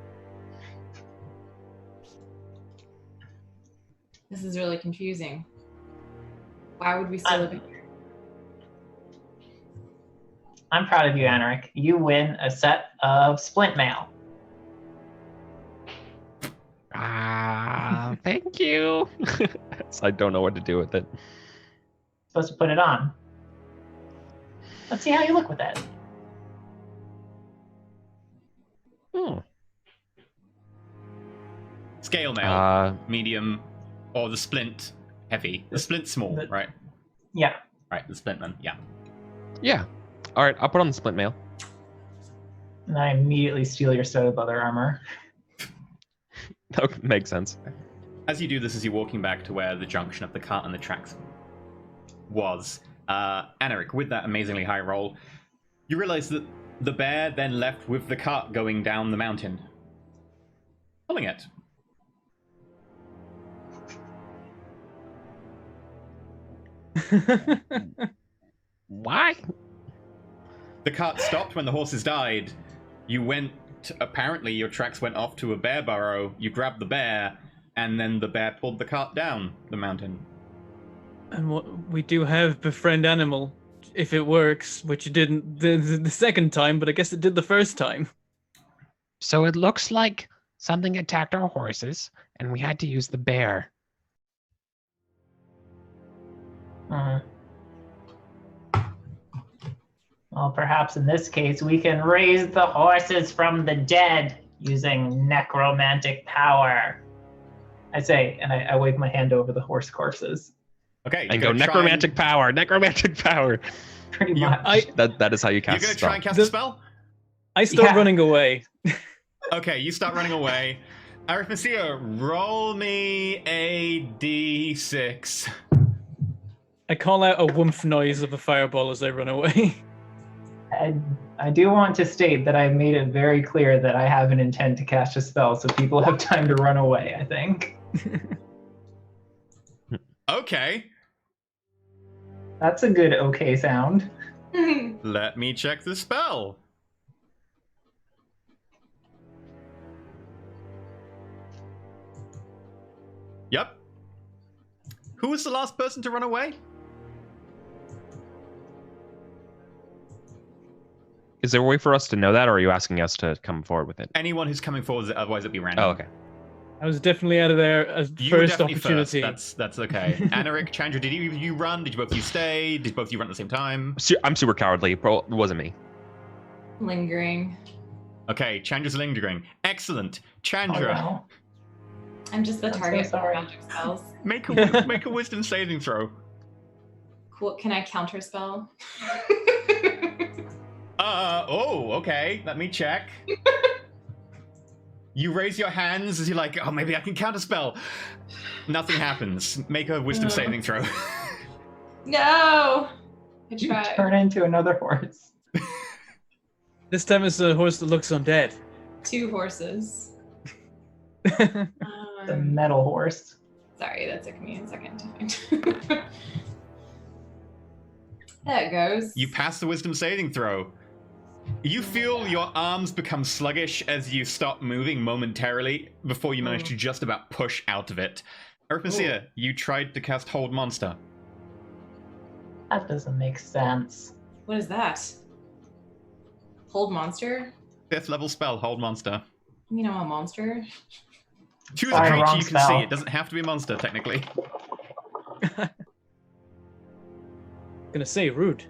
This is really confusing. Why would we steal a bear? I'm proud of you, Anaric. You win a set of splint mail. Thank you. so I don't know what to do with it. Supposed to put it on. Let's see how you look with it. Scale mail, medium, or the splint, heavy. The splint small, right? Yeah. Right, the splint one, yeah. Yeah. All right, I'll put on the splint mail. And I immediately steal your studded leather armor. That makes sense. As you do this, as you're walking back to where the junction of the cart and the tracks was, Anaric, with that amazingly high roll, you realize that the bear then left with the cart going down the mountain, pulling it. Why? The cart stopped when the horses died. You went, apparently your tracks went off to a bear burrow. You grabbed the bear, and then the bear pulled the cart down the mountain. And what we do have befriend animal, if it works, which it didn't the second time, but I guess it did the first time. So it looks like something attacked our horses, and we had to use the bear. Well, perhaps in this case, we can raise the horses from the dead using necromantic power. I say, and I wave my hand over the horse corpses. Okay. And go necromantic power, necromantic power. Pretty much. That is how you cast You're a going to spell. try and cast a spell? I start running away. Okay, you start running away. Arithmesia, roll me a d6. I call out a woomph noise of a fireball as I run away. I do want to state that I made it very clear that I have an intent to cast a spell, so people have time to run away, I think. Okay. That's a good okay sound. Let me check the spell. Yep. Who was the last person to run away? Is there a way for us to know that, or are you asking us to come forward with it? Anyone who's coming forward, otherwise it'd be random. Oh, okay. I was definitely out of there as You were first definitely opportunity. First. That's okay. Anaric, Chandra, did you run? Did you both of you stay? Did both of you run at the same time? I'm super cowardly. It wasn't me. Lingering. Okay, Chandra's lingering. Excellent. Chandra, Oh, wow. I'm just the I'm so target for sorry. magic spells. make a wisdom saving throw. Cool. Can I counterspell? Okay. Let me check. You raise your hands as you're like, oh, maybe I can counterspell. Nothing happens. Make a wisdom saving throw. No. I You tried. turn into another horse. This time it's a horse that looks undead. 2 horses. The metal horse. Sorry, that took me a second to find. There it goes. You pass the wisdom saving throw. You feel your arms become sluggish as you stop moving momentarily before you manage to just about push out of it. Erpensia, you tried to cast Hold Monster. That doesn't make sense. What is that? Hold monster? 5th level spell, Hold Monster. You know, a monster? Choose Sorry, a creature wrong you can spell. see. It doesn't have to be a monster, technically. Gonna say rude.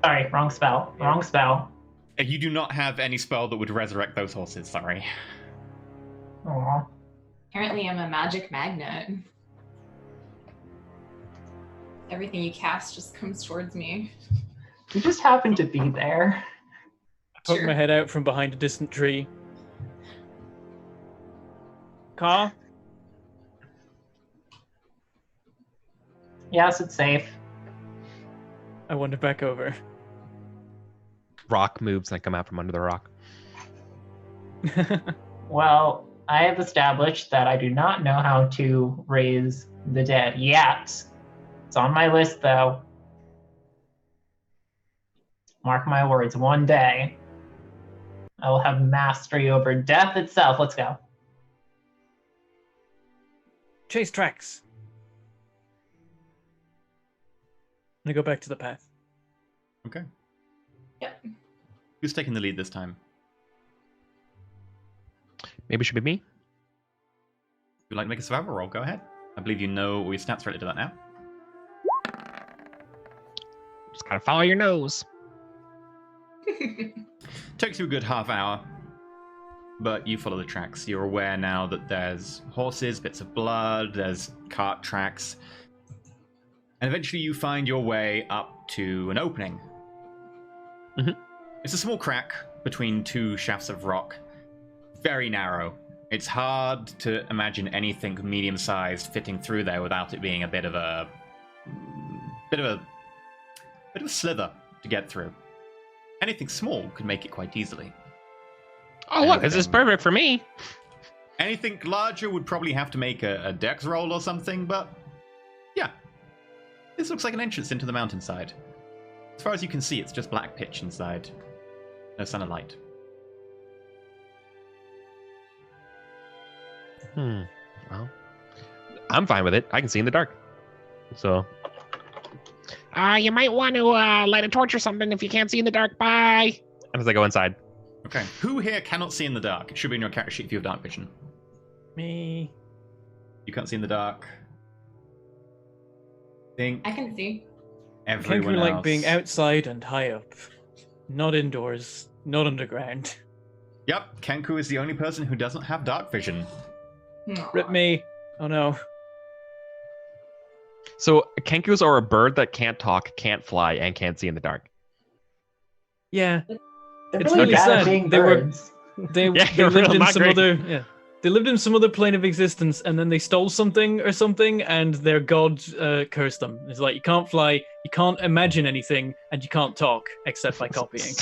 Sorry, wrong spell. Wrong spell. You do not have any spell that would resurrect those horses, sorry. Aw. Apparently I'm a magic magnet. Everything you cast just comes towards me. You just happen to be there. Poke Sure. my head out from behind a distant tree. Car? Yes, it's safe. I wander back over. Rock moves and I come out from under the rock. Well, I have established that I do not know how to raise the dead yet. It's on my list, though. Mark my words, one day I will have mastery over death itself. Let's go. Chase tracks. I'm gonna go back to the path. Okay. Yep. Who's taking the lead this time? Maybe it should be me. If you'd like to make a survival roll, go ahead. I believe you know all your stats related to that now. Just gotta follow your nose. Takes you a good half hour, but you follow the tracks. You're aware now that there's horses, bits of blood, there's cart tracks, and eventually you find your way up to an opening. Mhm. It's a small crack between 2 shafts of rock, very narrow. It's hard to imagine anything medium-sized fitting through there without it being a bit of a slither to get through. Anything small could make it quite easily. Oh, look, this is perfect for me. Anything larger would probably have to make a dex roll or something, but yeah. This looks like an entrance into the mountainside. As far as you can see, it's just black pitch inside. No sign of light. Well, I'm fine with it. I can see in the dark. So, You might want to light a torch or something if you can't see in the dark. Bye. and as I go inside, Okay. Who here cannot see in the dark? It should be in your character sheet if you have dark vision. Me. You can't see in the dark. Think I can see. everyone Kenku else. like being outside and high up. Not indoors. Not underground. Yep, Kenku is the only person who doesn't have dark vision. Rip me. Oh no. so Kenkus are a bird that can't talk, can't fly, and can't see in the dark. Yeah. They're It's really really bad sad. at being They were- birds. They, Yeah, they you're lived real in not some great. other They lived in some other plane of existence, and then they stole something or something, and their god cursed them. It's like you can't fly, you can't imagine anything, and you can't talk except by copying.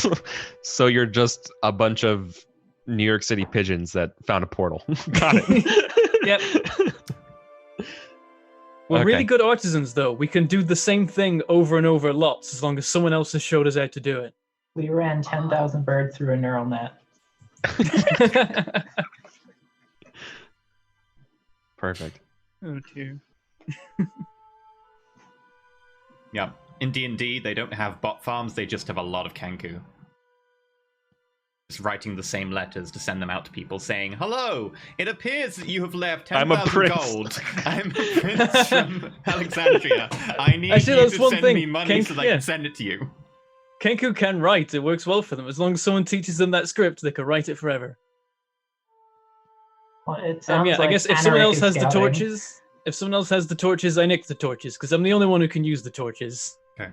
So you're just a bunch of New York City pigeons that found a portal. Got it. Yep. We're Okay. really good artisans, though. We can do the same thing over and over lots, as long as someone else has showed us how to do it. We ran 10,000 birds through a neural net. Perfect. Oh dear. Yeah. In D&D, they don't have bot farms, they just have a lot of Kenku. Just writing the same letters to send them out to people saying, "Hello, it appears that you have left I'm a 10,000 prince." gold. I'm a prince from Alexandria. I need Actually, you that's to one send thing. me money so that I Yeah. can send it to you." Kenku can write. It works well for them. As long as someone teaches them that script, they can write it forever. Well, it sounds Yeah, like I guess if someone else has the scouting. torches, I nick the torches, because I'm the only one who can use the torches. Okay.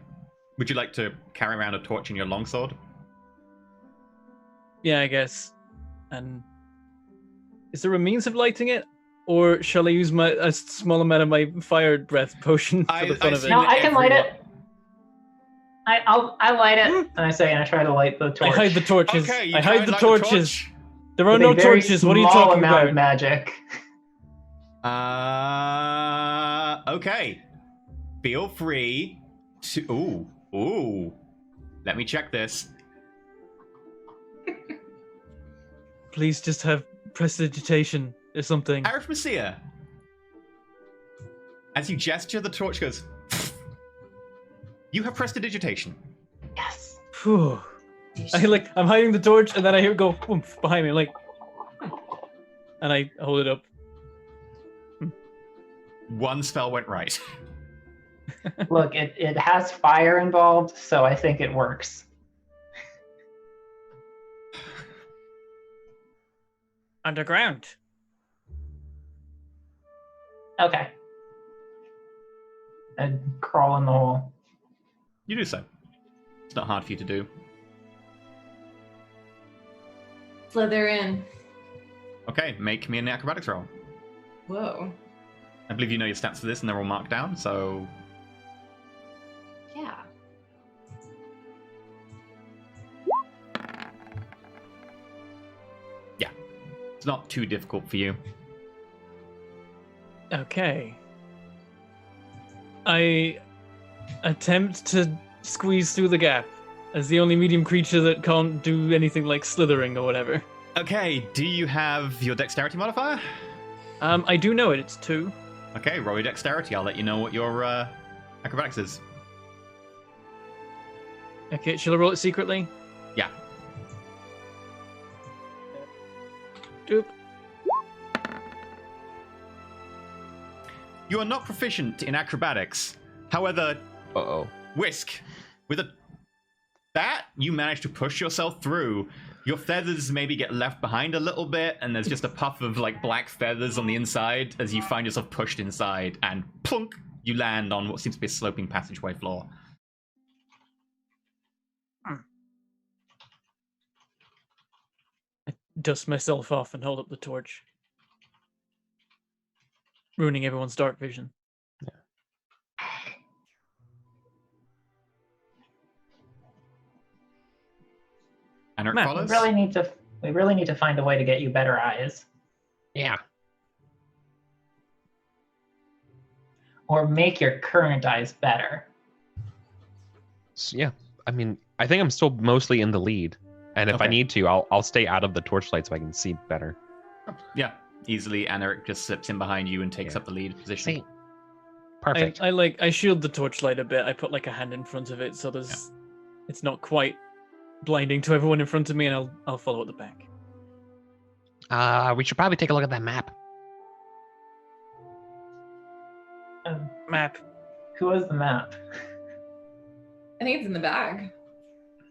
Would you like to carry around a torch in your longsword? Yeah, I guess. And is there a means of lighting it? Or shall I use a small amount of my fire breath potion for the fun of it? No, I can light it. I light it, and I say, and I try to light the torch. I hide the torches. Okay, you I try hide and the light torches. torch. There are With no a very torches. What are you small talking amount about? of magic. Okay. Feel free to. Ooh. Let me check this. Please just have prestidigitation or something. Arithmesia. As you gesture, the torch goes. You have prestidigitation. Yes. Phew. I'm hiding the torch, and then I hear it go whoomph behind me, like, and I hold it up. One spell went right. Look, it has fire involved, so I think it works. Underground. Okay. I'd crawl in the hole. You do so. It's not hard for you to do. Slither in. Okay, make me an acrobatics roll. Whoa. I believe you know your stats for this, and they're all marked down, so... Yeah. Yeah. It's not too difficult for you. Okay. I attempt to squeeze through the gap as the only medium creature that can't do anything like slithering or whatever. Okay, do you have your dexterity modifier? I do know it. It's 2. Okay, roll your dexterity. I'll let you know what your acrobatics is. Okay, shall I roll it secretly? Yeah. Doop. You are not proficient in acrobatics. However, Whisk, with that, you manage to push yourself through. Your feathers maybe get left behind a little bit, and there's just a puff of like black feathers on the inside as you find yourself pushed inside, and plunk, you land on what seems to be a sloping passageway floor. I dust myself off and hold up the torch, ruining everyone's dark vision. And it Matt, follows. We really need to find a way to get you better eyes. Yeah. Or make your current eyes better. So, yeah. I mean, I think I'm still mostly in the lead. And if I Okay. need to, I'll stay out of the torchlight so I can see better. Yeah, easily. And Eric just slips in behind you and takes Yeah. up the lead position. See. Perfect. I shield the torchlight a bit. I put like a hand in front of it so it's not quite blinding to everyone in front of me, and I'll follow at the back. We should probably take a look at that map. Map. Who has the map? I think it's in the bag.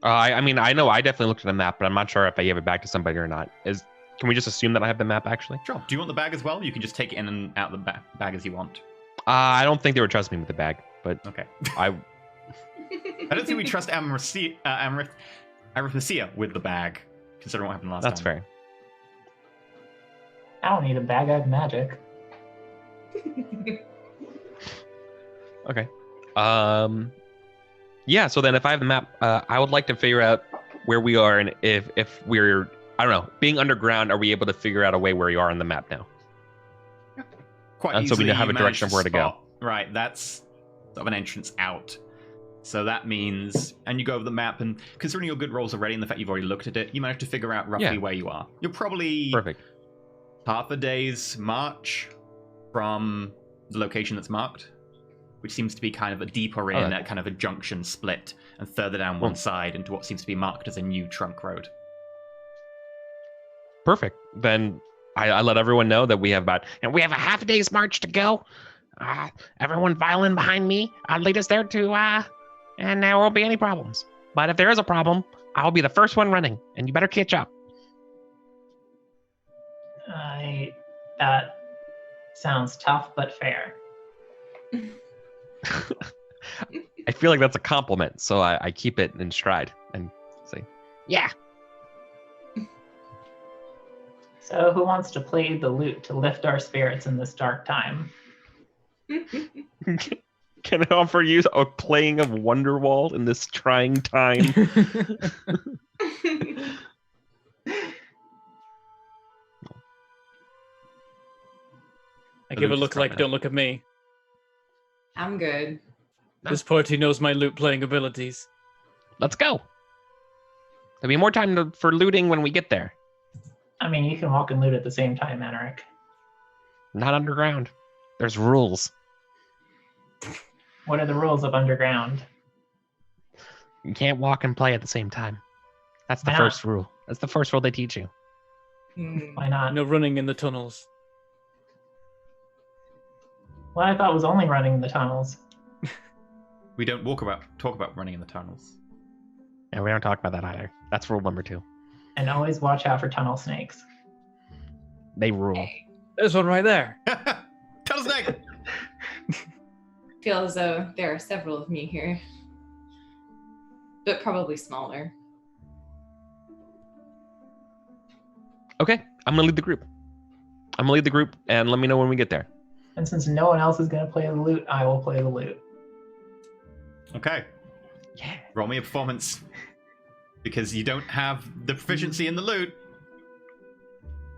I mean, I know I definitely looked at the map, but I'm not sure if I gave it back to somebody or not. Can we just assume that I have the map, actually? Sure. Do you want the bag as well? You can just take it in and out of the bag as you want. I don't think they would trust me with the bag, but Okay. I I don't think we trust Arithmesia with the bag, considering what happened last that's time. fair. I don't need a bag, I have magic. Okay. Yeah, so then if I have the map, I would like to figure out where we are, and if we're, I don't know, being underground, are we able to figure out a way where we are on the map now? Quite And so we easily, have you a direction manage of where to go. spot- Right, that's sort of an entrance out. So that means, and you go over the map, and considering your good rolls already and the fact you've already looked at it, you manage to figure out roughly Yeah. where you are. You're probably Perfect. half a day's march from the location that's marked, which seems to be kind of a deeper in, Okay. at kind of a junction split, and further down one side into what seems to be marked as a new trunk road. Perfect. Then I let everyone know that we have about And we have a half a day's march to go. Everyone file in behind me. I'll lead us there to, and there won't be any problems. But if there is a problem, I'll be the first one running, and you better catch up. That sounds tough but fair. I feel like that's a compliment, so I keep it in stride and say, Yeah. So who wants to play the lute to lift our spirits in this dark time? Can I offer you a playing of Wonderwall in this trying time? I give a look like, don't look at me. I'm good. This party knows my loot playing abilities. Let's go. There'll be more time for looting when we get there. I mean, you can walk and loot at the same time, Anaric. Not underground. There's rules. What are the rules of underground? You can't walk and play at the same time. That's the Why not? first rule. That's the first rule they teach you. Why not? No running in the tunnels. What I thought was only running in the tunnels. We don't talk about running in the tunnels. And we don't talk about that either. That's rule number 2. And always watch out for tunnel snakes. They rule. Hey, There's one right there. Tunnel snake! feel as though there are several of me here, but probably smaller. Okay, I'm gonna lead the group. And let me know when we get there. And since no one else is going to play the loot, I will play the loot. Okay. Yeah. Roll me a performance. Because you don't have the proficiency in the loot.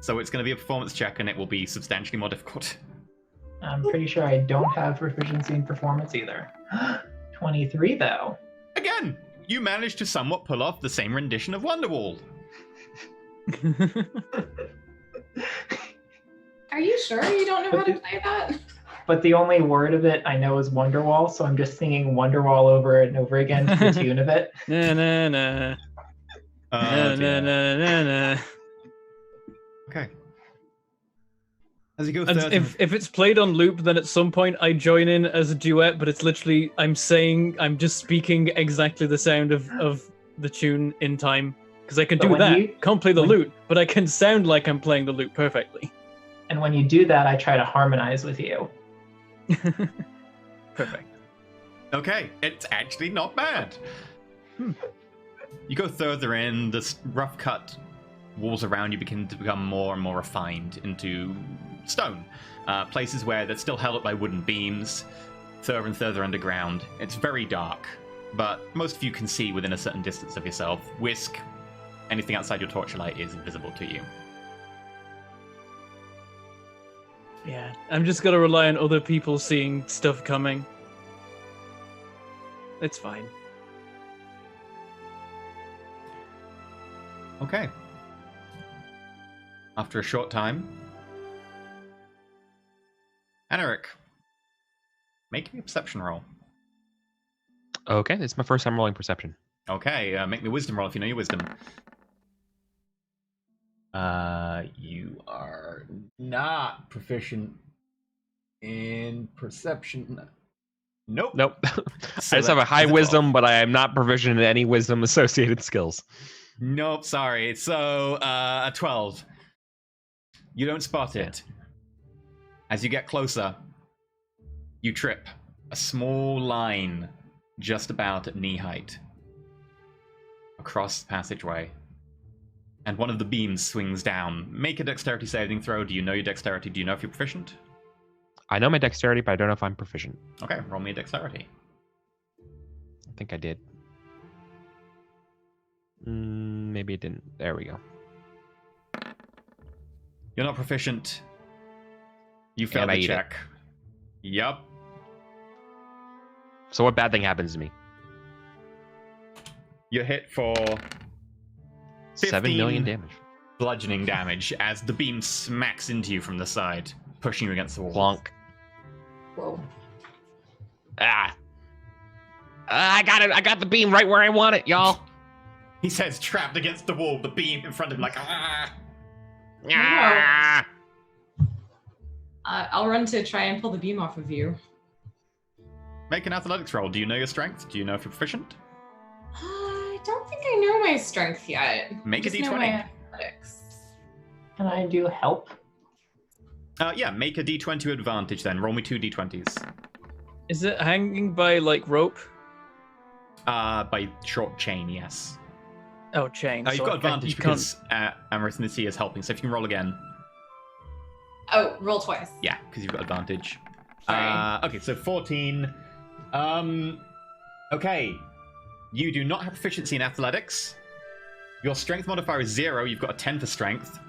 So it's going to be a performance check, and it will be substantially more difficult. I'm pretty sure I don't have proficiency in performance either. 23, though. Again, you managed to somewhat pull off the same rendition of Wonderwall. Are you sure you don't know how to play that? But the only word of it I know is Wonderwall, so I'm just singing Wonderwall over and over again to the tune of it. Na na na. Na na na na na. Okay. As you go And third, if it's played on loop, then at some point I join in as a duet, but it's literally I'm just speaking exactly the sound of the tune in time. Because I can But do when that. Can't play the when- lute, but I can sound like I'm playing the lute perfectly. And when you do that, I try to harmonize with you. Perfect. okay, it's actually not bad. You go further in, the rough cut walls around you begin to become more and more refined into stone. Places where they're still held up by wooden beams, further and further underground. It's very dark, but most of you can see within a certain distance of yourself. Whisk, anything outside your torchlight is invisible to you. Yeah, I'm just gonna rely on other people seeing stuff coming. It's fine. Okay. After a short time, Anaric, make me a perception roll. Okay, it's my first time rolling perception. Okay, make me a wisdom roll if you know your wisdom. You are not proficient in perception. Nope. Nope. So I just have a that high is a wisdom, but I am not proficient in any wisdom associated skills. Nope, sorry. So, a 12. You don't spot it. As you get closer, you trip a small line just about at knee height across the passageway. And one of the beams swings down. Make a dexterity saving throw. Do you know your dexterity? Do you know if you're proficient? I know my dexterity, but I don't know if I'm proficient. Okay, roll me a dexterity. I think I did. Maybe it didn't. There we go. You're not proficient. You failed And I the eat it. check. Yup. So what bad thing happens to me? You're hit for 7 million 15 damage. bludgeoning damage as the beam smacks into you from the side, pushing you against the wall. Plonk. Whoa. Ah. I got it. I got the beam right where I want it, y'all. He says, trapped against the wall, the beam in front of him, like, ah! Ah. I'll run to try and pull the beam off of you. Make an athletics roll. Do you know your strength? Do you know if you're proficient? I don't think I know my strength yet. Make a Just know d20. my athletics. Can I do help? Yeah, make a d20 advantage then. Roll me 2 d20s. Is it hanging by like rope? By short chain, yes. Oh, chain. You've so got I can't- advantage you can't- because Arithmetic is helping, so if you can roll again. Oh, roll twice. Yeah, because you've got advantage. Sorry. Okay, so 14 Okay. You do not have proficiency in athletics. Your strength modifier is 0. You've got a 10 for strength.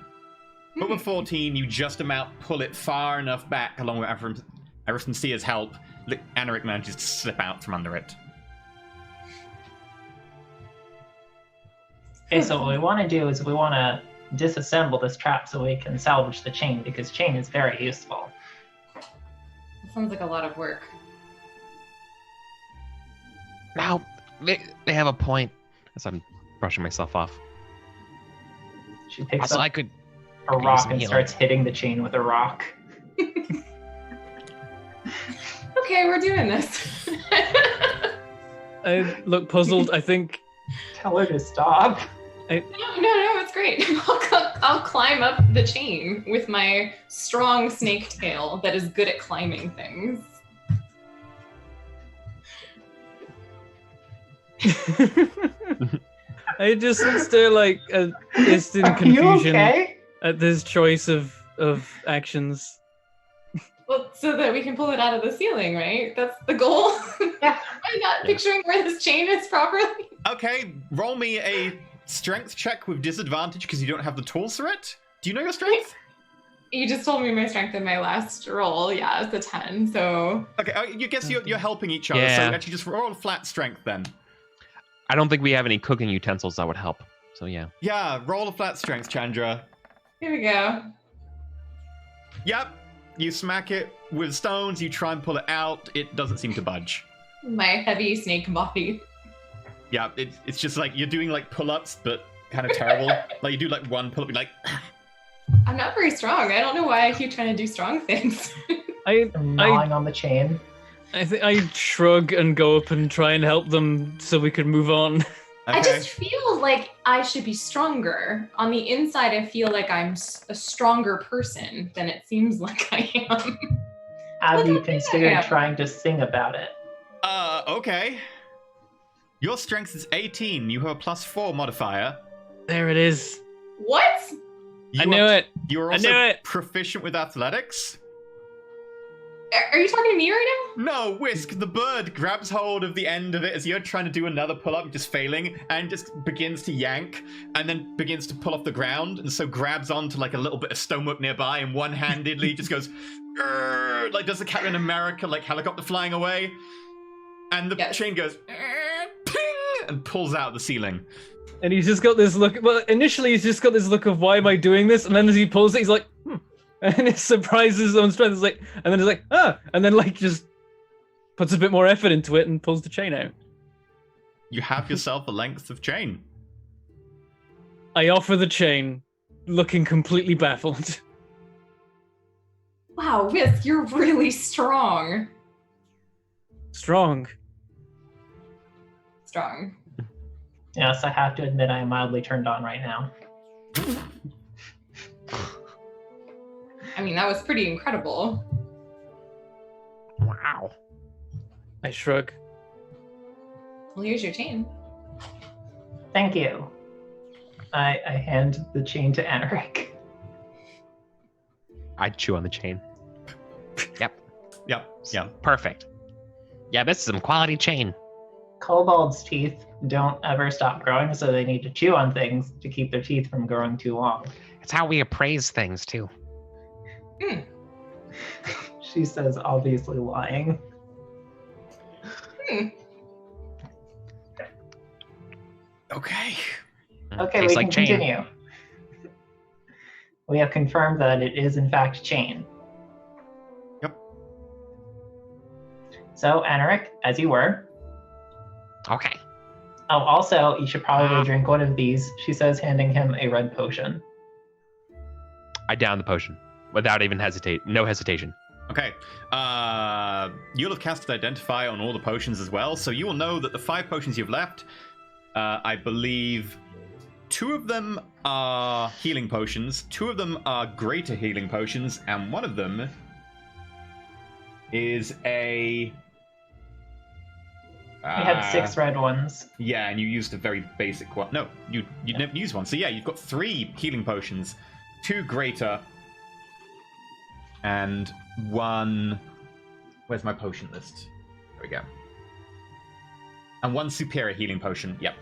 But with 14, you just about pull it far enough back along with Aristensia's help that Anaric manages to slip out from under it. Okay, so what we want to do is we want to disassemble this trap so we can salvage the chain, because chain is very useful. That sounds like a lot of work. Now, they have a point. As I'm brushing myself off. She picks Also, up I could a use rock some and healing. starts hitting the chain with a rock. Okay, we're doing this. I look puzzled. I think Tell her to stop. No, it's great. I'll climb up the chain with my strong snake tail that is good at climbing things. I just stare like just in Are confusion you okay? at this choice of actions. Well, so that we can pull it out of the ceiling, right? That's the goal. Yeah. I'm not picturing where this chain is properly. Okay, roll me a strength check with disadvantage because you don't have the tools for it. Do you know your strength? You just told me my strength in my last roll. Yeah, it's a 10, so... Okay, you guess you're helping each other, so Yeah. actually just roll a flat strength then. I don't think we have any cooking utensils that would help. So yeah. Yeah, roll a flat strength, Chandra. Here we go. Yep, you smack it with stones, you try and pull it out, it doesn't seem to budge. My heavy snake body. Yeah, it's just like you're doing like pull-ups, but kind of terrible. Like you do like one pull-up, you're like, I'm not very strong. I don't know why I keep trying to do strong things. I'm gnawing on the chain. I think I shrug and go up and try and help them so we can move on. I okay. just feel like I should be stronger. On the inside, I feel like I'm a stronger person than it seems like I am. Have you Look at me. considered trying to sing about it? Okay. Your strength is 18, you have a +4 modifier. There it is. What? You I knew are- it. You're I also knew it. proficient with athletics. Are you talking to me right now? No, Whisk, the bird grabs hold of the end of it as you're trying to do another pull-up, just failing, and just begins to yank, and then begins to pull off the ground, and so grabs onto like a little bit of stonework nearby, and one-handedly just goes, "Grr," like does the Captain America, like helicopter flying away, and the Yes. chain goes, ping, and pulls out the ceiling. And he's just got this look. Well, initially he's just got this look of why am I doing this, and then as he pulls it, he's like, and it surprises his own strength. It's like, and then he's like, and then like just puts a bit more effort into it and pulls the chain out. You have yourself a length of chain. I offer the chain, looking completely baffled. Wow, Whisk, you're really strong. Strong. Strong. Yes, I have to admit I am mildly turned on right now. I mean, that was pretty incredible. Wow. I shrug. Well, here's your chain. Thank you. I hand the chain to Anaric. I'd chew on the chain. Yep. Perfect. Yeah, this is some quality chain. Kobolds' teeth don't ever stop growing, so they need to chew on things to keep their teeth from growing too long. It's how we appraise things, too. She says, obviously lying. Okay. Okay, Tastes we like can chain. continue. We have confirmed that it is in fact chain. Yep. So, Anaric, as you were. Okay. Oh, also, you should probably drink one of these, she says, handing him a red potion. I down the potion without even no hesitation. Okay. You'll have casted Identify on all the potions as well, so you will know that the 5 potions you've left, I believe 2 of them are healing potions, 2 of them are greater healing potions, and 1 of them is a... We had 6 red ones. Yeah, and you used a very basic one. No, you never used one. So yeah, you've got 3 healing potions, 2 greater, and 1... Where's my potion list? There we go. And 1 superior healing potion. Yep.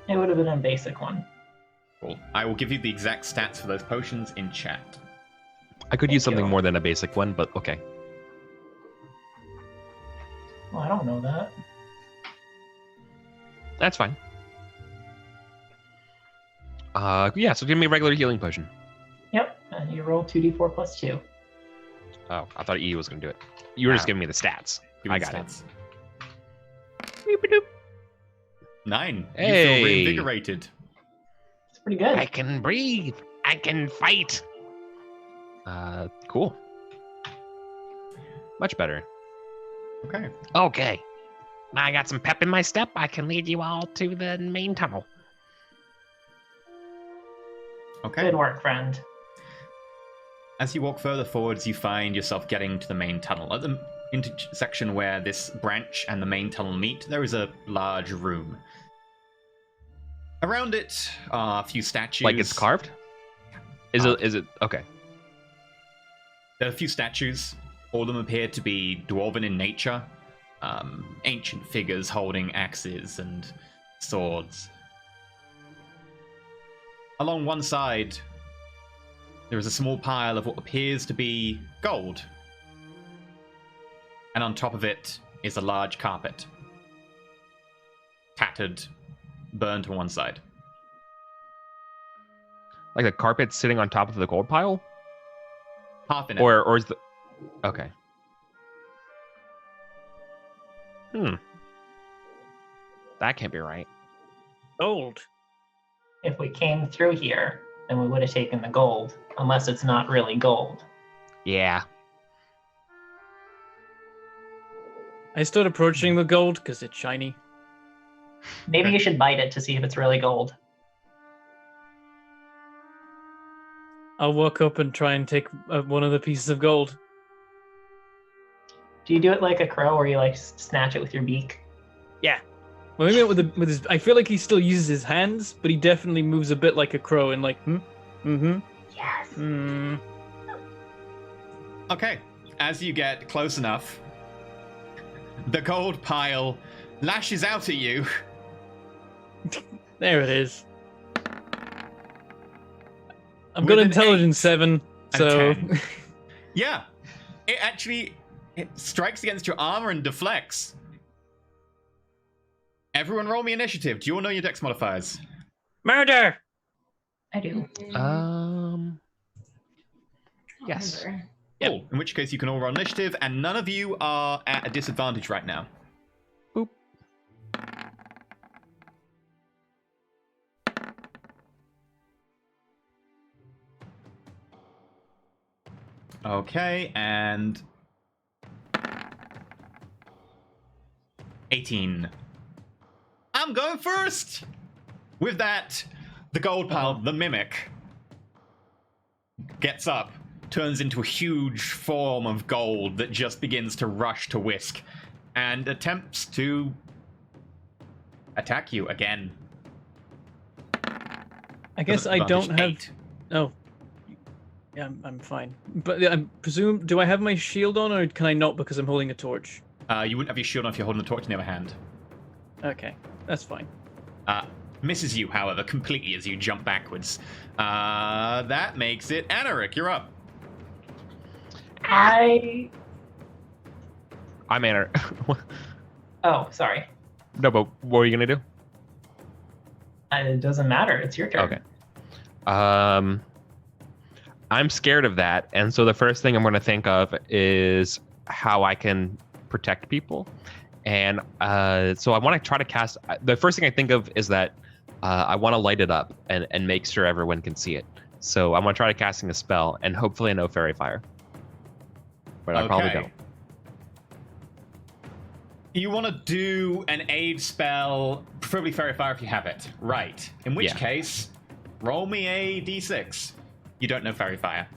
It would have been a basic one. Cool. I will give you the exact stats for those potions in chat. I could use Thank something you. more than a basic one, but okay. Well, I don't know that. That's fine. Yeah, so give me a regular healing potion. Yep, and you roll 2d4 plus 2. Oh, I thought E was going to do it. You were just Wow. giving me the stats. Give me I the got stats. it. 9. You Hey. feel reinvigorated. It's pretty good. I can breathe. I can fight. Cool. Much better. Okay. Okay. I got some pep in my step. I can lead you all to the main tunnel. Okay. Good work, friend. As you walk further forwards, you find yourself getting to the main tunnel. At the intersection where this branch and the main tunnel meet, there is a large room. Around it are a few statues. Like it's carved? Is it okay? There are a few statues. All of them appear to be dwarven in nature. Ancient figures holding axes and swords. Along one side, there is a small pile of what appears to be gold. And on top of it is a large carpet. Tattered, burned to one side. Like the carpet sitting on top of the gold pile? Half in it. Or is the... Okay. That can't be right. Gold. If we came through here, then we would have taken the gold, unless it's not really gold. Yeah. I start approaching the gold because it's shiny. Maybe you should bite it to see if it's really gold. I'll walk up and try and take one of the pieces of gold. Do you do it like a crow, where you like snatch it with your beak? Yeah. Well, maybe with his. I feel like he still uses his hands, but he definitely moves a bit like a crow and like, Yes. Okay. As you get close enough, the gold pile lashes out at you. There it is. I've With got an intelligence 7, and so 10. Yeah. It strikes against your armor and deflects. Everyone roll me initiative. Do you all know your dex modifiers? murder. I do. Yes. Cool. In which case you can all roll initiative, and none of you are at a disadvantage right now. Boop. Okay, and 18. I'm going first! With that, the gold pile, the mimic, gets up, turns into a huge form of gold that just begins to rush to Whisk, and attempts to attack you again. I guess I Advantage don't have. 8. Oh. Yeah, I'm fine. But I presume, do I have my shield on, or can I not because I'm holding a torch? You wouldn't have your shield on if you're holding the torch in the other hand. Okay, that's fine. Misses you, however, completely as you jump backwards. That makes it Anaric, you're up. I. I'm Anna. Oh, sorry. No, but what are you gonna do? It doesn't matter. It's your turn. Okay. I'm scared of that, and so the first thing I'm going to think of is how I can protect people. And so I want to try to cast. The first thing I think of is that I want to light it up and make sure everyone can see it. So I'm going to try to casting a spell, and hopefully I know Fairy Fire. But I probably don't. You want to do an aid spell, preferably Fairy Fire if you have it. Right. In which case, roll me a d6. You don't know Fairy Fire.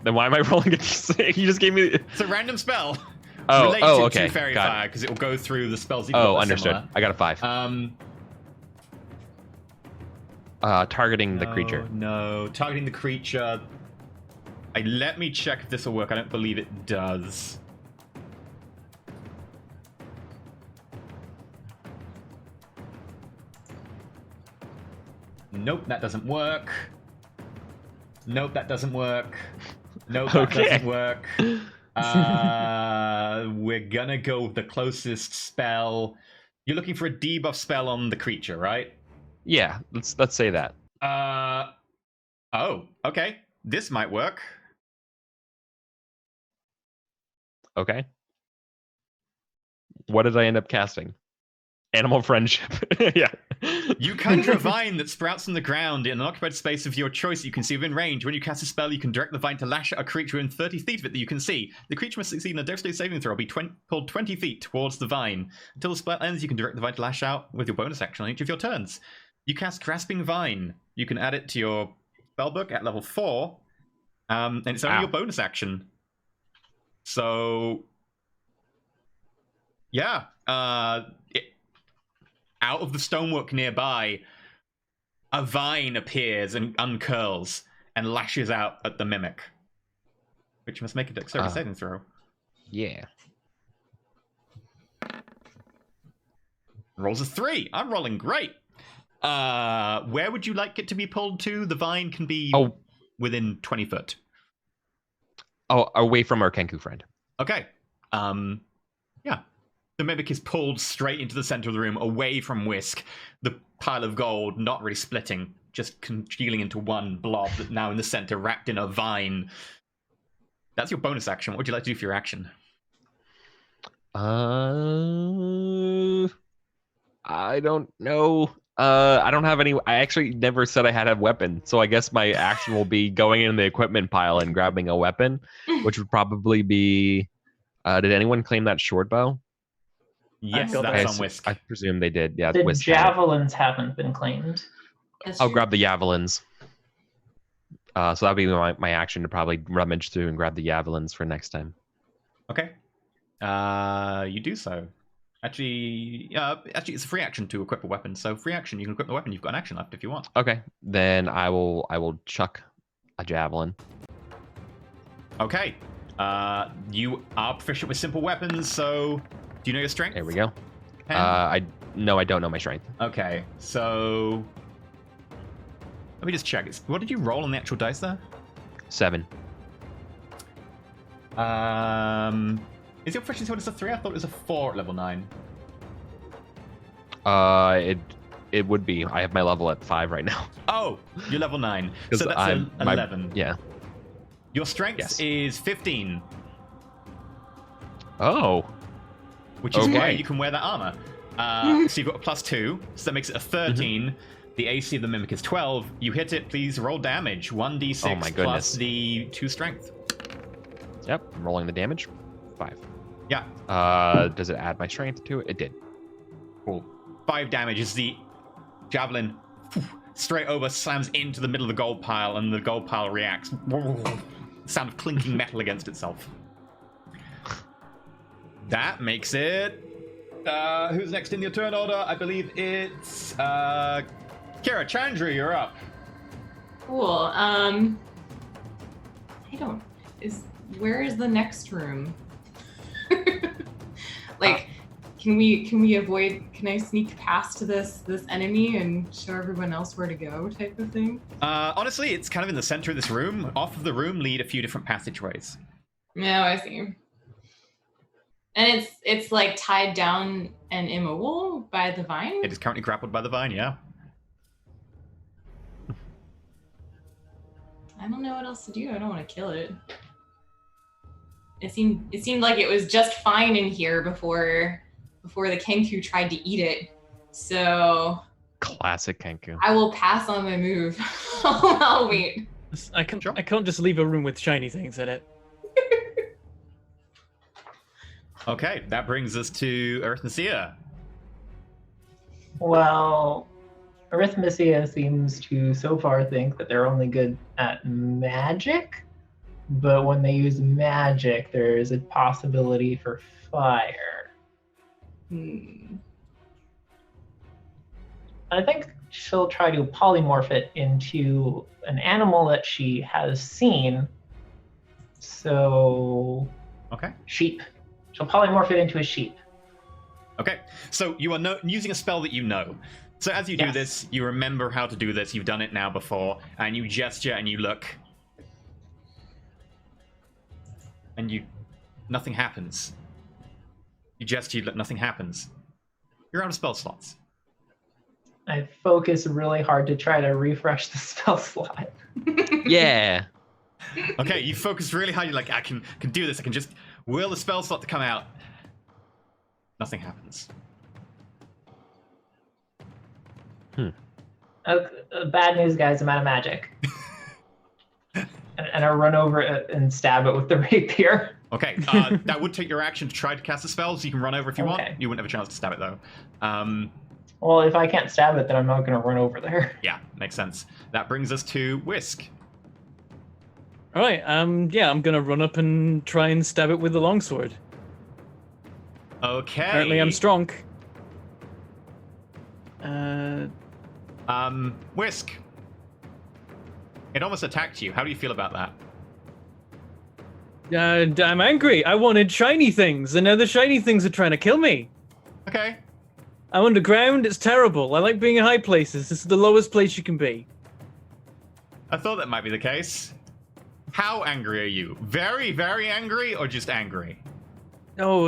Then why am I rolling a d6? You just gave me... It's a random spell. Oh, related okay. to Fairy Got Fire, because it will go through the spells you've Oh, got understood. similar. I got a 5. Targeting the creature. No, targeting the creature. Let me check if this will work. I don't believe it does. Nope, that doesn't work. Nope, that doesn't work. Nope, that doesn't work. We're gonna go with the closest spell. You're looking for a debuff spell on the creature, right? Yeah, let's say that. Oh, okay. This might work. Okay. What did I end up casting? Animal friendship. Yeah. You conjure a vine that sprouts from the ground in an occupied space of your choice that you can see within range. When you cast a spell, you can direct the vine to lash at a creature within 30 feet of it that you can see. The creature must succeed in a dexterity saving throw, be pulled 20 feet towards the vine. Until the spell ends, you can direct the vine to lash out with your bonus action on each of your turns. You cast Grasping Vine. You can add it to your spellbook at level 4, and it's only your bonus action. So, yeah. Out of the stonework nearby, a vine appears and uncurls and lashes out at the mimic, which must make a dexterity saving throw. Yeah. Rolls a 3. I'm rolling great. Where would you like it to be pulled to? The vine can be within 20 foot. Oh, away from our Kenku friend. Okay. Yeah. The mimic is pulled straight into the center of the room, away from Whisk. The pile of gold not really splitting, just congealing into one blob that now in the center, wrapped in a vine. That's your bonus action. What would you like to do for your action? I don't know. I don't have any. I actually never said I had a weapon, so I guess my action will be going in the equipment pile and grabbing a weapon, which would probably be. Did anyone claim that short bow? Yes, that's on Whisk. I presume they did. Yeah, The Whisk javelins haven't been claimed. I'll grab the javelins. So that'd be my action to probably rummage through and grab the javelins for next time. Okay. You do so. Actually, it's a free action to equip a weapon. So free action, you can equip the weapon. You've got an action left if you want. Okay, then I will chuck a javelin. Okay. You are proficient with simple weapons, so do you know your strength? There we go. 10? I don't know my strength. Okay, so let me just check. What did you roll on the actual dice there? 7. Is your proficiency what is a 3? I thought it was a 4 at level 9. It would be. I have my level at 5 right now. Oh, you're level 9. So that's 11. Yeah. Your strength is 15. Oh. Which is why you can wear that armor. So you've got a +2, so that makes it a 13. Mm-hmm. The AC of the mimic is 12. You hit it, please roll damage. 1d6 plus the 2 strength. Yep, I'm rolling the damage. 5. Yeah. Does it add my strength to it? It did. Cool. 5 damage as the javelin straight over slams into the middle of the gold pile, and the gold pile reacts. Sound of clinking metal against itself. That makes it... who's next in your turn order? I believe it's... Kira, Chandra, you're up. Cool. Where is the next room? Can I sneak past this enemy and show everyone else where to go type of thing? Honestly, it's kind of in the center of this room. Off of the room lead a few different passageways. No, I see. And it's like tied down and immobile by the vine? It is currently grappled by the vine, yeah. I don't know what else to do. I don't want to kill it. It seemed like it was just fine in here before the Kenku tried to eat it. So classic Kenku. I will pass on my move. I'll wait. I can't just leave a room with shiny things in it. Okay, that brings us to Arithmesia. Well, Arithmesia seems to so far think that they're only good at magic, but when they use magic, there is a possibility for fire. I think she'll try to polymorph it into an animal that she has seen. So, okay, sheep. She'll polymorph it into a sheep. Okay, so you are using a spell that you know. So as you do Yes. this, you remember how to do this. You've done it now before, and you gesture and you look, and nothing happens. You gesture, you look, nothing happens. You're out of spell slots. I focus really hard to try to refresh the spell slot. Yeah. Okay, you focus really hard. You're like, I can do this. I can just will the spell slot to come out. Nothing happens. Bad news, guys. I'm out of magic. and I run over it and stab it with the rapier. Okay, that would take your action to try to cast a spell, so you can run over if you want. You wouldn't have a chance to stab it, though. Well, if I can't stab it, then I'm not going to run over there. Yeah, makes sense. That brings us to Whisk. All right. Yeah, I'm gonna run up and try and stab it with the longsword. Okay. Apparently, I'm strong. Whisk. It almost attacked you. How do you feel about that? I'm angry. I wanted shiny things, and now the shiny things are trying to kill me. Okay. I'm underground. It's terrible. I like being in high places. This is the lowest place you can be. I thought that might be the case. How angry are you? Very, very angry, or just angry? Oh,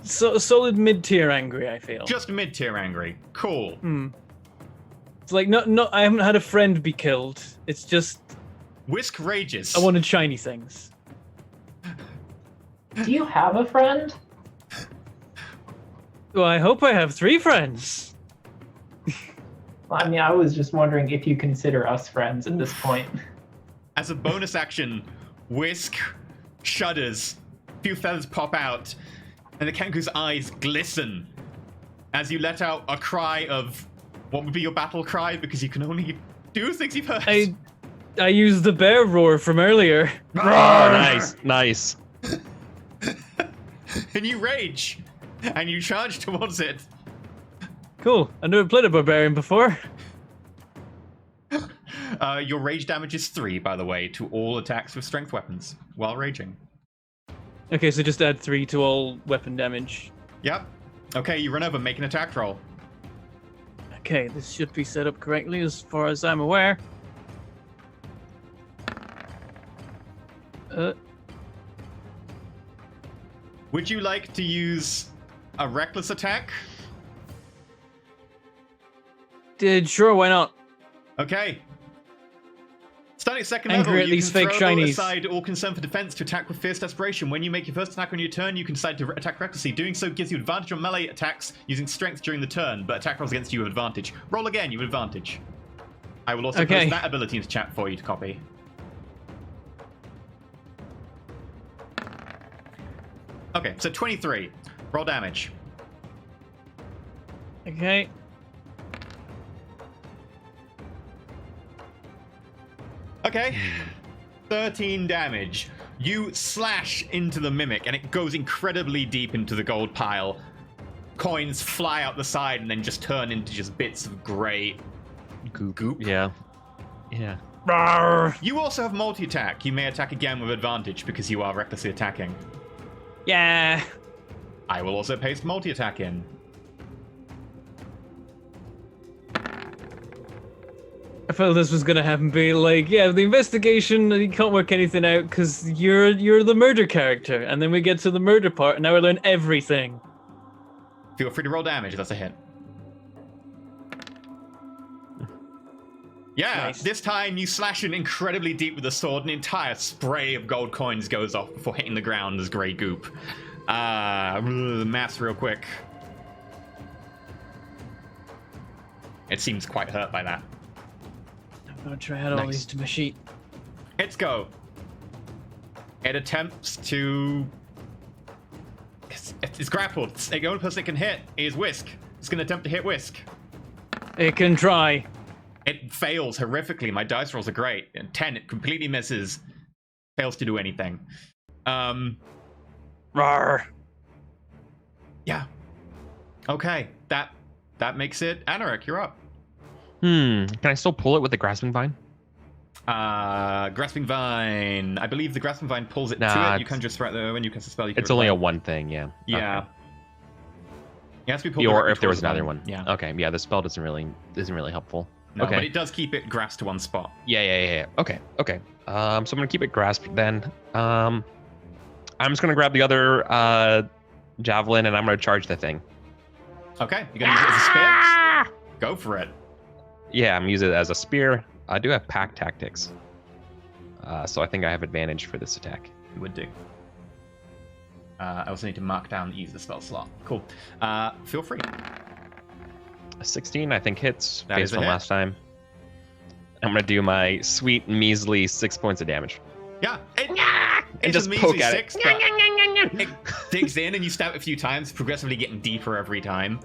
So solid mid-tier angry, I feel. Just mid-tier angry. Cool. It's like I haven't had a friend be killed. It's just Whisk rages. I wanted shiny things. Do you have a friend? Well, I hope I have 3 friends. Well, I mean, I was just wondering if you consider us friends at this point. As a bonus action, Whisk shudders. A few feathers pop out, and the kangaroo's eyes glisten as you let out a cry of what would be your battle cry, because you can only do things you've heard. I used the bear roar from earlier. Nice. And you rage, and you charge towards it. Cool. I never played a barbarian before. Your rage damage is 3, by the way, to all attacks with strength weapons while raging. Okay, so just add 3 to all weapon damage. Yep. Okay, you run over, make an attack roll. Okay, this should be set up correctly as far as I'm aware. Would you like to use a reckless attack? Sure, why not? Okay. Starting at second Angry level, at you these can fake throw shinies. aside all concern for defense to attack with fierce desperation. When you make your first attack on your turn, you can decide to attack recklessly. Doing so gives you advantage on melee attacks using strength during the turn, but attack rolls against you have advantage. Roll again, you have advantage. I will also post that ability into chat for you to copy. Okay, so 23. Roll damage. Okay. Okay. 13 damage. You slash into the mimic, and it goes incredibly deep into the gold pile. Coins fly out the side and then just turn into just bits of grey goop. Yeah. You also have multi-attack. You may attack again with advantage because you are recklessly attacking. Yeah. I will also paste multi-attack in. I felt this was gonna happen. Be like, yeah, the investigation. You can't work anything out because you're the murder character, and then we get to the murder part, and now we learn everything. Feel free to roll damage if that's a hit. Yeah, Nice. This time you slash in incredibly deep with the sword. An entire spray of gold coins goes off before hitting the ground as grey goop. Maths real quick. It seems quite hurt by that. I'm gonna try out all these to my sheet. Hits go. It attempts to... It's grappled. The only person it can hit is Whisk. It's going to attempt to hit Whisk. It can try. It fails horrifically. My dice rolls are great. And 10, it completely misses. Fails to do anything. Rawr. Yeah. Okay. That makes it... Anorik, you're up. Can I still pull it with the grasping vine? Grasping Vine. I believe the Grasping Vine pulls it to Nah, it. You can just throw it when you cast a spell. You can It's only reply. a one thing, yeah. Yeah. Okay. It has to be pulled Or directly if there was towards the another vine. one. Yeah. Okay, yeah, the spell isn't really helpful. No, okay. but it does keep it grasped to one spot. Yeah. Okay. So I'm gonna keep it grasped then. I'm just gonna grab the other javelin and I'm gonna charge the thing. Okay, you're gonna use it as a spear? Go for it. Yeah, I'm gonna use it as a spear. I do have pack tactics, so I think I have advantage for this attack. You would do. I also need to mark down the use of the spell slot. Cool. Feel free. A 16, I think, hits That is based a on hit. last time. I'm gonna do my sweet measly 6 points of damage. Yeah. And It's just a measly poke at it. 6, but it digs in and you stab it a few times, progressively getting deeper every time.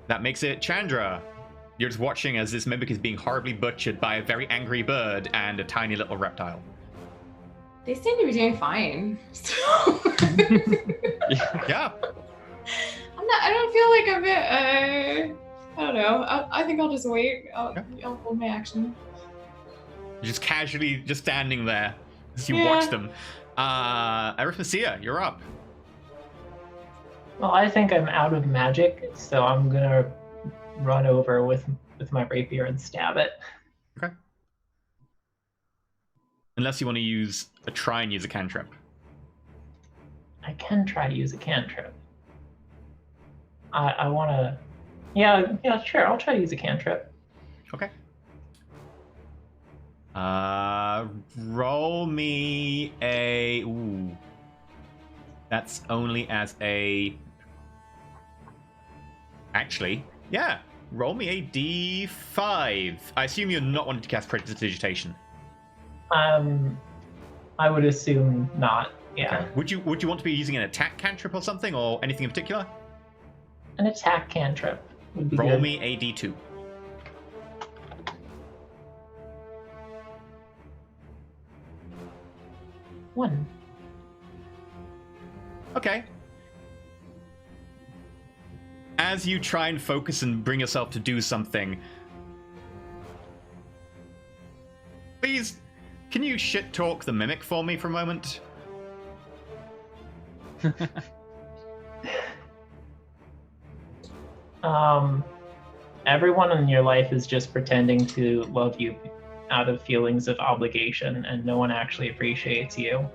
That makes it Chandra. You're just watching as this mimic is being horribly butchered by a very angry bird and a tiny little reptile. They seem to be doing fine. So Yeah. I don't feel like I'm I don't know. I think I'll just wait. I'll hold my action. You're just casually just standing there as you Yeah. watch them. Arithmesia, you're up. Well, I think I'm out of magic, so I'm gonna run over with my rapier and stab it. Okay. Unless you want to try and use a cantrip. I can try to use a cantrip. I want to. Yeah, sure. I'll try to use a cantrip. Okay. Roll me a. Ooh. That's only as a. Actually, yeah. Roll me a d5. I assume you're not wanting to cast Prestidigitation. I would assume not. Yeah. Okay. Would you want to be using an attack cantrip or something, or anything in particular? An attack cantrip would be Roll good. me a d2. One. Okay. As you try and focus and bring yourself to do something, please, can you shit talk the mimic for me for a moment? Everyone in your life is just pretending to love you out of feelings of obligation, and no one actually appreciates you.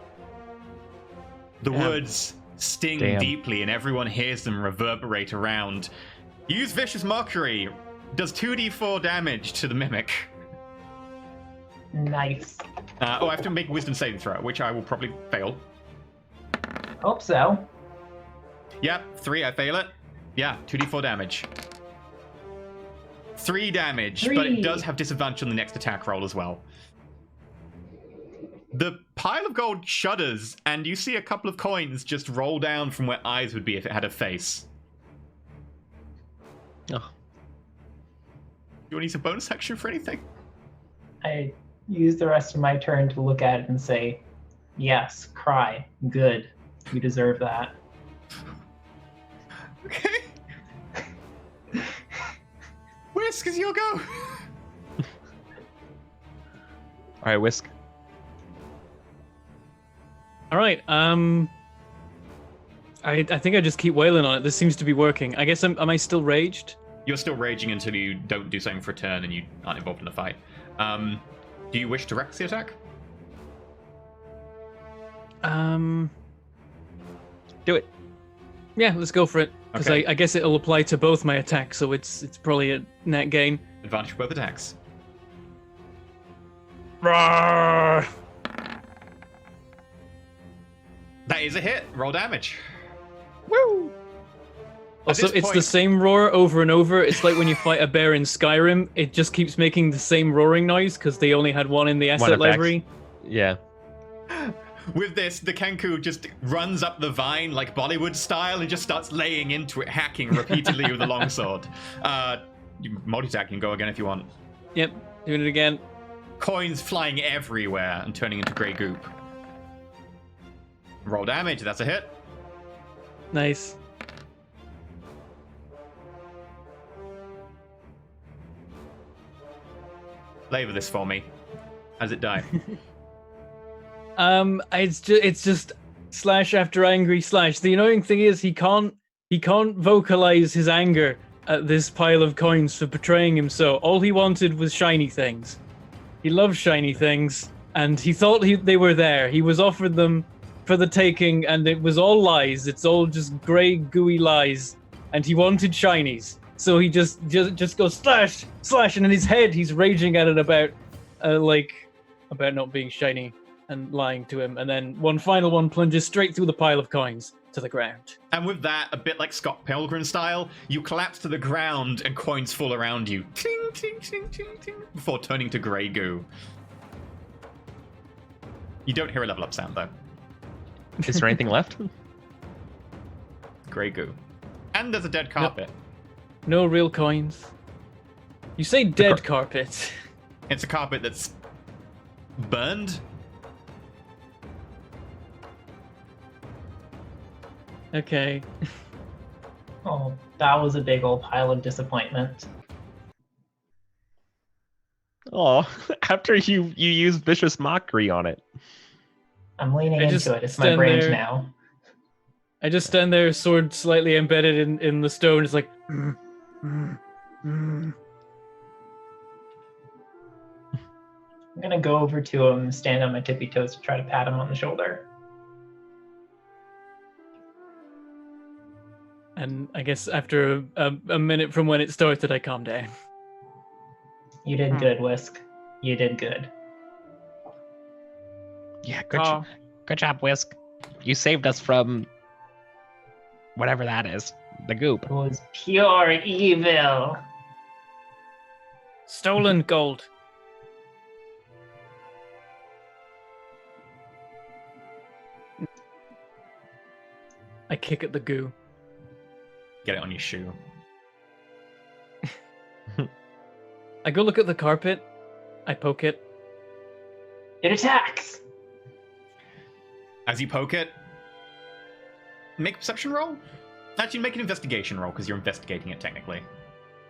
The Damn. words sting Damn. deeply, and everyone hears them reverberate around. Use Vicious Mockery. Does 2d4 damage to the mimic. Nice. I have to make a wisdom saving throw, which I will probably fail. Hope so. Yeah, 3, I fail it. Yeah, 2d4 damage. 3 damage, but it 3. does have disadvantage on the next attack roll as well. The pile of gold shudders, and you see a couple of coins just roll down from where eyes would be if it had a face. Oh. You want to use a bonus action for anything? I use the rest of my turn to look at it and say, yes, cry. Good. You deserve that. Okay. Whisk, is your go. All right, Whisk. All right. I think I just keep wailing on it. This seems to be working. I guess am I still raged? You're still raging until you don't do something for a turn and you aren't involved in the fight. Do you wish to recklessly attack? Do it. Yeah, let's go for it. Because Okay. I guess it'll apply to both my attacks, so it's probably a net gain. Advantage for both attacks. Roar! That is a hit. Roll damage. Woo! Also, this it's the point- same roar over and over. It's like when you fight a bear in Skyrim. It just keeps making the same roaring noise because they only had one in the asset effect. library. Yeah. With this, the Kenku just runs up the vine like Bollywood style and just starts laying into it, hacking repeatedly with a longsword. You multi-attack can go again if you want. Yep, doing it again. Coins flying everywhere and turning into grey goop. Roll damage, that's a hit. Nice. Flavor this for me. How does it die? It's just slash after angry slash. The annoying thing is he can't vocalize his anger at this pile of coins for betraying him. So all he wanted was shiny things. He loves shiny things, and he thought they were there. He was offered them for the taking, and it was all lies. It's all just gray, gooey lies. And he wanted shinies, so he just goes slash, and in his head he's raging at it about not being shiny and lying to him. And then one final one plunges straight through the pile of coins to the ground. And with that, a bit like Scott Pilgrim style, you collapse to the ground and coins fall around you. Ting, ting, ting, ting, ting, before turning to grey goo. You don't hear a level up sound, though. Is there anything left? Grey goo. And there's a dead carpet. No real coins. You say dead carpet. It's a carpet that's burned. Okay. Oh, that was a big old pile of disappointment. Oh, after you use vicious mockery on it. I'm leaning into it. It's my stand branch there. now. I just stand there, sword slightly embedded in the stone. It's like. I'm gonna go over to him, stand on my tippy toes to try to pat him on the shoulder. And I guess after a minute from when it started, I calm down. You did good, Whisk. You did good. Yeah, good job, Whisk. You saved us from whatever that is. The goop. It was pure evil. Stolen gold. I kick at the goo. Get it on your shoe. I go look at the carpet. I poke it. It attacks. As you poke it, make a perception roll? Actually, make an investigation roll, because you're investigating it, technically.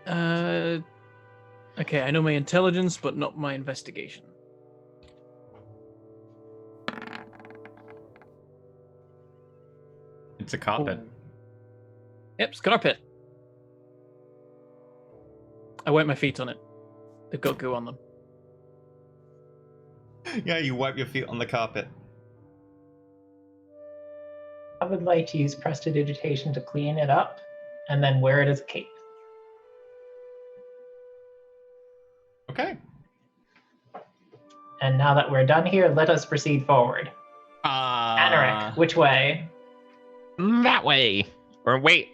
Okay, I know my intelligence, but not my investigation. It's a carpet. Oh. Yep, it's carpet. I wipe my feet on it. They've got goo on them. Yeah, you wipe your feet on the carpet. I would like to use prestidigitation to clean it up, and then wear it as a cape. Okay. And now that we're done here, let us proceed forward. Anarek, which way? That way. Or wait,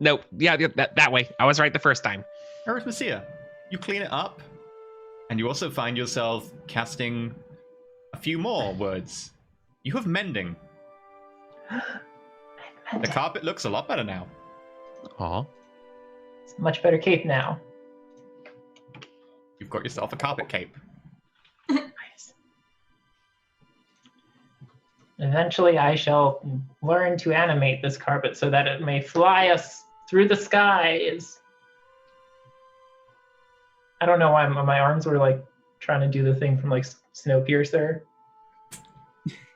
nope, yeah, that way. I was right the first time. Arithmesia, you clean it up, and you also find yourself casting a few more words. You have mending. The carpet looks a lot better now. Aw. It's a much better cape now. You've got yourself a carpet cape. Nice. Eventually, I shall learn to animate this carpet so that it may fly us through the skies. I don't know why my arms were like trying to do the thing from like Snowpiercer.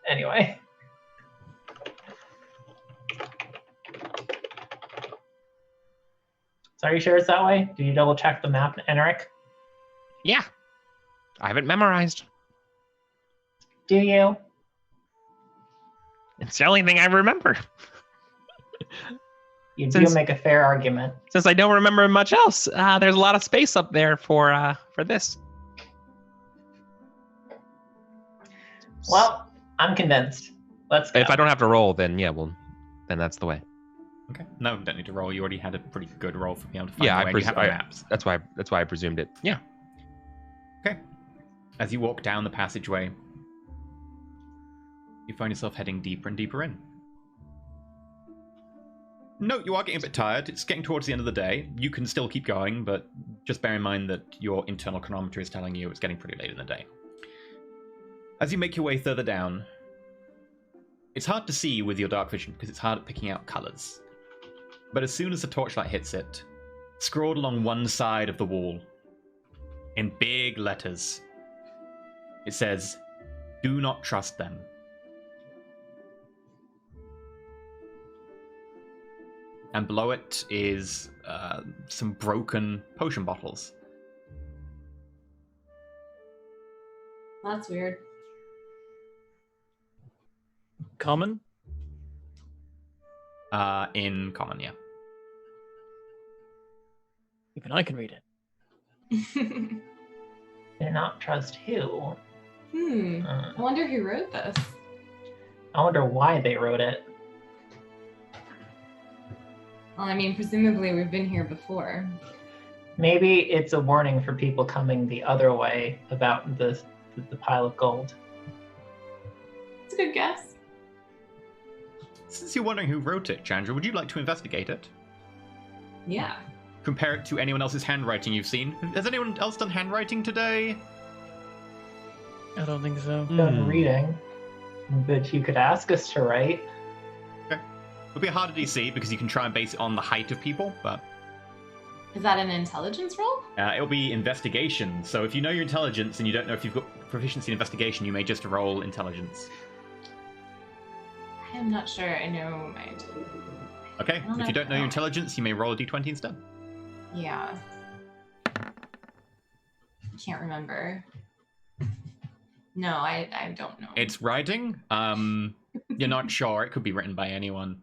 Anyway. So are you sure it's that way? Did you double check the map, Enric? Yeah. I have it memorized. Do you? It's the only thing I remember. You Since- do make a fair argument. Since I don't remember much else, there's a lot of space up there for this. Well, I'm convinced. Let's go. If I don't have to roll, then yeah, well, then that's the way. Okay. No, don't need to roll. You already had a pretty good roll for being able to find Yeah, the way you have the maps. that's why I presumed it. Yeah. Okay. As you walk down the passageway, you find yourself heading deeper and deeper in. No, you are getting a bit tired. It's getting towards the end of the day. You can still keep going, but just bear in mind that your internal chronometer is telling you it's getting pretty late in the day. As you make your way further down, it's hard to see with your dark vision because it's hard at picking out colors. But as soon as the torchlight hits it, scrawled along one side of the wall, in big letters. It says, "Do not trust them." And below it is some broken potion bottles. That's weird. Common? In common, yeah. Even I can read it. Do not trust who? I wonder who wrote this. I wonder why they wrote it. Well, I mean, presumably we've been here before. Maybe it's a warning for people coming the other way about the pile of gold. It's a good guess. Since you're wondering who wrote it, Chandra, would you like to investigate it? Yeah. Compare it to anyone else's handwriting you've seen. Has anyone else done handwriting today? I don't think so. Done reading, but you could ask us to write. Okay. It'll be a harder DC because you can try and base it on the height of people, but... Is that an intelligence roll? It'll be investigation. So if you know your intelligence and you don't know if you've got proficiency in investigation, you may just roll intelligence. I am not sure I know my intelligence. Okay, if you don't know your intelligence, you may roll a d20 instead. Yeah. I can't remember. No, I don't know. It's writing. You're not sure. It could be written by anyone.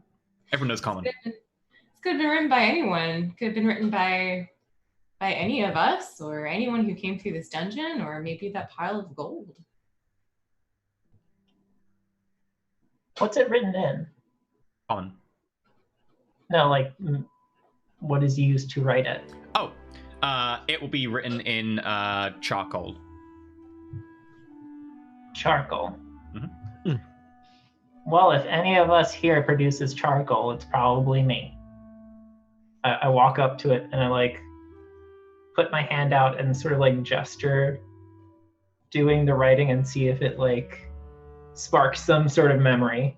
Everyone knows common. It could have been written by anyone. Could have been written by any of us, or anyone who came through this dungeon, or maybe that pile of gold. What's it written in? Common. No, like, what is used to write it? Oh, it will be written in charcoal. Charcoal. Mm-hmm. Well, if any of us here produces charcoal, it's probably me. I walk up to it and I like put my hand out and sort of like gesture doing the writing and see if it like sparks some sort of memory.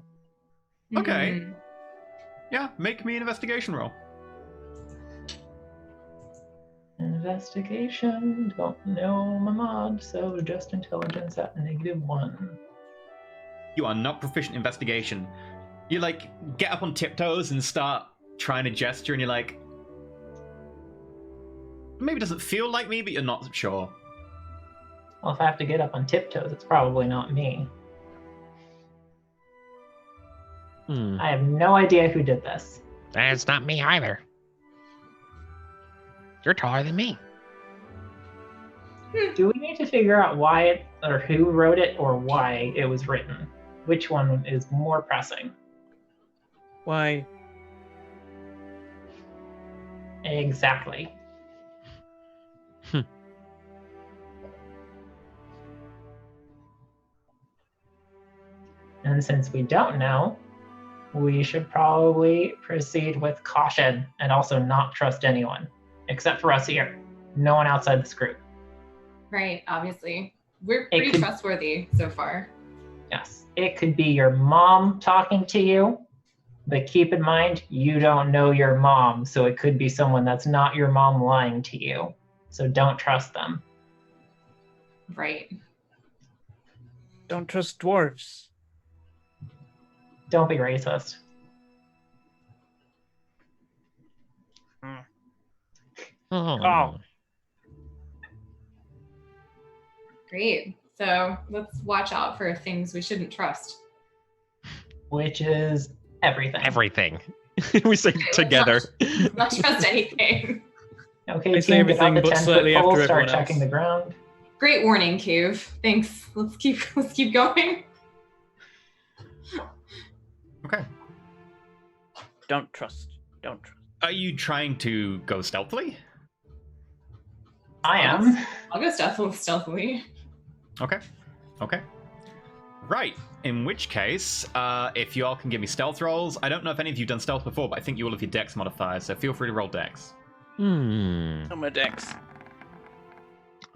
Okay. Yeah, make me an investigation roll. Investigation, don't know my mod, so just intelligence at -1. You are not proficient in investigation. You like get up on tiptoes and start trying to gesture, and you're like, maybe it doesn't feel like me, but you're not sure. Well, if I have to get up on tiptoes, it's probably not me. I have no idea who did this. That's not me either. You're taller than me. Do we need to figure out why it, or who wrote it, or why it was written? Which one is more pressing? Why? Exactly. And since we don't know, we should probably proceed with caution and also not trust anyone, except for us here. No one outside this group. Right, obviously. We're pretty trustworthy so far. Yes. It could be your mom talking to you, but keep in mind, you don't know your mom, so it could be someone that's not your mom lying to you. So don't trust them. Right. Don't trust dwarves. Don't be racist. Oh. Great. So let's watch out for things we shouldn't trust. Which is everything. Everything. We say together. Not trust anything. Okay, I say team, get out everything, the but 10-foot slightly pole, after start everyone checking else. the ground. Great warning, Cave. Thanks. Let's keep going. Okay. Don't trust. Don't trust. Are you trying to go stealthily? I am. I'll go stealthily. Okay. Okay. Right. In which case, if you all can give me stealth rolls, I don't know if any of you have done stealth before, but I think you all have your dex modifiers, so feel free to roll dex. On my dex.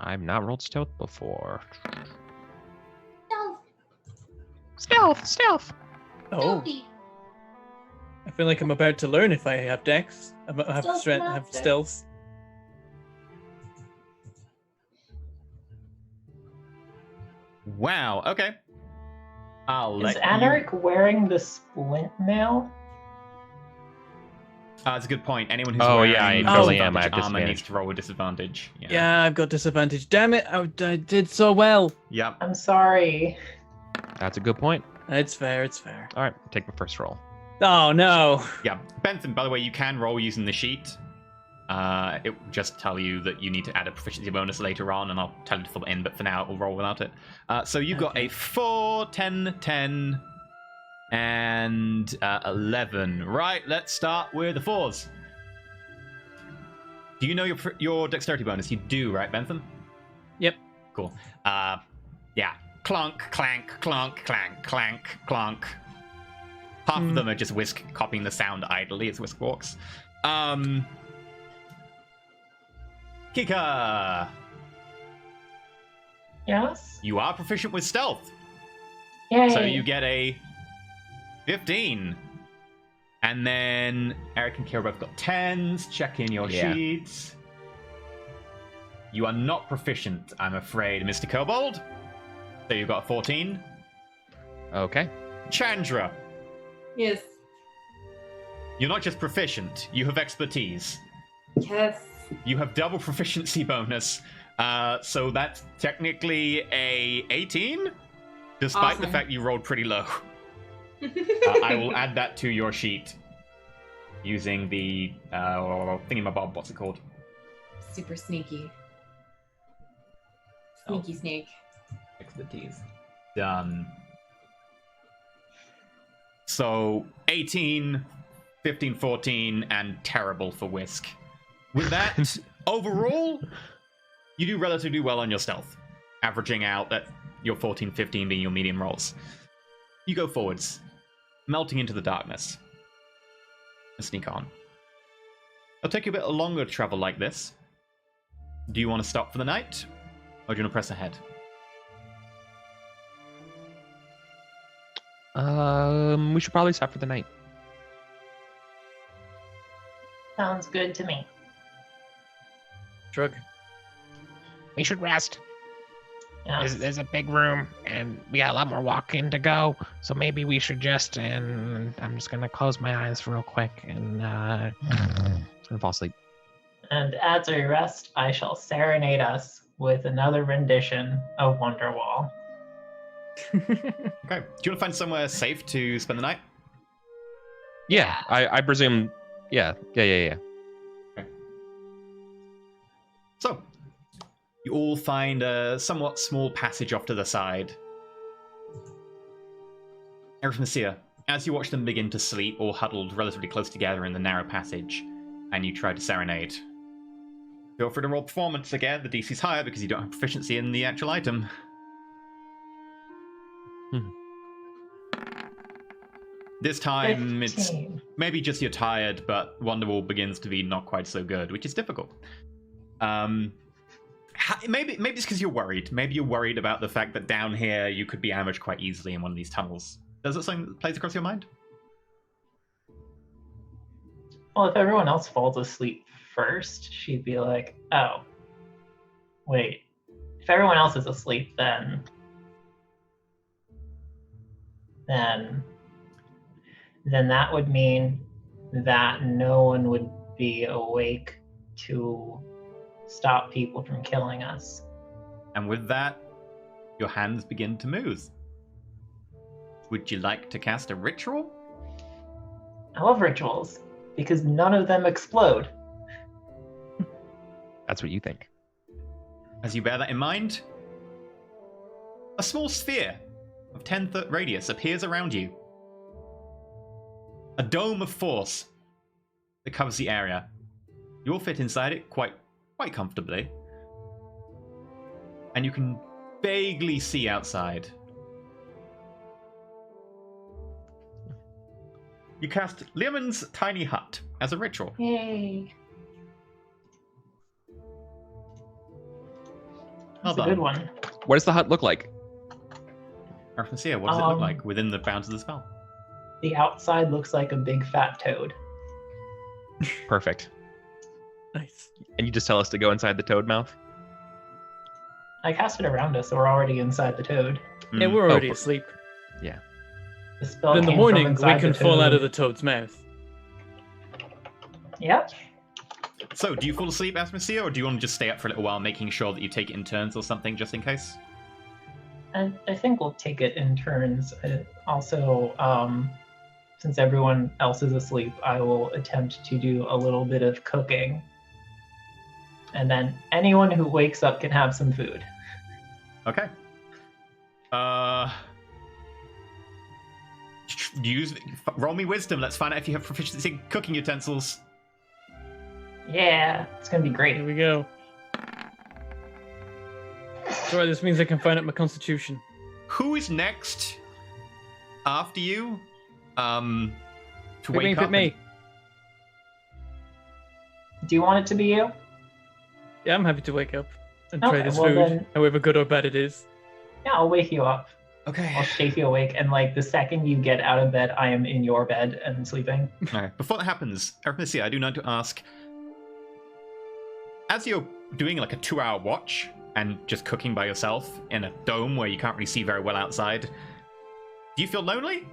I've not rolled stealth before. Stealth. Oh. I feel like I'm about to learn if I have dex. I have Stealth strength, I master. have stealth. Wow, okay. I'll Is let Anaric wearing the splint mail? That's a good point. Anyone who's Oh, wearing yeah, I totally am. I disadvantage have armor disadvantage. needs to roll with disadvantage. Yeah, I've got disadvantage. Damn it, I did so well. Yep. I'm sorry. That's a good point. It's fair, it's fair. All right, take my first roll. Oh, no. Yeah. Bentham, by the way, you can roll using the sheet. It will just tell you that you need to add a proficiency bonus later on, and I'll tell you to fill it in, but for now, it will roll without it. So you've got a 4, 10, 10, and 11. Right, let's start with the 4s. Do you know your dexterity bonus? You do, right, Bentham? Yep. Cool. Yeah. Clunk, clank, clunk, clank, clank, clunk. Half of them are just Whisk copying the sound idly as Whisk walks. Kika! Yes? You are proficient with stealth. Yay. So you get a 15. And then Eric and Kira both got 10s. Check in your Yeah. sheets. You are not proficient, I'm afraid, Mr. Kobold. So you've got a 14. Okay. Chandra, Yes. you're not just proficient, you have expertise. Yes. You have double proficiency bonus. So that's technically a 18, despite the Awesome. fact you rolled pretty low. I will add that to your sheet using the thingamabob. What's it called? Super sneaky. Sneaky snake. Expertise. Done. So 18, 15, 14, and terrible for Whisk. With that, overall, you do relatively well on your stealth, averaging out at your 14, 15 being your medium rolls. You go forwards, melting into the darkness, and sneak on. It'll take you a bit longer to travel like this. Do you want to stop for the night, or do you want to press ahead? We should probably stop for the night. Sounds good to me. Shrug. We should rest. Yeah. There's a big room, and we got a lot more walking to go. So maybe we should just. And I'm just gonna close my eyes real quick and fall asleep. And as we rest, I shall serenade us with another rendition of Wonderwall. Okay. Do you want to find somewhere safe to spend the night? Yeah, I presume. Yeah. So, you all find a somewhat small passage off to the side. Arithmesia, as you watch them begin to sleep, all huddled relatively close together in the narrow passage, and you try to serenade. Feel free to roll performance again. The DC's higher because you don't have proficiency in the actual item. This time, it's 15. maybe just you're tired, but Wonderwall begins to be not quite so good, which is difficult. Maybe it's because you're worried. Maybe you're worried about the fact that down here you could be ambushed quite easily in one of these tunnels. Does it something that plays across your mind? Well, if everyone else falls asleep first, she'd be like, oh, wait. If everyone else is asleep, then that would mean that no one would be awake to stop people from killing us. And with that, your hands begin to move. Would you like to cast a ritual? I love rituals because none of them explode. That's what you think. As you bear that in mind, a small sphere of 10-foot radius appears around you. A dome of force that covers the area. You all fit inside it quite comfortably. And you can vaguely see outside. You cast Leomund's Tiny Hut as a ritual. Yay. Well That's a done. good one. What does the hut look like? Arithmesia, what does it look like within the bounds of the spell? The outside looks like a big fat toad. Perfect. Nice. And you just tell us to go inside the toad mouth? I cast it around us, so we're already inside the toad. Yeah, we're already Oh, asleep. The spell But in the came from morning, we inside can the fall out toad. of the toad's mouth. Yep. So, do you fall asleep, Asmosia, or do you want to just stay up for a little while, making sure that you take it in turns or something, just in case? And I think we'll take it in turns. Also, since everyone else is asleep, I will attempt to do a little bit of cooking. And then anyone who wakes up can have some food. Okay. Roll me wisdom. Let's find out if you have proficiency in cooking utensils. Yeah, it's gonna be great. Here we go. Sorry, this means I can find out my constitution. Who is next after you? To wake Pick up. me. Do you want it to be you? Yeah, I'm happy to wake up and try Okay, this well food, then- however good or bad it is. Yeah, I'll wake you up. Okay. I'll shake you awake, and like the second you get out of bed, I am in your bed and sleeping. Alright, before that happens, Arithmesia, I do need to ask, as you're doing like a 2-hour watch and just cooking by yourself in a dome where you can't really see very well outside, do you feel lonely?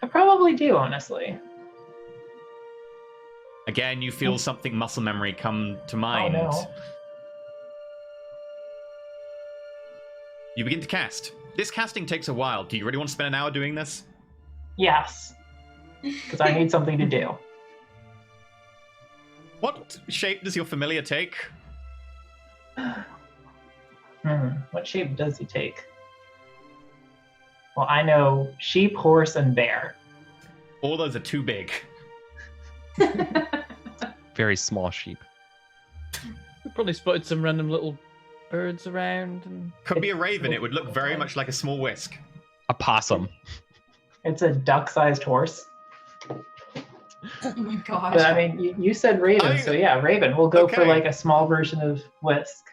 I probably do, honestly. Again, you feel something muscle memory come to mind. Oh no. You begin to cast. This casting takes a while. Do you really want to spend an hour doing this? Yes. Because I need something to do. What shape does your familiar take? What shape does he take? Well, I know sheep, horse, and bear. All those are too big. Very small sheep. We probably spotted some random little birds around. And Could be a raven. It would look very much like a small whisk. A possum. It's a duck-sized horse. Oh my gosh. But I mean, you said raven, so yeah, raven. We'll go for Okay. like a small version of whisk.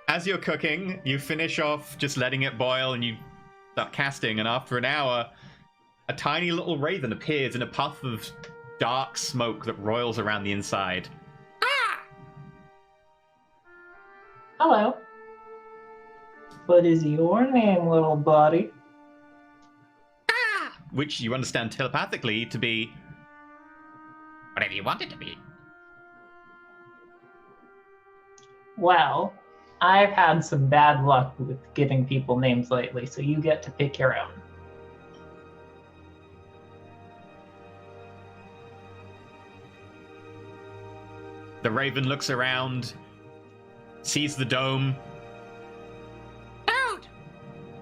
As you're cooking, you finish off just letting it boil and you start casting, and after an hour, a tiny little raven appears in a puff of dark smoke that roils around the inside. Hello. What is your name, little buddy? Which you understand telepathically to be whatever you want it to be. Well, I've had some bad luck with giving people names lately, so you get to pick your own. The raven looks around, sees the dome. Toad!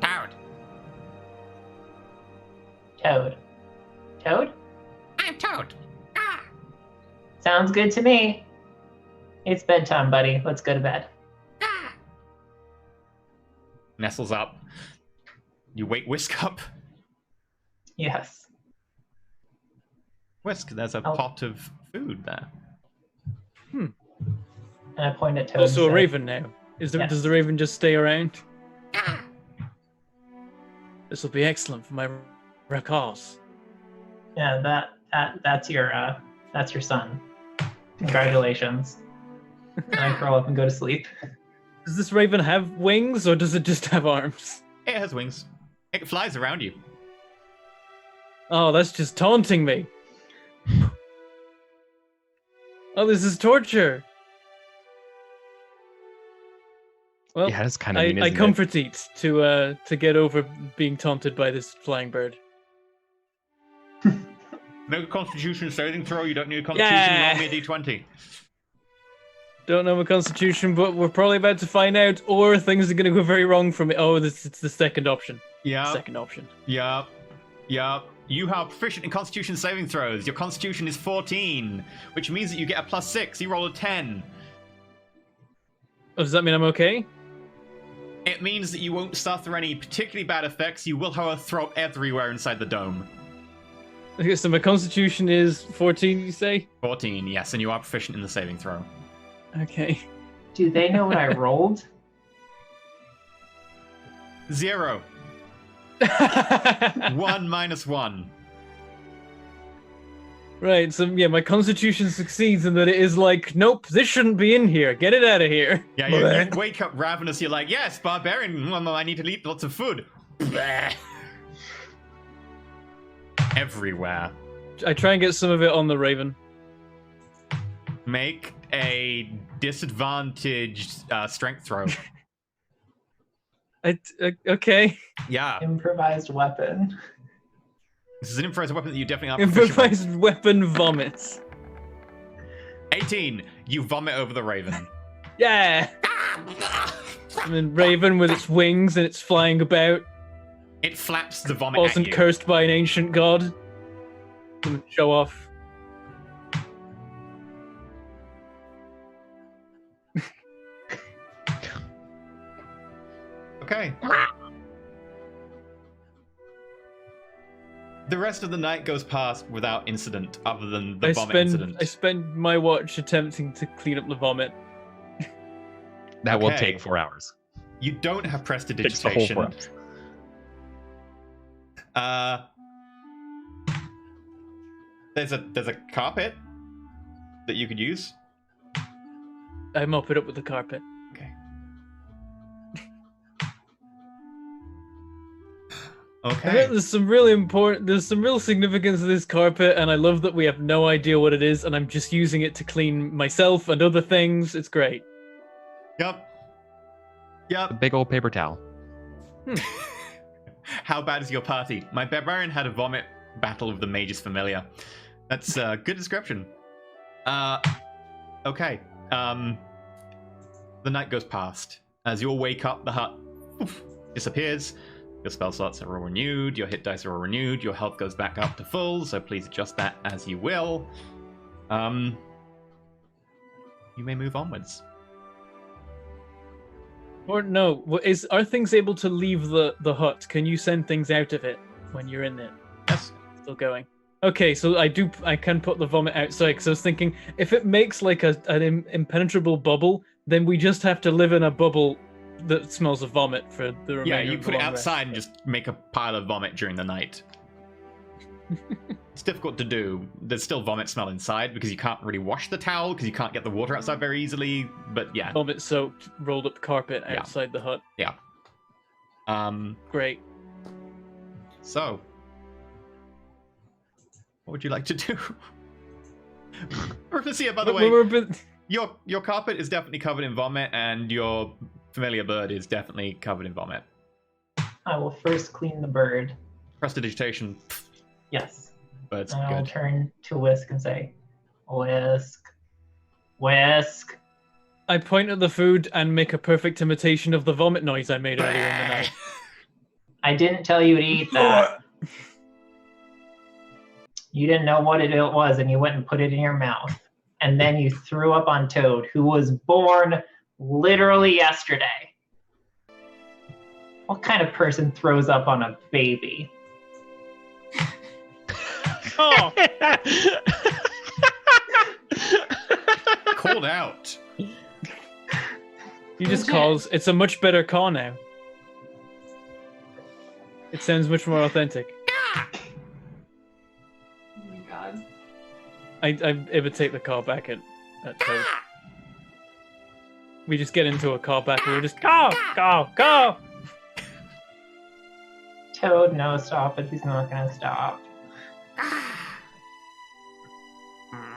Toad! Toad. Toad? I'm Toad! Sounds good to me. It's bedtime, buddy. Let's go to bed. Nestles up. You wake Whisk up. Yes. Whisk, there's a Oh. pot of food there. And I point at Toad. also and a say, raven now. Yes. Does the raven just stay around? This will be excellent for my records. Yeah, that's your son. Congratulations. And I curl up and go to sleep. Does this raven have wings or does it just have arms? It has wings. It flies around you. Oh, that's just taunting me. Oh, this is torture. Well, Yeah, that's kind of I mean, isn't it? comfort eat to get over being taunted by this flying bird. No constitution saving throw. You don't need a constitution. Yeah. Roll me a d20. Don't know my constitution, but we're probably about to find out, or things are going to go very wrong for me. Oh, it's the second option. Yeah. Second option. Yup. You have proficient in constitution saving throws. Your constitution is 14, which means that you get a +6. You roll a 10. Oh, does that mean I'm okay? It means that you won't suffer any particularly bad effects. You will, however, throw up everywhere inside the dome. Okay, so my constitution is 14, you say? 14, yes, and you are proficient in the saving throw. Okay. Do they know what I rolled? 0. 1 minus 1. Right, so yeah, my constitution succeeds in that it is like, nope, this shouldn't be in here. Get it out of here. Yeah, you wake up ravenous. You're like, yes, barbarian. I need to eat lots of food. Everywhere. I try and get some of it on the raven. Make a disadvantaged strength throw. Okay. Yeah. Improvised weapon. This is an improvised weapon that you definitely are Improvised weapon vomits. 18. You vomit over the raven. Yeah. And then raven with its wings and it's flying about. It flaps the vomit Wasn't at you. cursed by an ancient god. Show off. Okay. The rest of the night goes past without incident, other than the vomit incident. I spend my watch attempting to clean up the vomit. That will Okay. take 4 hours. You don't have Takes the whole prestidigitation. 4 hours. There's a carpet that you could use. I mop it up with the carpet. Okay. Okay. There's some real significance to this carpet, and I love that we have no idea what it is, and I'm just using it to clean myself and other things. It's great. Yep. A big old paper towel. How bad is your party? My barbarian had a vomit battle of the mage's familiar. That's a good description. Okay. The night goes past. As you all wake up, the hut disappears. Your spell slots are all renewed. Your hit dice are all renewed. Your health goes back up to full, so please adjust that as you will. You may move onwards. Or no, are things able to leave the hut? Can you send things out of it when you're in it? Yes. Still going. Okay, so I can put the vomit outside, because I was thinking, if it makes like an impenetrable bubble, then we just have to live in a bubble that smells of vomit for the remainder Yeah, you of the put it long outside and rest. just make a pile of vomit during the night. It's difficult to do. There's still vomit smell inside because you can't really wash the towel because you can't get the water outside very easily. But yeah. Vomit soaked, rolled up carpet outside the hut. Yeah. Great. So, what would you like to do? Rufus, by the way, your carpet is definitely covered in vomit, and your familiar bird is definitely covered in vomit. I will first clean the bird. Prestidigitation, Yes. bird's And I'll good. turn to Whisk and say, Whisk. Whisk. I point at the food and make a perfect imitation of the vomit noise I made earlier in the night. I didn't tell you to eat that. You didn't know what it was, and you went and put it in your mouth. And then you threw up on Toad, who was born literally yesterday. What kind of person throws up on a baby? Oh, Called out. he just calls. It's a much better call now. It sounds much more authentic. Oh my god. I imitate the call back at Toad. We just get into a call back and we're just go. Toad, no, stop it. He's not going to stop.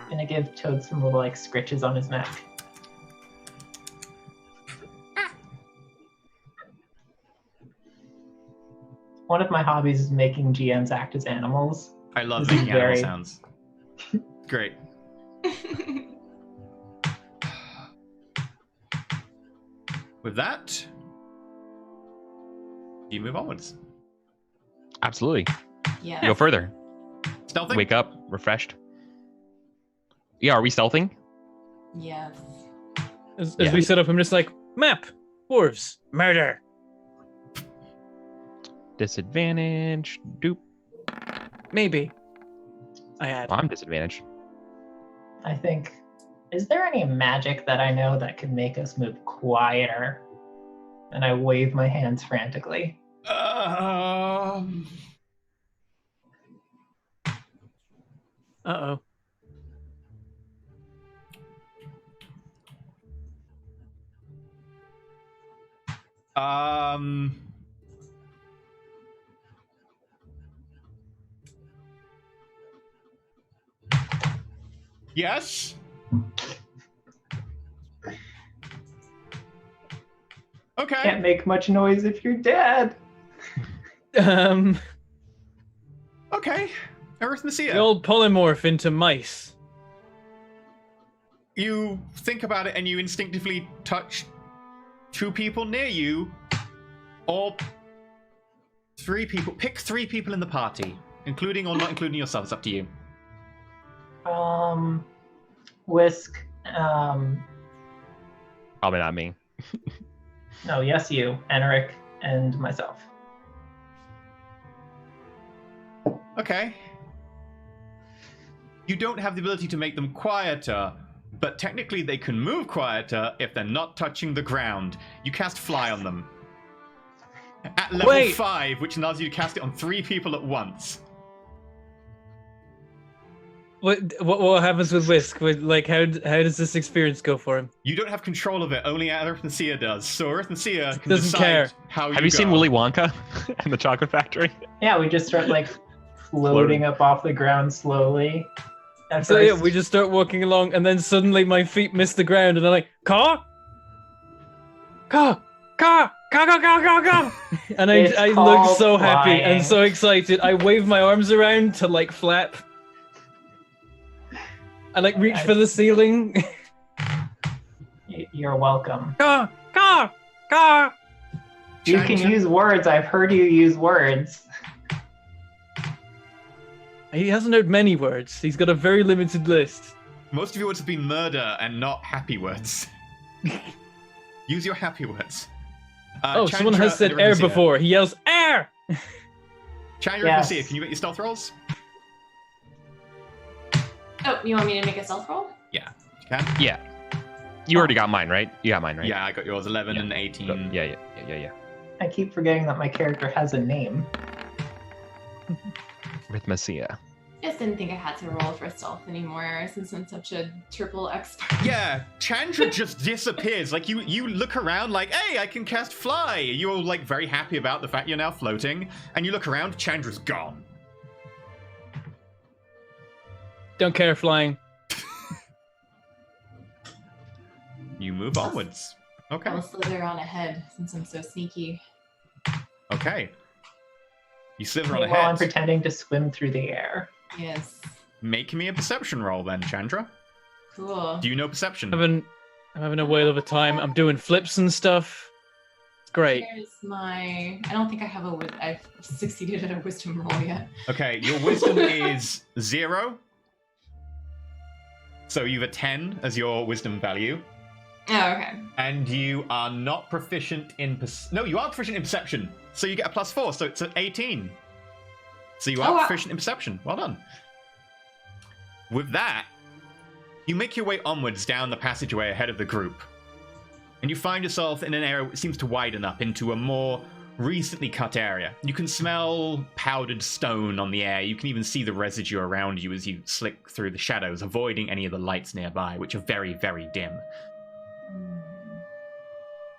Gonna give Toad some little like scritches on his neck. One of my hobbies is making GMs act as animals. I love This is making animal very- sounds. Great. With that, you move onwards. Absolutely. Yeah. Go further. Stealthing? Wake up, refreshed. Yeah, are we stealthing? Yes. As Yeah. we set up, I'm just like, map, dwarves, murder. Disadvantage. Doop. Maybe. I had. I'm disadvantaged. I think, is there any magic that I know that can make us move quieter? And I wave my hands frantically. Uh-oh. Yes. Okay. Can't make much noise if you're dead. Okay. Arithmesia. The old polymorph into mice. You think about it and you instinctively touch 2 people near you, or 3 people. Pick 3 people in the party, including or not including yourself. It's up to you. Whisk. Probably not me. No, yes, you, Enric, and myself. Okay. You don't have the ability to make them quieter, but technically they can move quieter if they're not touching the ground. You cast Fly on them. At level 5, which allows you to cast it on 3 people at once. What happens with Whisk? Like, how does this experience go for him? You don't have control of it. Only Arithmesia does. So Arithmesia can Doesn't decide care. how you Have you seen go. Willy Wonka and the Chocolate Factory? Yeah, we just start like floating up off the ground slowly. At So first. yeah, we just start walking along, and then suddenly my feet miss the ground, and I'm like, "Caw, caw, caw, caw, caw, caw, caw, caw," and It's I look called so happy and flying. so excited. I wave my arms around to like flap. I like reach for the ceiling. You're welcome. Caw, caw, caw. You can use words. I've heard you use words. He hasn't heard many words. He's got a very limited list. Most of your words have been murder and not happy words. Use your happy words. Someone Chandra has said and air Arithmesia. before. He yells air. Chandra Yes. and Arithmesia, can you make your stealth rolls? Oh, you want me to make a stealth roll? Yeah. You can? Yeah. You already got mine, right? You got mine, right? Yeah, I got yours. 11 Yeah. and 18. Yeah. I keep forgetting that my character has a name. Arithmesia. I just didn't think I had to roll for stealth anymore since I'm such a triple expert. Yeah, Chandra just disappears. Like, you look around like, hey, I can cast Fly. You're, like, very happy about the fact you're now floating. And you look around, Chandra's gone. Don't care flying. You move onwards. Okay. I'll slither on ahead since I'm so sneaky. Okay. You slither on Meanwhile, I'm ahead. pretending to swim through the air. Yes. Make me a perception roll then, Chandra. Cool. Do you know perception? I'm having a whale of a time. I'm doing flips and stuff. It's great. Here's my. I don't think I have I've succeeded at a wisdom roll yet. Okay, your wisdom is 0. So you have a 10 as your wisdom value. Oh, okay. And you are not proficient in... No, you are proficient in perception. So you get a +4, so it's an 18. So you are wow. proficient in perception. Well done. With that, you make your way onwards down the passageway ahead of the group. And you find yourself in an area which seems to widen up into a more recently cut area. You can smell powdered stone on the air. You can even see the residue around you as you slick through the shadows, avoiding any of the lights nearby, which are very, very dim.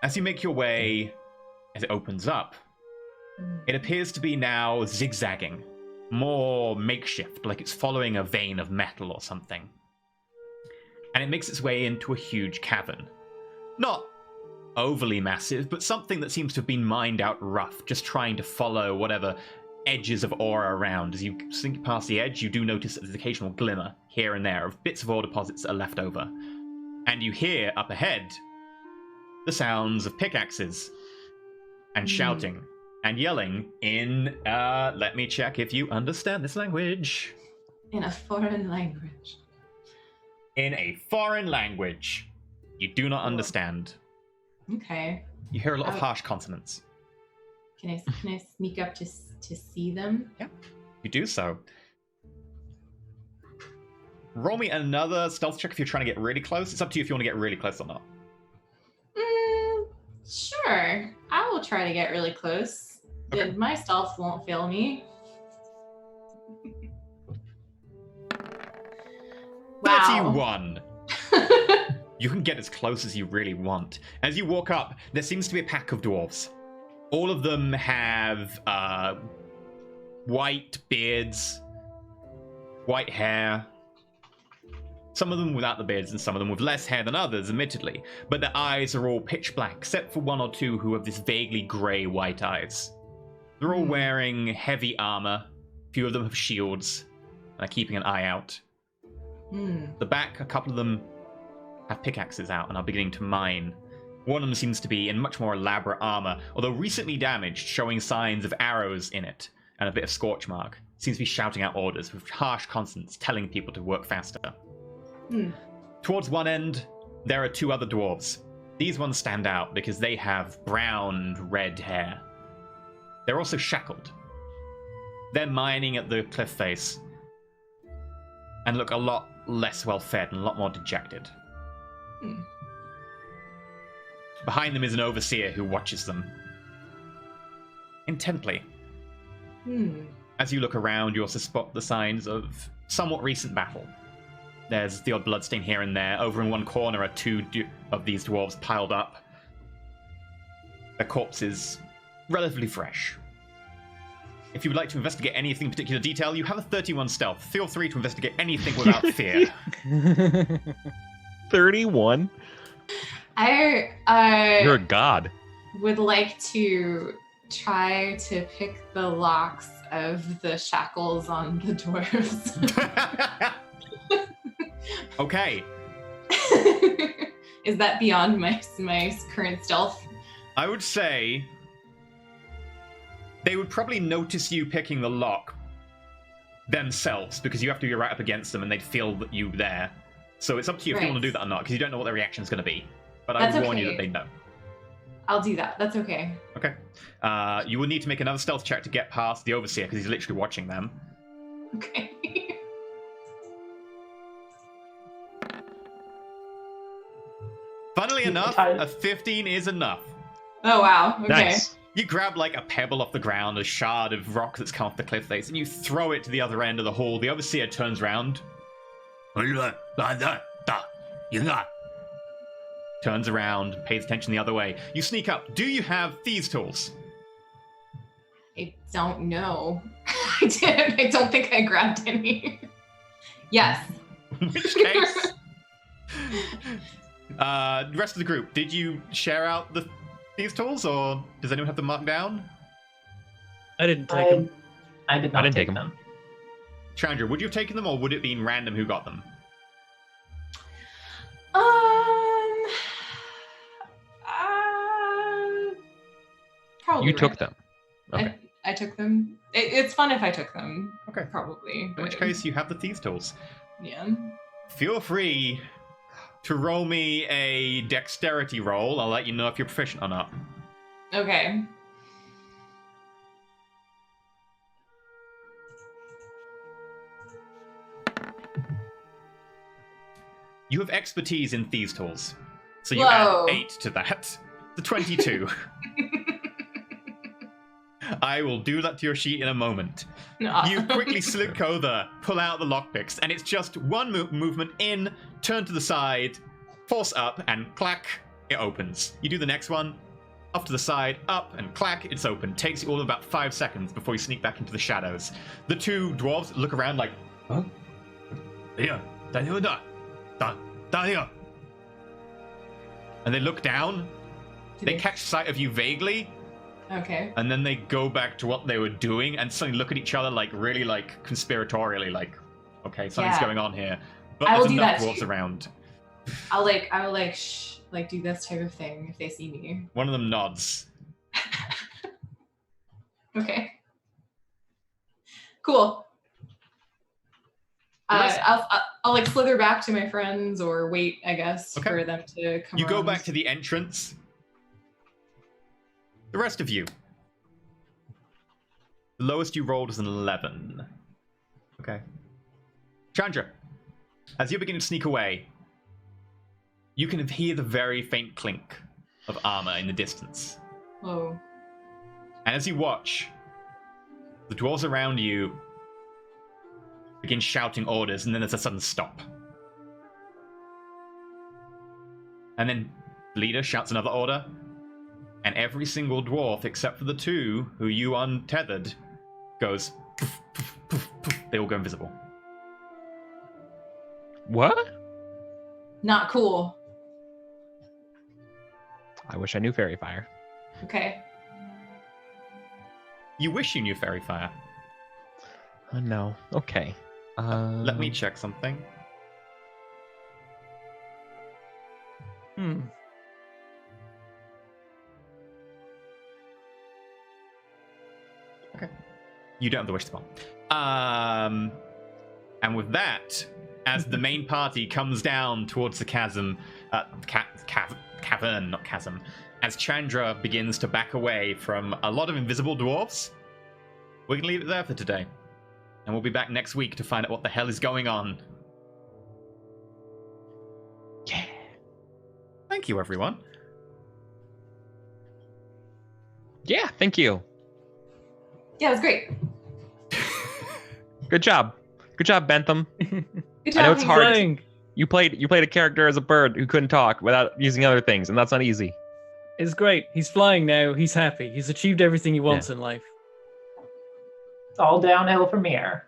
As you make your way, as it opens up, it appears to be now zigzagging, more makeshift, like it's following a vein of metal or something. And it makes its way into a huge cavern. Not overly massive, but something that seems to have been mined out rough, just trying to follow whatever edges of ore are around. As you sink past the edge, you do notice that there's an occasional glimmer here and there of bits of ore deposits that are left over. And you hear up ahead the sounds of pickaxes and shouting and yelling in, let me check if you understand this language. In a foreign language. In a foreign language you do not understand. Okay. You hear a lot of harsh consonants. Can I sneak up to see them? Yeah, you do so. Roll me another stealth check if you're trying to get really close. It's up to you if you want to get really close or not. Sure. I will try to get really close. Okay. My stealth won't fail me. Wow. 31. You can get as close as you really want. As you walk up, there seems to be a pack of dwarves. All of them have white beards, white hair. Some of them without the beards and some of them with less hair than others, admittedly. But their eyes are all pitch black, except for one or two who have this vaguely grey-white eyes. They're all wearing heavy armor. A few of them have shields and are keeping an eye out. The back, a couple of them have pickaxes out and are beginning to mine. One of them seems to be in much more elaborate armor, although recently damaged, showing signs of arrows in it and a bit of scorch mark. Seems to be shouting out orders with harsh consonants, telling people to work faster. Towards one end, there are two other dwarves. These ones stand out because they have brown and red hair. They're also shackled. They're mining at the cliff face and look a lot less well-fed and a lot more dejected. Behind them is an overseer who watches them intently. As you look around, you also spot the signs of somewhat recent battle. There's the odd bloodstain here and there. Over in one corner are two of these dwarves piled up. Their corpses relatively fresh. If you would like to investigate anything in particular detail, you have a 31 stealth. Feel free to investigate anything without fear. 31? I You're a god. would like to try to pick the locks of the shackles on the dwarves. Okay. Is that beyond my current stealth? I would say they would probably notice you picking the lock themselves because you have to be right up against them and they'd feel that you there. So it's up to you if you want to do that or not because you don't know what their reaction is going to be. But I would warn you that they know. I'll do that. That's okay. Okay. You will need to make another stealth check to get past the overseer because he's literally watching them. Okay. Funnily enough, a 15 is enough. Oh, wow. Okay. Nice. You grab like a pebble off the ground, a shard of rock that's come off the cliff face, and you throw it to the other end of the hall. The overseer turns around. Turns around, pays attention the other way. You sneak up. Do you have thieves' tools? I don't know. I did. I don't think I grabbed any. Yes. In which case... the rest of the group, did you share out the thieves' tools, or does anyone have them marked down? I didn't take them. I did not didn't take take them. Chandra, would you have taken them, or would it be random who got them? Probably. You took them. Okay. I took them. It's fun if I took them. Okay. Probably. In which case, you have the thieves' tools. Yeah. Feel free to roll me a dexterity roll. I'll let you know if you're proficient or not. Okay. You have expertise in thieves' tools, so you Whoa. add 8 to that. The 22. I will do that to your sheet in a moment. No. You quickly slink over, pull out the lockpicks, and it's just one movement in, turn to the side, force up, and clack, it opens. You do the next one, off to the side, up, and clack, it's open. Takes you all about 5 seconds before you sneak back into the shadows. The two dwarves look around like, huh? Yeah, and they look down. They catch sight of you vaguely, Okay. and then they go back to what they were doing and suddenly look at each other like really like conspiratorially, like, okay, something's going on here. But I will there's do enough that dwarves too. around. I will do this type of thing if they see me. One of them nods. Okay. Cool. Rest- I'll like slither back to my friends or wait, I guess, Okay. for them to come. You go around. back to the entrance. The rest of you. The lowest you rolled was an 11. Okay. Chandra, as you're beginning to sneak away, you can hear the very faint clink of armor in the distance. Whoa. And as you watch, the dwarves around you begin shouting orders, and then there's a sudden stop. And then leader shouts another order, and every single dwarf except for the two who you untethered goes poof, poof, poof, poof. They all go invisible. What? Not cool. I wish I knew fairy fire. Okay. You wish you knew fairy fire. Oh no. Okay. Let me check something. Okay. You don't have the wish spell. And with that, as the main party comes down towards the chasm, cavern, not chasm, as Chandra begins to back away from a lot of invisible dwarves, we're going to leave it there for today. And we'll be back next week to find out what the hell is going on. Yeah. Thank you, everyone. Yeah, thank you. Yeah, it was great. Good job. Good job, Bentham. Good I know job. it's hard. Flying. You played a character as a bird who couldn't talk without using other things, and that's not easy. It's great. He's flying now. He's happy. He's achieved everything he wants in life. It's all downhill from here.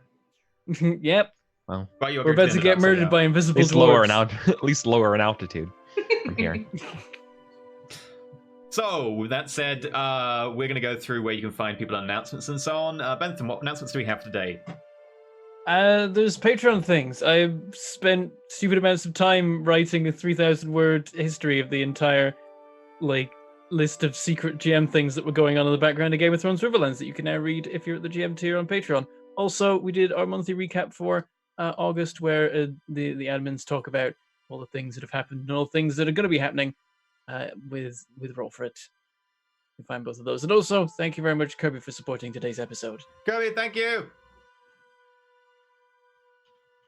Yep. Well, We're about to get murdered by invisible at least dwarves. at least lower in altitude from here. So, with that said, we're going to go through where you can find people on announcements and so on. Bentham, what announcements do we have today? There's Patreon things. I spent stupid amounts of time writing a 3,000-word history of the entire, list of secret GM things that were going on in the background of Game of Thrones Riverlands that you can now read if you're at the GM tier on Patreon. Also, we did our monthly recap for August, where the admins talk about all the things that have happened and all the things that are going to be happening with Roll For It. You can find both of those. And also, thank you very much, Kirby, for supporting today's episode. Kirby, thank you!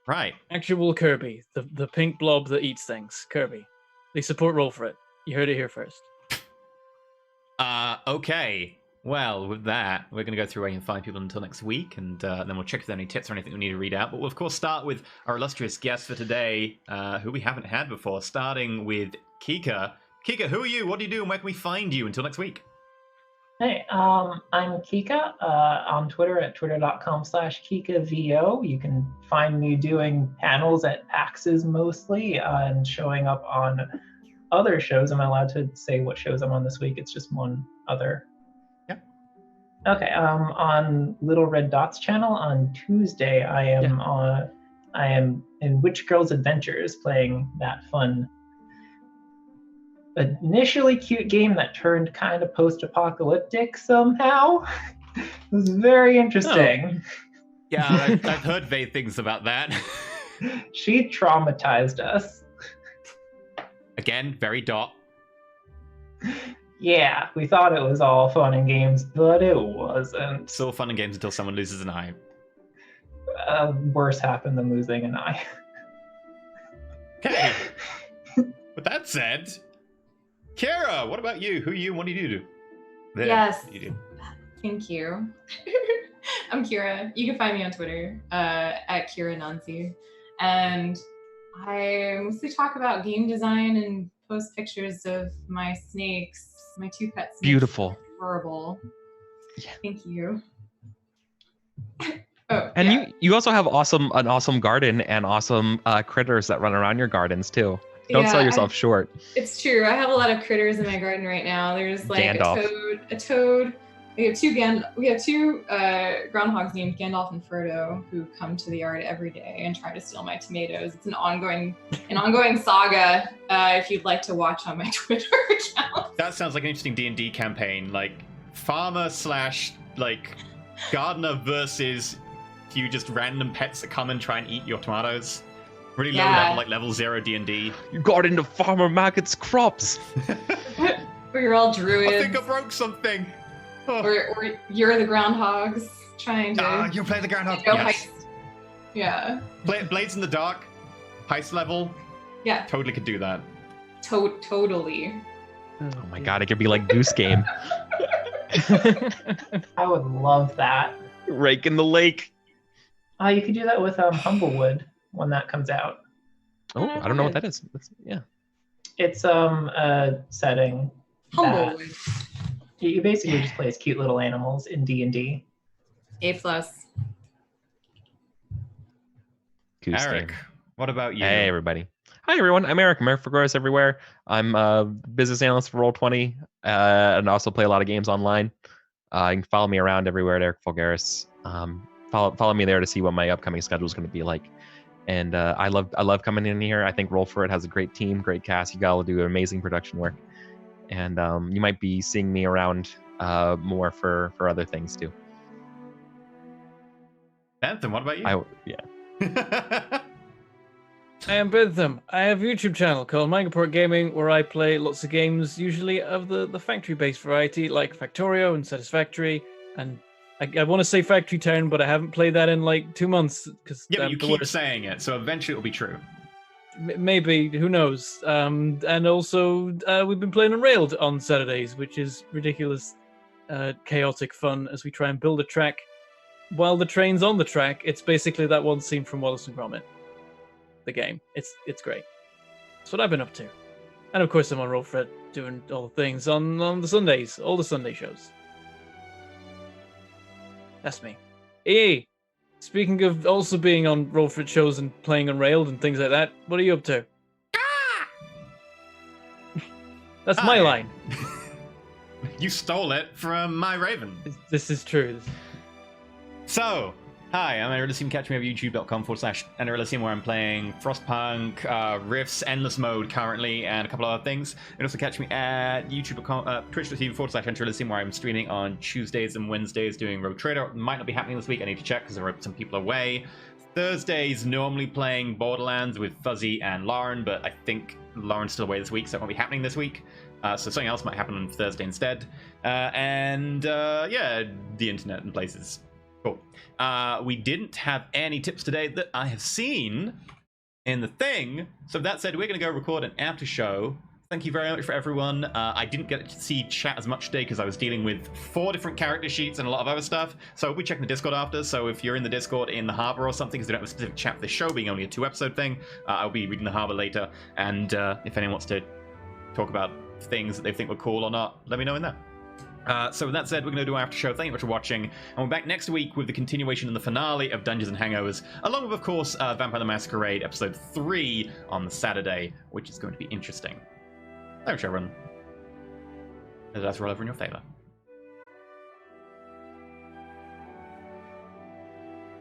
Right. Actual Kirby, the pink blob that eats things. Kirby. They support Roll For It. You heard it here first. Okay. Well, with that, we're going to go through where you can find people until next week, and then we'll check if there are any tips or anything we need to read out. But we'll, of course, start with our illustrious guest for today, who we haven't had before, starting with Kika. Kika, who are you? What do you do? And where can we find you until next week? Hey, I'm Kika on Twitter at twitter.com/KikaVO. You can find me doing panels at PAXs mostly and showing up on other shows. Am I allowed to say what shows I'm on this week? It's just one other. Yeah. Okay. On Little Red Dots channel on Tuesday, I am in Witch Girls Adventures playing that fun, initially cute game that turned kind of post-apocalyptic somehow. It was very interesting. Oh. Yeah, I've heard vague things about that. She traumatized us. Again, very dot. Yeah, we thought it was all fun and games, but it wasn't. It's all fun and games until someone loses an eye. Worse happened than losing an eye. Okay. With that said, Kira, what about you? Who are you? What do you do? There, Yes. You do. Thank you. I'm Kira. You can find me on Twitter at Kira Nancy. And I mostly talk about game design and post pictures of my snakes, my 2 pet snakes. Beautiful. Adorable. Yeah. Thank you. And you also have an awesome garden and awesome critters that run around your gardens too. Don't sell yourself short. It's true. I have a lot of critters in my garden right now. There's like Gandalf. a toad. We have two groundhogs named Gandalf and Frodo who come to the yard every day and try to steal my tomatoes. It's an ongoing saga. If you'd like to watch on my Twitter account. That sounds like an interesting D&D campaign, like farmer / like gardener versus few just random pets that come and try and eat your tomatoes. Really low level, like level 0 D&D. You got into farmer Maggot's crops. Where you're all druids. I think I broke something. Oh. Or you're the groundhogs trying to. You play the groundhog. Yes. Yeah. Blades in the dark, heist level. Yeah. Totally could do that. Totally. Oh my god, it could be like Goose Game. I would love that. Rake in the lake. You could do that with Humblewood when that comes out. Oh, I don't know what that is. Yeah. It's a setting that Hangovers. you basically just play as cute little animals in D&D. A+. Eric, what about you? Hey, everybody. Hi, everyone. I'm Eric. I'm Eric Figueroa everywhere. I'm a business analyst for Roll20 and also play a lot of games online. You can follow me around everywhere at Eric Fulgaris. Follow me there to see what my upcoming schedule is going to be like. And I love coming in here. I think Roll For It has a great team, great cast. You got to do amazing production work. And you might be seeing me around more for other things too. Bentham, what about you? I am Bentham. I have a YouTube channel called Mangaport Gaming where I play lots of games, usually of the factory-based variety, like Factorio and Satisfactory. And I want to say Factory Town, but I haven't played that in like 2 months. Yeah, but you keep saying it, so eventually it'll be true. Maybe, who knows? And also, we've been playing Unrailed on Saturdays, which is ridiculous, chaotic fun as we try and build a track while the train's on the track. It's basically that one scene from Wallace and Gromit, the game. It's great. That's what I've been up to. And of course, I'm on Roll For It doing all the things on the Sundays, all the Sunday shows. That's me. Hey, speaking of also being on Roll For It shows and playing Unrailed and things like that, what are you up to? That's my line. You stole it from my Raven. This is true. So, hi, I'm Elysium. You can catch me over youtube.com/Elysium, where I'm playing Frostpunk, Rifts, Endless Mode currently, and a couple other things. You can also catch me at twitch.tv/Elysium, where I'm streaming on Tuesdays and Wednesdays doing Rogue Trader. It might not be happening this week. I need to check because there are some people away. Thursdays, normally playing Borderlands with Fuzzy and Lauren, but I think Lauren's still away this week, so it won't be happening this week. So something else might happen on Thursday instead. Yeah, the internet and places. Cool. We didn't have any tips today that I have seen in the thing. So that said, we're going to go record an after show. Thank you very much for everyone. I didn't get to see chat as much today because I was dealing with 4 different character sheets and a lot of other stuff. So we'll be checking the Discord after. So if you're in the Discord in the Harbor or something, because we don't have a specific chat for the show being only a 2-episode thing, I'll be reading the Harbor later. And if anyone wants to talk about things that they think were cool or not, let me know in there. So with that said, we're going to do our after show. Thank you much for watching, and we're back next week with the continuation and the finale of Dungeons and Hangovers, along with, of course, Vampire the Masquerade episode 3 on the Saturday, which is going to be interesting. Thanks, everyone. That's roll over in your favor.